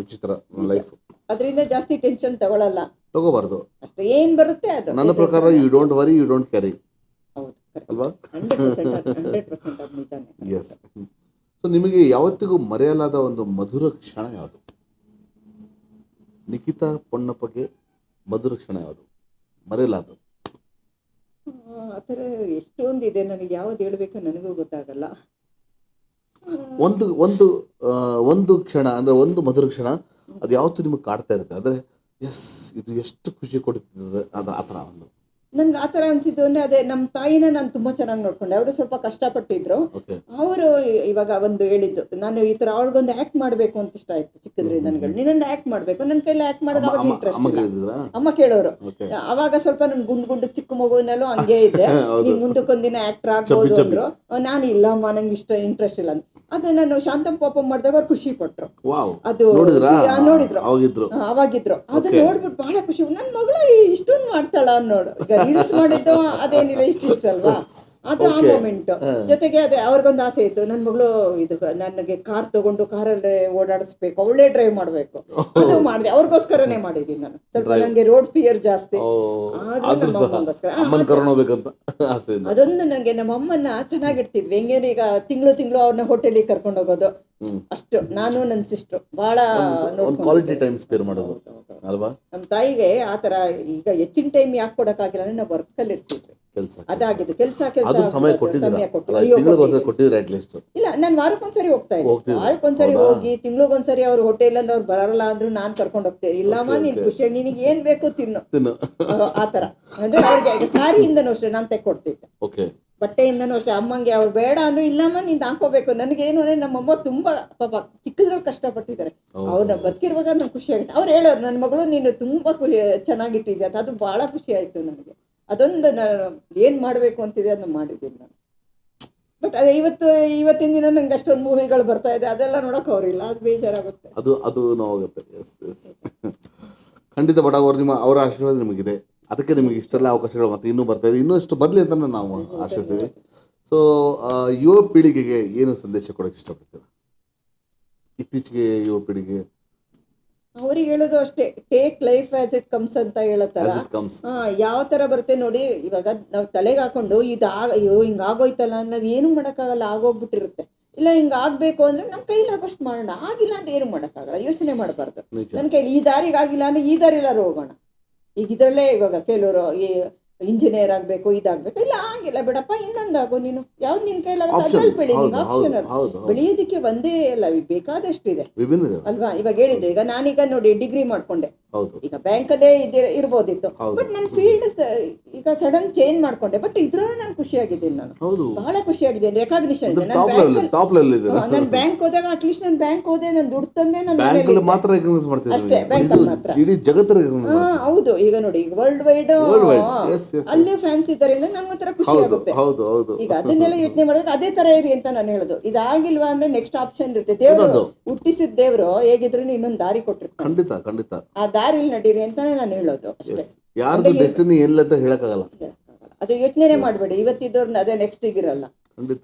ವಿಚಿತ್ರ ಲೈಫ್. ಅದರಿಂದ ಜಾಸ್ತಿ ಟೆನ್ಷನ್ ತಗೊಳ್ಳಲ್ಲ, ತಗೋಬಾರ್ದು. ಅಷ್ಟೇ. ಏನ್ ಬರುತ್ತೆ ಅದು ನನ್ನ ಪ್ರಕಾರ you don't worry, you don't carry. ಹೌದು, ಅಲ್ವಾ? 100% ಅದು ನಿಜಾನೇ. ಎಸ್. ಸೊ ನಿಮಗೆ ಯಾವತ್ತಿಗೂ ಮರೆಯಲಾದ ಒಂದು ಮಧುರ ಕ್ಷಣ ಯಾವುದು? ನಿಖಿತಾ ಪೊನ್ನಪ್ಪಗೆ ಮಧುರ ಕ್ಷಣ ಯಾವುದು ಮರೆಯಲಾದ? ಆ ಥರ ಎಷ್ಟೊಂದಿದೆ, ನನಗೆ ಯಾವ್ದು ಹೇಳ್ಬೇಕು ನನಗೂ ಗೊತ್ತಾಗಲ್ಲ. ಒಂದು ಕ್ಷಣ ಅಂದ್ರೆ ಒಂದು ಮಧುರ ಕ್ಷಣ ಅದು ಯಾವತ್ತೂ ನಿಮಗೆ ಕಾಡ್ತಾ ಇರುತ್ತೆ, ಅಂದ್ರೆ ಎಸ್ ಇದು ಎಷ್ಟು ಖುಷಿ ಕೊಡುತ್ತದೆ ಅದು ಆ ಥರ ಒಂದು. ನನ್ಗೆ ಆ ಥರ ಅನ್ಸಿದ್ದು ಅಂದ್ರೆ ಅದೇ ನಮ್ಮ ತಾಯಿನ ನಾನು ತುಂಬಾ ಚೆನ್ನಾಗಿ ನೋಡ್ಕೊಂಡೆ. ಅವರು ಸ್ವಲ್ಪ ಕಷ್ಟಪಟ್ಟಿದ್ರು. ಅವರು ಇವಾಗ ಒಂದು ಹೇಳಿದ್ದು, ನಾನು ಈ ತರ ಅವಳಿಗೊಂದು ಆಕ್ಟ್ ಮಾಡ್ಬೇಕು ಅಂತ ಇಷ್ಟ ಆಯ್ತು ಚಿಕ್ಕದ್ರಿಂದ. ನನಗಳು ನೀನೊಂದು ಆಕ್ಟ್ ಮಾಡ್ಬೇಕು, ನನ್ನ ಕೈಲಿ ಆಕ್ಟ್ ಮಾಡೋದು ಅವಾಗ ಇಂಟ್ರೆಸ್ಟ್ ಇಲ್ಲ. ಅಮ್ಮ ಕೇಳೋರು. ಅವಾಗ ಸ್ವಲ್ಪ ನನ್ ಗುಂಡು ಚಿಕ್ಕ ಮಗುವಿನಲ್ಲೂ ಹಂಗೆ ಇದ್ದೆ. ನೀನ್ ಮುಂದಕ್ಕೊಂದಿನ ಆಕ್ಟರ್ ಆಗ್ಬೋದು ಅಂದ್ರು. ನಾನು ಇಲ್ಲಮ್ಮ ನಂಗೆ ಇಂಟ್ರೆಸ್ಟ್ ಇಲ್ಲ ಅಂತ. ಅದು ನಾನು ಶಾಂತಂ ಪಾಪ ಮಾಡಿದಾಗ ಅವ್ರು ಖುಷಿ ಪಟ್ರು. ಅದು ನೋಡಿದ್ರು ಅವಾಗಿದ್ರು. ಅದು ನೋಡ್ಬಿಟ್ಟು ಬಹಳ ಖುಷಿ. ನನ್ನ ಮಗಳು ಇಷ್ಟೊಂದು ಮಾಡ್ತಾಳ ಅನ್ನೋಡು. ರೀಲ್ಸ್ ಮಾಡಿದ್ದು ಅದೇನಿಲ್ಲ, ಇಷ್ಟ ಅಲ್ವಾ, ಅದು ಆ ಮೂಮೆಂಟ್. ಜೊತೆಗೆ ಅದೇ ಅವ್ರಿಗೊಂದು ಆಸೆ ಇತ್ತು, ನನ್ನ ಮಗಳು ಇದು ನನಗೆ ಕಾರ್ ತಗೊಂಡು ಕಾರಲ್ಲಿ ಓಡಾಡಿಸ್ಬೇಕು, ಅವಳೇ ಡ್ರೈವ್ ಮಾಡ್ಬೇಕು. ಅದು ಮಾಡಿದೆ, ಅವ್ರಿಗೋಸ್ಕರನೇ ಮಾಡಿದ್ದೀನಿ ನಾನು. ಸ್ವಲ್ಪ ನಂಗೆ ರೋಡ್ ಫಿಯರ್ ಜಾಸ್ತಿ, ಆದ್ರೂ ನಮ್ಮ ಅಮ್ಮಗೋಸ್ಕರ ಅದೊಂದು. ನಂಗೆ ನಮ್ಮ ಅಮ್ಮನ ಚೆನ್ನಾಗಿರ್ತಿದ್ವಿ. ಹೆಂಗೇನು ಈಗ ತಿಂಗಳು ಅವ್ರನ್ನ ಹೋಟೆಲಿಗೆ ಕರ್ಕೊಂಡು ಹೋಗೋದು ಅಷ್ಟು. ನಾನು ನನ್ನ ಸಿಸ್ಟ್ರು ಬಹಳ ಕ್ವಾಲಿಟಿ ಟೈಮ್ ಸ್ಪೇರ್ ಮಾಡೋದು ಅಲ್ವಾ. ನಮ್ಮ ತಾಯಿಗೆ ಆತರ ಈಗ ಹೆಚ್ಚಿನ ಟೈಮ್ ಯಾಕೆ ಕೊಡಕ್ಕಾಗಿಲ್ಲ ಅಂದ್ರೆ ನಾವು ವರ್ಕಲ್ಲಿ ಇರ್ತಿದ್ವಿ. ಅದಾಗಿದ್ದು ಕೆಲಸ ಇಲ್ಲ. ನಾನು ವಾರಕ್ಕೊಂದ್ಸರಿ ಹೋಗ್ತಾ ಇದ್ದೆ. ವಾರಕ್ಕೊಂದ್ಸರಿ ಹೋಗಿ ತಿಂಗಳಿಗೊಂದ್ಸರಿ ಅವ್ರ ಹೋಟೆಲಲ್ಲಿ ಅವ್ರು ಬರಲ್ಲ ಅಂದ್ರು ನಾನ್ ಕರ್ಕೊಂಡು ಹೋಗ್ತೇನೆ. ಇಲ್ಲಮ್ಮ ನೀನ್ ಖುಷಿಯಾಗಿ ನಿನಗೆ ಏನ್ ಬೇಕು ತಿನ್ನು ಆತರ. ಅಂದ್ರೆ ಅವ್ರಿಗೆ ಸಾರಿಯಿಂದನೂ ಅಷ್ಟೇ ನಾನು ತೆಕ್ಕೊಡ್ತಿದ್ದೆ, ಬಟ್ಟೆಯಿಂದನೂ ಅಷ್ಟೇ. ಅಮ್ಮಂಗೆ ಅವ್ರು ಬೇಡ ಅಂದ್ರು ಇಲ್ಲಮ್ಮ ನೀನ್ ಹಾಕೋಬೇಕು. ನನಗೇನು ಅಂದ್ರೆ ನಮ್ಮಮ್ಮ ತುಂಬಾ ಪಾಪ ಚಿಕ್ಕದ್ರಲ್ಲಿ ಕಷ್ಟಪಟ್ಟಿದ್ದಾರೆ. ಅವ್ರನ್ನ ಬದುಕಿರುವಾಗ ನಂಗೆ ಖುಷಿ ಆಗುತ್ತೆ. ಅವ್ರು ಹೇಳೋರು, ನನ್ನ ಮಗಳು ನೀನು ತುಂಬಾ ಚೆನ್ನಾಗಿಟ್ಟಿದ್ಯಾ ಅಂತ. ಅದು ಬಹಳ ಖುಷಿ ಆಯ್ತು ನನಗೆ. ಅದೊಂದು ನಾನು ಏನ್ ಮಾಡ್ಬೇಕು ಅಂತಿದೆ ಅದನ್ನ ಮಾಡಿದ್ದೀನಿ ನಾನು. ಬಟ್ ಅದೇ ಇವತ್ತಿನ ದಿನ ನಂಗೆ ಅಷ್ಟೊಂದು ಮೂವಿಗಳು ಬರ್ತಾ ಇದೆ, ಅದೆಲ್ಲ ನೋಡಕ್ ಅವ್ರಿಲ್ಲ. ಅದು ಬೇಜಾರಾಗುತ್ತೆ. ಅದು ನೋವಾಗುತ್ತೆ. ಖಂಡಿತ. ಬಟ್ ಅವರ ಆಶೀರ್ವಾದ ನಿಮಗಿದೆ, ಅದಕ್ಕೆ ನಿಮಗೆ ಇಷ್ಟೆಲ್ಲ ಅವಕಾಶಗಳು ಮತ್ತೆ ಇನ್ನೂ ಬರ್ತಾ ಇದೆ, ಇನ್ನೂ ಇಷ್ಟು ಬರಲಿ ಅಂತ ನಾವು ಆಶಿಸ್ತೀವಿ. ಸೊ ಯುವ ಪೀಳಿಗೆಗೆ ಏನು ಸಂದೇಶ ಕೊಡೋಕೆ ಇಷ್ಟಪಡ್ತೀರಾ? ಇತ್ತೀಚೆಗೆ ಯುವ ಪೀಳಿಗೆ ಅವ್ರಿಗೆ ಹೇಳೋದು ಅಷ್ಟೇ, take life as it comes ಅಂತ ಹೇಳತ್ತಾರ. ಯಾವ ತರ ಬರುತ್ತೆ ನೋಡಿ. ಇವಾಗ ನಾವು ತಲೆಗೆ ಹಾಕೊಂಡು ಹಿಂಗ ಆಗೋಯ್ತಲ್ಲ, ನಾವ್ ಏನು ಮಾಡಕ್ಕಾಗಲ್ಲ, ಆಗೋಗ್ಬಿಟ್ಟಿರುತ್ತೆ. ಇಲ್ಲ ಹಿಂಗ ಆಗ್ಬೇಕು ಅಂದ್ರೆ ನಮ್ ಕೈಲಿ ಆಗೋಷ್ಟು ಮಾಡೋಣ, ಆಗಿಲ್ಲ ಅಂದ್ರೆ ಏನು ಮಾಡಕ್ಕಾಗಲ್ಲ. ಯೋಚನೆ ಮಾಡಬಾರ್ದು. ನನ್ನ ಕೈಲಿ ಈ ದಾರಿಗೆ ಆಗಿಲ್ಲ ಅಂದ್ರೆ ಈ ದಾರಿಲಾರು ಹೋಗೋಣ. ಈಗ ಇದ್ರಲ್ಲೇ ಇವಾಗ ಕೆಲವರು ಇಂಜಿನಿಯರ್ ಆಗ್ಬೇಕು, ಇದಾಗ್ಬೇಕು. ಇಲ್ಲ ಆಗಿಲ್ಲ ಬಿಡಪ್ಪ, ಇನ್ನೊಂದಾಗು ನೀನು. ಯಾವ್ದು ನಿನ್ ಕೈಲಾಗುತ್ತೆ ಅದ್ರಲ್ಲಿ ಬೆಳಿ. ನಿಂಗೆ ಆಪ್ಷನಲ್ ಬೆಳೆಯೋದಕ್ಕೆ ಒಂದೇ ಅಲ್ಲ, ಬೇಕಾದಷ್ಟಿದೆ ಅಲ್ವಾ. ಇವಾಗ ಹೇಳಿದ್ದು, ಈಗ ನಾನೀಗ ನೋಡಿ ಡಿಗ್ರಿ ಮಾಡ್ಕೊಂಡೆ. ಈಗ ಬ್ಯಾಂಕಲ್ಲೇ ಇರ್ಬೋದಿತ್ತು, ಬಟ್ ನನ್ನ ಫೀಲ್ಡ್ ಈಗ ಸಡನ್ ಚೇಂಜ್ ಮಾಡ್ಕೊಂಡೆ. ಬಟ್ ಇದ್ರಲ್ಲೂ ನಾನು ಖುಷಿಯಾಗಿದ್ದೀನಿ. ನಾನು ಬಹಳ ಖುಷಿಯಾಗಿದ್ದೀನಿ. ರೆಕಾಗ್ನಿಷನ್ ಇದೆ. ನಾನು ಬ್ಯಾಂಕ್ ಹೋದಾಗ ಅಟ್ಲೀಸ್ಟ್ ನಾನು ಬ್ಯಾಂಕ್ ಹೋದೆ, ನಾನು ದುಡ್ಡು ತಂದೆ, ನಾನು ಅಷ್ಟೇ ಬ್ಯಾಂಕ್ ಮಾತ್ರ. ಹೌದು. ಈಗ ನೋಡಿ, ಈಗ ವರ್ಲ್ಡ್ ವೈಡ್ ಅಲ್ಲೇ ಫ್ಯಾನ್ಸ್ ಇದ್ದಾರೆ ಅಂದ್ರೆ ನನ್ಗೊಂಥರ ಖುಷಿ ಆಗುತ್ತೆ. ಈಗ ಅದನ್ನೆಲ್ಲ ಯೋಚನೆ ಮಾಡಿದ್ರೆ ಅದೇ ತರ ಇರಿ ಅಂತ ನಾನು ಹೇಳೋದು. ಇದಾಗಿಲ್ವಾ ಅಂದ್ರೆ ನೆಕ್ಸ್ಟ್ ಆಪ್ಷನ್ ಇರುತ್ತೆ. ದೇವರು ಹುಟ್ಟಿಸಿದ ದೇವರು ಹೇಗಿದ್ರು ಇನ್ನೊಂದು ದಾರಿ ಕೊಟ್ಟಿರ್ತಾರೆ. ಖಂಡಿತ ಆ ದಾರಿಲಿ ನಡೀರಿ ಅಂತಾನೆ ನಾನು ಹೇಳೋದು. ಯಾರ್ದು ಡೆಸ್ಟಿನಿ ಏನಿಲ್ಲ ಅಂತ ಹೇಳಕ್ಕಾಗಲ್ಲ. ಅದು ಯೋಚನೆ ಮಾಡಬೇಡಿ. ಇವತ್ತಿದ್ದವ್ರನ್ನ ಅದೇ ನೆಕ್ಸ್ಟ್ ಇರಲ್ಲ.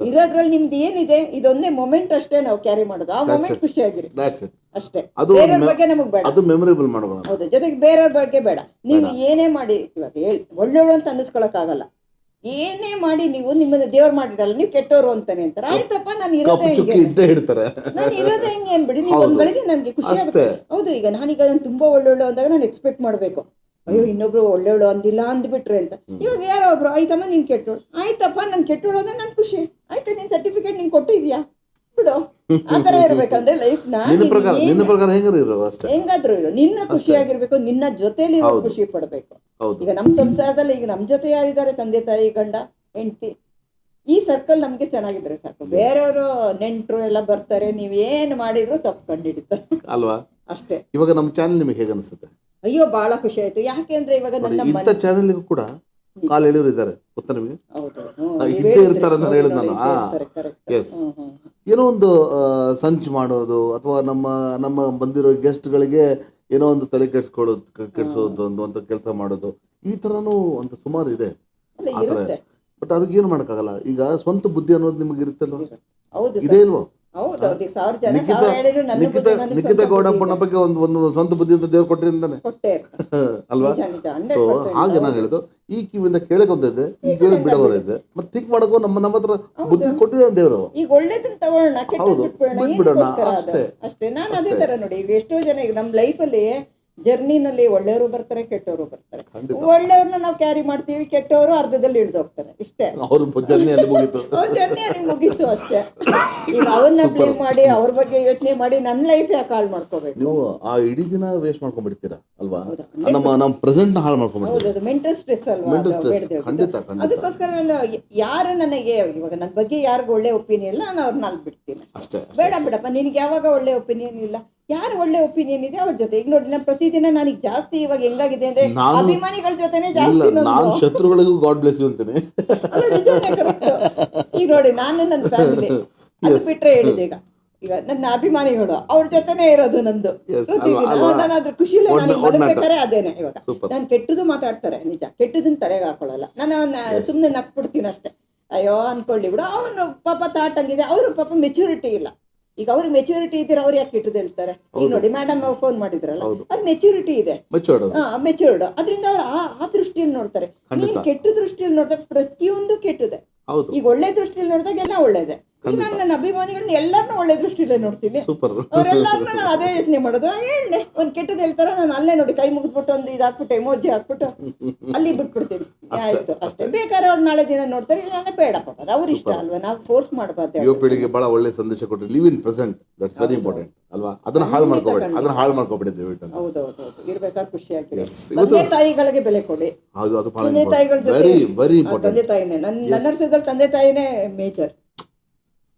ಇರೋದ್ರಲ್ಲಿ ನಿಮ್ದು ಏನಿದೆ ಇದೊಂದೇ ಮೊಮೆಂಟ್ ಅಷ್ಟೇ ನಾವು ಕ್ಯಾರಿ ಮಾಡೋದು. ಆ ಮೊಮೆಂಟ್ ಖುಷಿಯಾಗಿರಿ ಅಷ್ಟೇ. ಬೇರೆಯವ್ರ ಬಗ್ಗೆ ನಮಗ್ ಬೇಡ. ಅದು ಮೆಮೊರೇಬಲ್ ಮಾಡೋಣ. ಹೌದು. ಜೊತೆಗೆ ಬೇರೆಯವ್ರ ಬಗ್ಗೆ ಬೇಡ. ನೀವು ಏನೇ ಮಾಡಿ ಇವಾಗ ಒಳ್ಳೆಯವಳು ಅಂತ ಅನ್ನಿಸ್ಕೊಳಕ್ ಆಗಲ್ಲ. ಏನೇ ಮಾಡಿ ನೀವು ನಿಮ್ಮನ್ನ ದೇವ್ರು ಮಾಡಿರಲ್ಲ, ನೀವು ಕೆಟ್ಟೋರು ಅಂತಾನೆ ಅಂತಾರೆ. ಆಯ್ತಪ್ಪ, ನಾನು ಇರೋದೇ ಕಪ್ಪು ಚುಕ್ಕಿ ಹೆಂಗೆ, ಇದ್ದೇ ಇಡ್ತಾರೆ. ನಾನು ಇರೋದೇ ಹೆಂಗೆ ಅನ್ಬಿಡಿ. ನೀವು ಒಂದ್ ಗಳಿಗೆ ನನಗೆ ಖುಷಿ ಆಗುತ್ತೆ. ಹೌದು, ಈಗ ನಾನೀಗ ನಾನು ತುಂಬಾ ಒಳ್ಳೊಳ್ಳೆ ಅಂದಾಗ ನಾನು ಎಕ್ಸ್ಪೆಕ್ಟ್ ಮಾಡಬೇಕು, ಅಯ್ಯೋ ಇನ್ನೊಬ್ರು ಒಳ್ಳೆವಳು ಅಂದಿಲ್ಲ ಅಂದ್ಬಿಟ್ರೆ ಅಂತ. ಇವಾಗ ಯಾರೋ ಒಬ್ರು ಆಯ್ತಮ್ಮ ನೀನ್ ಕೆಟ್ಟೋಳು, ಆಯ್ತಪ್ಪ ನಾನು ಕೆಟ್ಟೋಳು ಅಂದ್ರೆ ನನ್ ಖುಷಿ ಆಯ್ತು, ನಿನ್ ಸರ್ಟಿಫಿಕೇಟ್ ನಿಂಗೆ ಕೊಟ್ಟಿದ್ಯಾ ಬಿಡು. ಆತರ ಇರ್ಬೇಕಂದ್ರೆ ಲೈಫ್ ನಿನ್ನ ಪ್ರಕಾರ ಹೆಂಗಾರು ಇರೋ ಅಷ್ಟೇ, ಹೆಂಗಾದ್ರೂ ಇರೋ, ನಿನ್ನ ಖುಷಿಯಾಗಿರ್ಬೇಕು, ನಿನ್ನ ಜೊತೆಲಿ ಖುಷಿ ಪಡ್ಬೇಕು. ಈಗ ನಮ್ ಸಂಸಾರದಲ್ಲಿ ಈಗ ನಮ್ ಜೊತೆ ಯಾರಿದ್ದಾರೆ, ತಂದೆ ತಾಯಿ ಗಂಡ ಹೆಂಡತಿ, ಈ ಸರ್ಕಲ್ ನಮ್ಗೆ ಚೆನ್ನಾಗಿದ್ರೆ ಸಾಕು. ಬೇರೆಯವರು ನೆಂಟರು ಎಲ್ಲ ಬರ್ತಾರೆ, ನೀವೇನ್ ಮಾಡಿದ್ರು ತಪ್ಪು ಕಂಡಿಡಿತಾರೆ ಅಲ್ವಾ ಅಷ್ಟೇ. ಇವಾಗ ನಮ್ಮ ಚಾನೆಲ್ ನಿಮಗೆ ಹೇಗೆ ಅನಿಸುತ್ತೆ? ಅಯ್ಯೋ ಬಹಳ ಖುಷಿ ಆಯ್ತು. ಯಾಕೆಂದ್ರೆ ಇವಾಗ ನನ್ನ ಇಂಥ ಚಾನೆಲ್ಗೂ ಕೂಡ ಕಾಲ್ ಎಳೆಯೋರು ಇದ್ದಾರೆ ಗೊತ್ತಾ ನಿಮಗೆ? ಇದ್ದೇ ಇರ್ತಾರೆ ಅಂತ ಹೇಳಿದ್ ನಾನು. ಎಸ್, ಏನೋ ಒಂದು ಸಂಚು ಮಾಡೋದು ಅಥವಾ ನಮ್ಮ ಬಂದಿರೋ ಗೆಸ್ಟ್ಗಳಿಗೆ ಏನೋ ಒಂದು ತಲೆ ಕೆಡಿಸೋದು ಅಂತ ಕೆಲಸ ಮಾಡೋದು, ಈ ಥರನೂ ಅಂತ ಸುಮಾರು ಇದೆ ಆ ಥರ. ಬಟ್ ಅದಕ್ಕೆ ಏನು ಮಾಡೋಕ್ಕಾಗಲ್ಲ. ಈಗ ಸ್ವಂತ ಬುದ್ಧಿ ಅನ್ನೋದು ನಿಮಗೆ ಇರುತ್ತಲ್ವ, ಇದೇ ಇಲ್ವೋ? ನಿಖಿತ ಗೌಡ ಪುಣ್ಣಪ್ಪಗೆ ಒಂದು ಸ್ವಂತ ಬುದ್ಧಿ ಅಂತ ದೇವ್ರು ಕೊಟ್ಟಿರಿಂದಾನೆ ಅಲ್ವಾ? ಸೊ ಹಾಗೆ ನಾನು ಹೇಳಿದ್ದು, ಈ ಕಿವಿಯಿಂದ ಕೇಳಕ್ ಹೋಗ್ತಿದ್ದೆ, ಈ ಕಿವಿ ಬಿಡೋದಿದ್ದೆ, ಮತ್ತೆ ಥಿಂಕ್ ಮಾಡಕ್ಕೂ ನಮ್ಮ ಹತ್ರ ಬುದ್ಧಿ ಕೊಟ್ಟಿದೆ ದೇವರು. ಈಗ ಒಳ್ಳೇದನ್ನ ತಗೊಳ್ಳೋಣ, ಬಿಡೋಣ ಅಷ್ಟೇ. ಅಷ್ಟೇ. ನಾನು ಅದೇ ತರ ನೋಡಿ, ಈಗ ಎಷ್ಟೋ ಜನ ಈಗ ನಮ್ಮ ಲೈಫಲ್ಲಿ ಜರ್ನಿನಲ್ಲಿ ಒಳ್ಳೆಯವರು ಬರ್ತಾರೆ, ಕೆಟ್ಟವರು ಬರ್ತಾರೆ. ಒಳ್ಳೆಯವ್ರನ್ನ ನಾವು ಕ್ಯಾರಿ ಮಾಡ್ತೀವಿ, ಕೆಟ್ಟವರು ಅರ್ಧದಲ್ಲಿ ಹಿಡಿದು ಹೋಗ್ತಾರೆ. ಇಷ್ಟೇ, ಅವ್ರ ಜರ್ನಿ ಅಲ್ಲಿ ಮುಗೀತು, ಅವ್ರ ಜರ್ನಿ ಅಲ್ಲಿ ಮುಗೀತು ಅಷ್ಟೇ. ಈಗ ಅವ್ರನ್ನ ಬ್ಲೇಮ್ ಮಾಡಿ ಅವ್ರ ಬಗ್ಗೆ ಯೋಚನೆ ಮಾಡಿ ನನ್ನ ಲೈಫ್ ಯಾಕೆ ಹಾಳು ಮಾಡ್ಕೋಬೇಕು? ನೀವು ಆ ಇಡೀ ದಿನ ವೇಸ್ಟ್ ಮಾಡ್ಕೊಂಡ್ಬಿಡ್ತೀರಾ ಅಲ್ವಾ? ನಮ್ಮ ಪ್ರೆಸೆಂಟ್ ನ ಹಾಳು ಮಾಡ್ಕೊಂಡ್ಬಿಡ್ತೀರಾ. ಹೌದು, ಮೆಂಟಲ್ ಸ್ಟ್ರೆಸ್ ಅಲ್ವಾ? ಖಂಡಿತ. ಅದಕ್ಕೋಸ್ಕರ ನಾನು ಯಾರು ನನಗೆ ಇವಾಗ ನನ್ನ ಬಗ್ಗೆ ಯಾರಿಗೂ ಒಳ್ಳೆ ಒಪಿನಿಯನ್ ಇಲ್ಲ, ನಾನು ಅವ್ರನ್ನ ಅಲ್ಲಿ ಬಿಡ್ತೀನಿ ಅಷ್ಟೇ. ಬೇಡ ಬಿಡಪ್ಪ, ನಿನಗೆ ಯಾವಾಗ ಒಳ್ಳೆ ಒಪಿನಿಯನ್ ಇಲ್ಲ, ಯಾರು ಒಳ್ಳೆ ಒಪಿನಿಯನ್ ಇದೆ ಅವ್ರ ಜೊತೆ. ಈಗ ನೋಡಿ, ನಾನು ಪ್ರತಿದಿನ ನನಗೆ ಜಾಸ್ತಿ ಇವಾಗ ಹೆಂಗಾಗಿದೆ ಅಂದ್ರೆ ಅಭಿಮಾನಿಗಳ ಜೊತೆನೆ ಜಾಸ್ತಿ. ನಾನು ಶತ್ರುಗಳಿಗೂ ಗಾಡ್ ಬ್ಲೆಸ್ ಯು ಅಂತೀನಿ. ಈಗ ನೋಡಿ, ನಾನು ನನ್ನ ಫ್ಯಾಮಿಲಿ ಅದು ಬಿಟ್ರೆ ಹೇಳಿದೆ, ಈಗ ನನ್ನ ಅಭಿಮಾನಿಗಳು ಅವ್ರ ಜೊತೆನೆ ಇರೋದು ನಂದು. ನಾನು ಅದ್ರ ಖುಷಿಲೇ ನಾನು ಮಲಗ್ಬೇಕಾರೆ ಅದೇನೆ. ಇವಾಗ ನಾನು ಕೆಟ್ಟದ್ದು ಮಾತಾಡ್ತಾರೆ ನಿಜ, ಕೆಟ್ಟದನ್ನ ತಲೆಗೆ ಹಾಕೊಳ್ಳಲ್ಲ, ನಾನು ಸುಮ್ಮನೆ ನಕ್ಬಿಡ್ತೀನಿ ಅಷ್ಟೇ. ಅಯ್ಯೋ ಅನ್ಕೊಳ್ಳಿ ಬಿಡು, ಅವನು ಪಾಪ ತಾಟಂಗಿದೆ, ಅವ್ರ ಪಾಪ ಮೆಚುರಿಟಿ ಇಲ್ಲ. ಈಗ ಅವ್ರಿಗೆ ಮೆಚುರಿಟಿ ಇದ್ರೆ ಅವ್ರು ಯಾಕೆ ಕೆಟ್ಟದ್ದು ಹೇಳ್ತಾರೆ? ಈಗ ನೋಡಿ, ಮೇಡಮ್ ಫೋನ್ ಮಾಡಿದ್ರಲ್ಲ, ಅವ್ರ ಮೆಚುರಿಟಿ ಇದೆ, ಮೆಚೂರ್ಡ್. ಅದರಿಂದ ಅವ್ರು ಆ ದೃಷ್ಟಿಯಲ್ಲಿ ನೋಡ್ತಾರೆ. ನೀನ್ ಕೆಟ್ಟ ದೃಷ್ಟಿಯಲ್ಲಿ ನೋಡಿದಾಗ ಪ್ರತಿಯೊಂದು ಕೆಟ್ಟದೆ. ಈಗ ಒಳ್ಳೆ ದೃಷ್ಟಿಯಲ್ಲಿ ನೋಡಿದಾಗ ಎಲ್ಲ ಒಳ್ಳೇದೆ. ನಾನು ನನ್ನ ಅಭಿಮಾನಿಗಳನ್ನ ಎಲ್ಲಾರನ್ನೂ ಒಳ್ಳೆ ದೃಷ್ಟಿಲೇ ನೋಡ್ತೀನಿ. ಅವರೆಲ್ಲರನ್ನ ನಾನು ಅದೇ ಯೋಚನೆ ಮಾಡೋದು. ಹೇಳನೆ ಒಂದ್ ಕೆಟ್ಟದ್ದು ಹೇಳ್ತಾರ, ನಾನು ಅಲ್ಲೇ ನೋಡಿ ಕೈ ಮುಗಿದ್ಬಿಟ್ಟು ಒಂದು ಇದಾಕ್ಬಿಟ್ಟು ಎಮೋಜಿ ಹಾಕ್ಬಿಟ್ಟು ಅಲ್ಲಿ ಬಿಟ್ಬಿಡ್ತೀನಿ. ಆಯ್ತು ಅಷ್ಟೇ. ಬೇಕಾದ್ರೆ ಅವ್ರು ನಾಳೆ ದಿನ ನೋಡ್ತಾರೆ, ನಾನೇ ಬೇಡಪ್ಪ, ಅದು ಅವ್ರ ಇಷ್ಟ ಅಲ್ವಾ, ನಾವು ಫೋರ್ಸ್ ಮಾಡಬಾರ್ದು. ಯುವ ಪೀಳಿಗೆ ಬಹಳ ಒಳ್ಳೆ ಸಂದೇಶ ಕೊಟ್ಟರು. Live in present, that's very important ಅಲ್ವಾ? ಅದನ್ನ ಹಾಳು ಮಾಡ್ಕೋಬೇಡಿ ದಯವಿಟ್ಟು. ಹೌದೌದು, ಇರ್ಬೇಕಾದ್ರೆ ಖುಷಿಯಾಗಿದೆ. ತಂದೆ ತಾಯಿಗಳಿಗೆ ಬೆಲೆ ಕೊಡಿ. ತಂದೆ ತಾಯಿಗಳ ಜೊತೆ ವೆರಿ ಇಂಪಾರ್ಟೆಂಟ್. ತಂದೆ ತಾಯಿನೇ ನನ್ನ ಅರ್ಥದಲ್ಲಿ ತಂದೆ ತಾಯಿನೇ ಮೇಜರ್.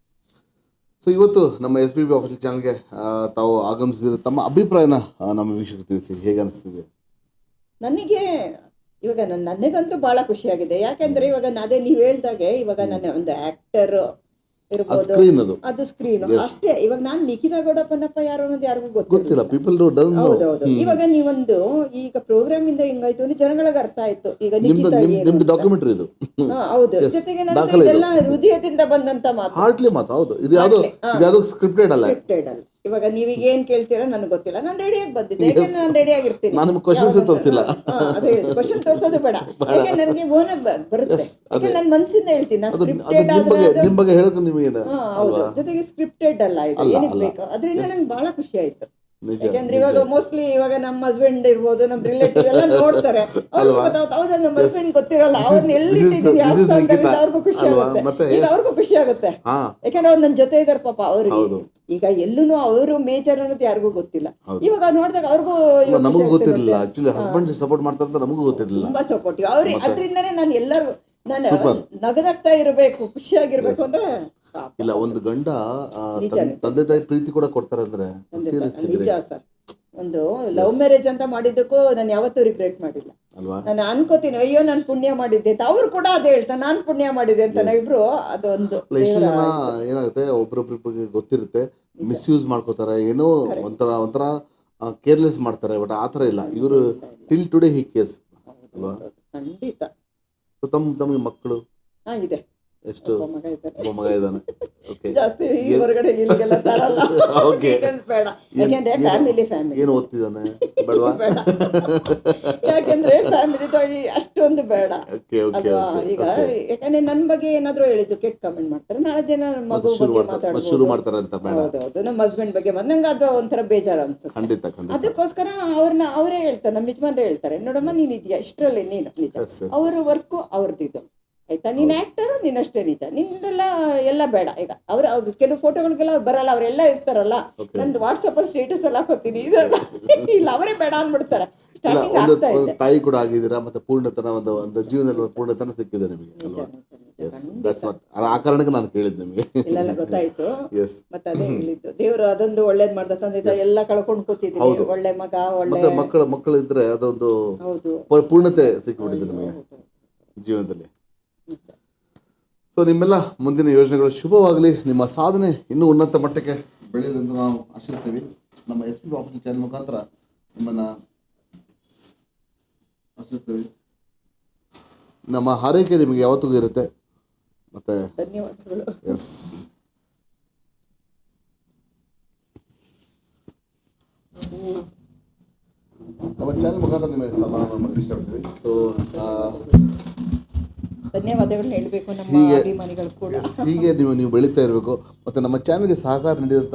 ಸೊ ಇವತ್ತು ನಮ್ಮ SBB ಆಫೀಷಿಯಲ್ ಚಾನಲ್ಗೆ ತಾವು ಆಗಮಿಸಿದ ತಮ್ಮ ಅಭಿಪ್ರಾಯನ ನಮ್ಮ ವೀಕ್ಷಕರು ತಿಳಿಸಿ, ಹೇಗೆ ಅನಿಸ್ತಿದೆ? ನನಗೆ ಇವಾಗ ನನಗಂತೂ ಬಹಳ ಖುಷಿಯಾಗಿದೆ. ಯಾಕೆಂದ್ರೆ ಇವಾಗ ಅದೇ ನೀವು ಹೇಳ್ದಾಗೆ, ಇವಾಗ ನನ್ನ ಒಂದು ಆಕ್ಟರ್ ಇರ್ಬೋದು, ಅದು ಸ್ಕ್ರೀನ್ ಅಷ್ಟೇ. ಇವಾಗ ನಾನು ನಿಖಿತ ಗೌಡ ಪನ್ನಪ್ಪ ಯಾರು ಅನ್ನೋದು ಯಾರಿಗೂ ಗೊತ್ತಿಲ್ಲ. ಹೌದೌದು. ಇವಾಗ ನೀವೊಂದು ಈಗ ಪ್ರೋಗ್ರಾಮ್ ಇಂದ ಹಿಂಗಾಯ್ತು ಅಂದ್ರೆ ಜನಗಳಿಗೆ ಅರ್ಥ ಆಯ್ತು. ಈಗ ನಿಖಿತ ಡಾಕ್ಯುಮೆಂಟರಿ ಇದು. ಹೌದು, ಜೊತೆಗೆ ಇದೆಲ್ಲ ಹೃದಯದಿಂದ ಬಂದಂತ ಮಾತು. ಇದು ಸ್ಕ್ರಿಪ್ಟೆಡ್ ಅಲ್ಲ. ಇವಾಗ ನೀವೀಗ ಏನ್ ಕೇಳ್ತೀರಾ ನನಗೆ ಗೊತ್ತಿಲ್ಲ, ನಾನು ರೆಡಿಯಾಗಿ ಬಂದಿದ್ದೆ. ಯಾಕಂದ್ರೆ ನಾನು ರೆಡಿ ಆಗಿರ್ತೀನಿ. ನಾನು ಕ್ವಶನ್ಸ್ ತೋರಿಸ್ತಿಲ್ಲ, ಅದೇ ಕ್ವಶನ್ ತೋರಿಸೋದು ಬೇಡ. ಯಾಕೆ ನನಗೆ ಓನಾಗಿ ಬರುತ್ತೆ. ಯಾಕೆ ನನ್ನ ಮನಸ್ಸಿಂದ ಹೇಳ್ತೀನಿ. ನಾನು ಸ್ಕ್ರಿಪ್ಟೆಡ್ ಹೌದು, ಜೊತೆಗೆ ಸ್ಕ್ರಿಪ್ಟೆಡ್ ಅಲ್ಲ ಇದು, ಏನಕ್ಕೆ ಬೇಕು. ಅದರಿಂದ ನಂಗೆ ಬಹಳ ಖುಷಿ ಆಯ್ತು. ಯಾಕಂದ್ರೆ ಇವಾಗ ಮೋಸ್ಟ್ಲಿ ಇವಾಗ ನಮ್ಮ ಹಸ್ಬೆಂಡ್ ಇರ್ಬೋದು, ನಮ್ಮ ರಿಲೇಟಿವ್ ಎಲ್ಲ ನೋಡ್ತಾರೆ. ಹೌದಾ, ನಮ್ಮ ಹಸ್ಬೆಂಡ್ ಗೊತ್ತಿರಲ್ಲ, ಅವ್ರನ್ನ ಎಲ್ಲಿಟ್ಟಿದ್ದೀವಿ ಅವ್ರಿಗೂ ಖುಷಿ ಆಗುತ್ತೆ. ಈಗ ಅವ್ರಿಗೂ ಖುಷಿ ಆಗುತ್ತೆ, ಯಾಕಂದ್ರೆ ಅವ್ರು ನನ್ನ ಜೊತೆ ಇದಾರೆ ಪಾಪ. ಅವ್ರಿಗೆ ಈಗ ಎಲ್ಲೂ ಅವರು ಮೇಜರ್ ಅನ್ನೋದು ಯಾರಿಗೂ ಗೊತ್ತಿಲ್ಲ. ಇವಾಗ ನೋಡಿದಾಗ ಅವ್ರಿಗೂ ಗೊತ್ತಿರಲಿಲ್ಲ. ಆಕ್ಚುಲಿ ಹಸ್ಬೆಂಡ್ ಸಪೋರ್ಟ್ ಮಾಡ್ತಾರೆ ಅಂತ ನಮಗೂ ಗೊತ್ತಿರಲಿಲ್ಲ. ತುಂಬಾ ಸಪೋರ್ಟಿವ್ ಅವ್ರಿಗೆ. ಅದರಿಂದನೇ ನಾನು ಎಲ್ಲರೂ ನಗನಗ್ತಾ ಇರಬೇಕು, ಖುಷಿಯಾಗಿರ್ಬೇಕು ಅಂದ್ರೆ ಇಲ್ಲ. ಒಂದು ಗಂಡ ತಂದೆ ತಾಯಿ ಪ್ರೀತಿ ಕೂಡ ಕೊಡ್ತಾರೆ ಅಂದ್ರೆ ನಿಜ ಸರ್. ಒಂದು ಲವ್ ಮ್ಯಾರೇಜ್ ಅಂತ ಮಾಡಿದ್ದಕ್ಕೂ ನಾನು ಯಾವತ್ತೂ ರಿಗ್ರೆಟ್ ಮಾಡಿಲ್ಲ. ನಾನು ಅನ್ಕೋತೀನಿ, ಅಯ್ಯೋ ನಾನು ಪುಣ್ಯ ಮಾಡಿದ್ದೆ ಅಂತ. ಅವ್ರು ಕೂಡ ಅದೇ ಹೇಳ್ತಾರೆ, ನಾನು ಪುಣ್ಯ ಮಾಡಿದ್ದೆ ಅಂತ. ನಾವಿಬ್ರು ಅದೊಂದು ಎಷ್ಟು ಜನ ಏನಾಗುತ್ತೆ, ಒಬ್ರೊಬ್ರಿಗೆ ಗೊತ್ತಿರುತ್ತೆ, ಮಿಸ್ಯೂಸ್ ಮಾಡ್ಕೋತಾರೆ, ಏನೋ ಒಂಥರ ಕೇರ್ಲೆಸ್ ಮಾಡ್ತಾರೆ. ಬಟ್ ಆ ಥರ ಇಲ್ಲ, ಇವರು ಟಿಲ್ ಟುಡೇ ಹಿ ಕೇರ್ಸ್ ಅಲ್ವಾ? ಖಂಡಿತ. ತಮಗೆ ಮಕ್ಕಳು ಇದೆ? ಎಷ್ಟು? ಒಬ್ಬ ಮಗ ಇದ್ದಾನೆ. ಜಾಸ್ತಿ ಹೊರಗಡೆ ಇಲ್ಲಿಗೆಲ್ಲ ತರಲ್ಲ. ಬೇಡ, ಯಾಕೆಂದ್ರೆ ಫ್ಯಾಮಿಲಿ ಏನು ಓದ್ತಿದ್ದಾನೆ? ಬೇಡವಾ? ಬೇಡ. ಯಾಕೆಂದ್ರೆ ಫ್ಯಾಮಿಲಿ ಅಷ್ಟೊಂದು ಬೇಡ ಓಕೆ ಓಕೆ ಅಲ್ವಾ. ಈಗ ಯಾಕಂದ್ರೆ ನನ್ನ ಬಗ್ಗೆ ಏನಾದ್ರು ಹೇಳಿದ್ದು ಕೆಟ್ಟ ಕಮೆಂಟ್ ಮಾಡ್ತಾರೆ, ನಾಳೆ ದಿನ ನನ್ನ ಮಗು ಬಗ್ಗೆ ಮಾತಾಡ್ಬೋದು. ಶುರು ಮಾಡ್ತಾರೆ ಅಂತ ಬೇಡ. ಹೌದೌದು, ನಮ್ಮ ಹಸ್ಬೆಂಡ್ ಬಗ್ಗೆ ನಂಗೆ ಅದು ಒಂಥರ ಬೇಜಾರು ಅನ್ಸುತ್ತೆ. ಖಂಡಿತ ಖಂಡಿತ. ಅದಕ್ಕೋಸ್ಕರ ಅವರೇ ಹೇಳ್ತಾರೆ, ನಮ್ಮ ಯಜಮಾನ್ರೆ ಹೇಳ್ತಾರೆ, ನೋಡಮ್ಮ ನೀನ್ ಇದೆಯಾ ಇಷ್ಟರಲ್ಲಿ ನೀನು ನಿಜ, ಅವ್ರ ವರ್ಕು ಅವ್ರದ್ದು ಆಯ್ತಾ, ನೀನ್ ಆಕ್ಟರ್ ನೀನಷ್ಟೇ ನಿಜ, ನಿಂದೆಲ್ಲ ಎಲ್ಲ ಬೇಡ. ಈಗ ಅವ್ರ ಕೆಲವು ಫೋಟೋಗಳಿಗೆಲ್ಲ ಬರಲ್ಲ, ಅವರೆಲ್ಲ ಇರ್ತಾರಲ್ಲ, ನಂದು ವಾಟ್ಸಪ್ ಸ್ಟೇಟಸ್ ಎಲ್ಲ ಹಾಕೋತೀನಿ, ಇದೆಲ್ಲ ಇಲ್ಲ ಅವರೇ ಬೇಡ ಅಂದ್ಬಿಡ್ತಾರೆ. ಸ್ಟಾರ್ಟಿಂಗ್ ಆಗ್ತಾ ಇದೆ. ತಾಯಿ ಕೂಡ ಆಗಿದ್ದೀರಾ, ಮತ್ತೆ ಪೂರ್ಣತನ ಒಂದು ಜೀವನದಲ್ಲಿ ಒಂದು ಪೂರ್ಣತನ ಸಿಕ್ಕಿದೆ ನಿಮಗೆ ಅಲ್ವಾ? ದಟ್ಸ್ ವಾಟ್, ಆ ಕಾರಣಕ್ಕೆ ನಾನು ಕೇಳಿದ್ದು ನಿಮಗೆ. ಇಲ್ಲೆಲ್ಲ ಗೊತ್ತಾಯ್ತು. ಎಸ್, ಮತ್ತೆ ಅದೇ ಹೇಳಿದ್ದು, ದೇವರು ಅದೊಂದು ಒಳ್ಳೇದ್ ಮಾಡ್ದ, ತಂದೆ ತಾಯಿ ಎಲ್ಲ ಕಳ್ಕೊಂಡು ಕೂತಿದ್ದೀನಿ, ಒಳ್ಳೆ ಮಗ ಒಳ್ಳೆ ಮಕ್ಕಳು ಇದ್ರೆ ಅದೊಂದು ಹೌದು ಪೂರ್ಣತೆ ಸಿಕ್ಕಿಬಿಟ್ಟಿದೆ ನಿಮಗೆ ಜೀವನದಲ್ಲಿ. ಸೊ ನಿಮ್ಮೆಲ್ಲ ಮುಂದಿನ ಯೋಜನೆಗಳು ಶುಭವಾಗಲಿ, ನಿಮ್ಮ ಸಾಧನೆ ಇನ್ನೂ ಉನ್ನತ ಮಟ್ಟಕ್ಕೆ ಬೆಳೆಯಲಿ ಎಂದು ನಾವು ಆಶಿಸ್ತೀವಿ. ನಮ್ಮ ಎಸ್ ಪಿ ಆಫೀಸ್ ಚಾನಲ್ ಮುಖಾಂತರ ನಿಮ್ಮನ್ನು ಆಶಿಸ್ತೀವಿ. ನಮ್ಮ ಹಾರೈಕೆ ನಿಮಗೆ ಯಾವತ್ತಿಗೂ ಇರುತ್ತೆ. ಮತ್ತೆ ಧನ್ಯವಾದಗಳು. ಎಸ್, ನಮ್ಮ ಚಾನಲ್ ಮುಖಾಂತರ ನಿಮಗೆ ಸಮಾನ ಇಷ್ಟಪಡ್ತೀವಿ. ಸೊ ಧನ್ಯವಾದಗಳನ್ನ ಹೇಳಬೇಕು ನಮ್ಮ ಅಭಿಮಾನಿಗಳು ಕೂಡ. ಹೀಗೆ ನೀವು ಬೆಳೀತಾ ಇರಬೇಕು. ಮತ್ತು ನಮ್ಮ ಚಾನಲ್ಗೆ ಸಹಕಾರ ನೀಡಿದಂಥ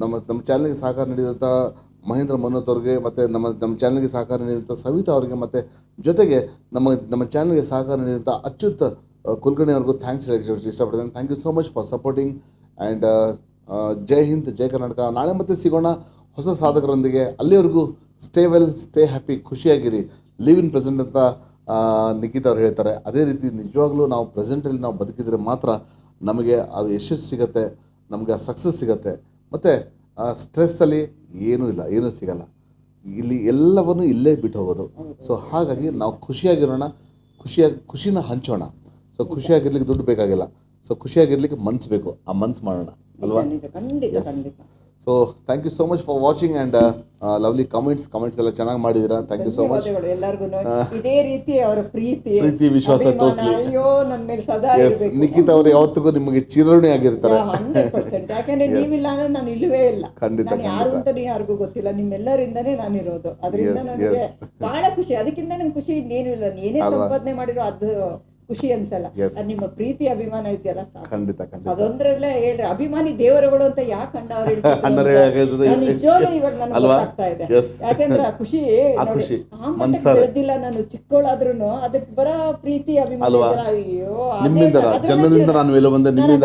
ನಮ್ಮ ಚಾನಲ್ಗೆ ಸಹಕಾರ ನೀಡಿದಂಥ ಮಹೇಂದ್ರ ಮನೋತ್ ಅವ್ರಿಗೆ, ಮತ್ತು ನಮ್ಮ ಚಾನಲ್ಗೆ ಸಹಕಾರ ನೀಡಿದಂಥ ಸವಿತಾ ಅವರಿಗೆ, ಮತ್ತು ಜೊತೆಗೆ ನಮ್ಮ ಚಾನಲ್ಗೆ ಸಹಕಾರ ನೀಡಿದಂಥ ಅಚ್ಯುತ್ ಕುಲಕರ್ಣಿ ಅವ್ರಿಗೂ ಥ್ಯಾಂಕ್ಸ್ ಹೇಳಕ್ಕೆ ಇಷ್ಟಪಡ್ತೇನೆ. Thank you so much for supporting and Jai Hind, ಜೈ ಕರ್ನಾಟಕ. ನಾಳೆ ಮತ್ತೆ ಸಿಗೋಣ ಹೊಸ ಸಾಧಕರೊಂದಿಗೆ. ಅಲ್ಲಿವರೆಗೂ ಸ್ಟೇ ವೆಲ್, ಸ್ಟೇ ಹ್ಯಾಪಿ, ಖುಷಿಯಾಗಿರಿ. ಲಿವ್ ಇನ್ ಪ್ರೆಸೆಂಟ್ ಅಂತ ನಿಖಿತ್ ಅವ್ರು ಹೇಳ್ತಾರೆ. ಅದೇ ರೀತಿ ನಿಜವಾಗ್ಲೂ ನಾವು ಪ್ರೆಸೆಂಟಲ್ಲಿ ನಾವು ಬದುಕಿದ್ರೆ ಮಾತ್ರ ನಮಗೆ ಅದು ಯಶಸ್ಸು ಸಿಗುತ್ತೆ, ನಮಗೆ ಆ ಸಕ್ಸಸ್ ಸಿಗುತ್ತೆ. ಮತ್ತು ಸ್ಟ್ರೆಸ್ಸಲ್ಲಿ ಏನೂ ಇಲ್ಲ, ಏನೂ ಸಿಗಲ್ಲ. ಇಲ್ಲಿ ಎಲ್ಲವನ್ನು ಇಲ್ಲೇ ಬಿಟ್ಟು ಹೋಗೋದು. ಸೊ ಹಾಗಾಗಿ ನಾವು ಖುಷಿಯಾಗಿರೋಣ, ಖುಷಿನ ಹಂಚೋಣ. ಸೊ ಖುಷಿಯಾಗಿರ್ಲಿಕ್ಕೆ ದುಡ್ಡು ಬೇಕಾಗಿಲ್ಲ. ಸೊ ಖುಷಿಯಾಗಿರ್ಲಿಕ್ಕೆ ಮನ್ಸು ಬೇಕು, ಆ ಮನ್ಸು ಮಾಡೋಣ ಅಲ್ವಾ? ಖಂಡಿತ ಖಂಡಿತ. So thank you so much for watching and lovely comments ಎಲ್ಲ ಚೆನ್ನಾಗಿ ಮಾಡಿದ್ದೀರಾ. Thank you so much. ಎಲ್ಲರಿಗೂ ಇದೇ ರೀತಿ ಅವರ ಪ್ರೀತಿ ವಿಶ್ವಾಸ ತೋರಿಸಲಿ. ಅಯ್ಯೋ ನನ್ನ ಮೇಲೆ ಸದಾ ಇರ್ಬೇಕು. ನಿಖಿತ್ ಅವರು ಯಾವತ್ತಿಗೂ ನಿಮಗೆ ಚಿರಋಣಿ ಆಗಿರ್ತಾರೆ. 100%. ಯಾಕಂದ್ರೆ ನೀವಿಲ್ಲ ಅಂದ್ರೆ ನಾನು ಇಲ್ಲವೇ ಇಲ್ಲ. ಖಂಡಿತ ನಾನು ಯಾರು ಅಂತಾನೆ ಯಾರಿಗೂ ಗೊತ್ತಿಲ್ಲ, ನಿಮ್ಮೆಲ್ಲರಿಂದನೇ ನಾನಿರೋದು. ಅದರಿಂದ ನನಗೆ ಬಹಳ ಖುಷಿ. ಅದಕ್ಕಿಂತ ನಂಗೆ ಖುಷಿ ಇನ್ನೇನು ಇಲ್ಲ. ಏನೇ ಸಂಪಾದನೆ ಮಾಡಿರೋ ಅದು ಖುಷಿ ಅನ್ಸಲ್ಲ. ನಿಮ್ಮ ಪ್ರೀತಿ ಅಭಿಮಾನ ಇದೆಯಲ್ಲ ಸಾಕು. ಖಂಡಿತ ಖಂಡಿತ. ಅದೊಂದ್ರಲ್ಲೇ ಹೇಳ್ರಿ, ಅಭಿಮಾನಿ ದೇವರುಗಳು ಅಂತ ಯಾಕೆ ನಿಜವಾಗ್ಲೂ ಇವಾಗ ನನಗೆ ಗೊತ್ತಾಗ್ತಾ ಇದೆ. ಯಾಕಂದ್ರೆ ಆ ಖುಷಿ ಬೆಳೆದಿಲ್ಲ ನಾನು ಚಿಕ್ಕವಳಾದ್ರೂ ಅದಕ್ಕೆ ಬರ ಪ್ರೀತಿ ಅಭಿಮಾನ. ಅಯ್ಯೋ ಜನರಿಂದ ನಾನು ಮೇಲೆ ಬಂದೆ, ನಿಮ್ಮಿಂದ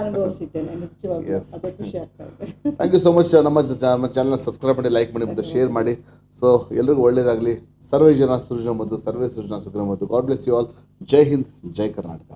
ಅನುಭವಿಸಿದ್ದೇನೆ ನಿಜವಾಗ್ಲೂ. ಅದು ಖುಷಿ ಆಗ್ತಾ ಇದೆ. Thank you so much. ನಮ್ಮ ಚಾನಲ್ನ ಸಬ್ಸ್ಕ್ರೈಬ್ ಮಾಡಿ, ಲೈಕ್ ಮಾಡಿ ಮತ್ತು ಶೇರ್ ಮಾಡಿ. ಸೊ ಎಲ್ರಿಗೂ ಒಳ್ಳೇದಾಗಲಿ. ಸರ್ವೇ ಜನ ಸೃಜನ ಮತ್ತು ಸರ್ವೇ ಸೃಜನ ಸುಖನ ಮತ್ತು ಗಾಡ್ ಬ್ಲೆಸ್ ಯು ಆಲ್. ಜೈ ಹಿಂದ್, ಜೈ ಕರ್ನಾಟಕ.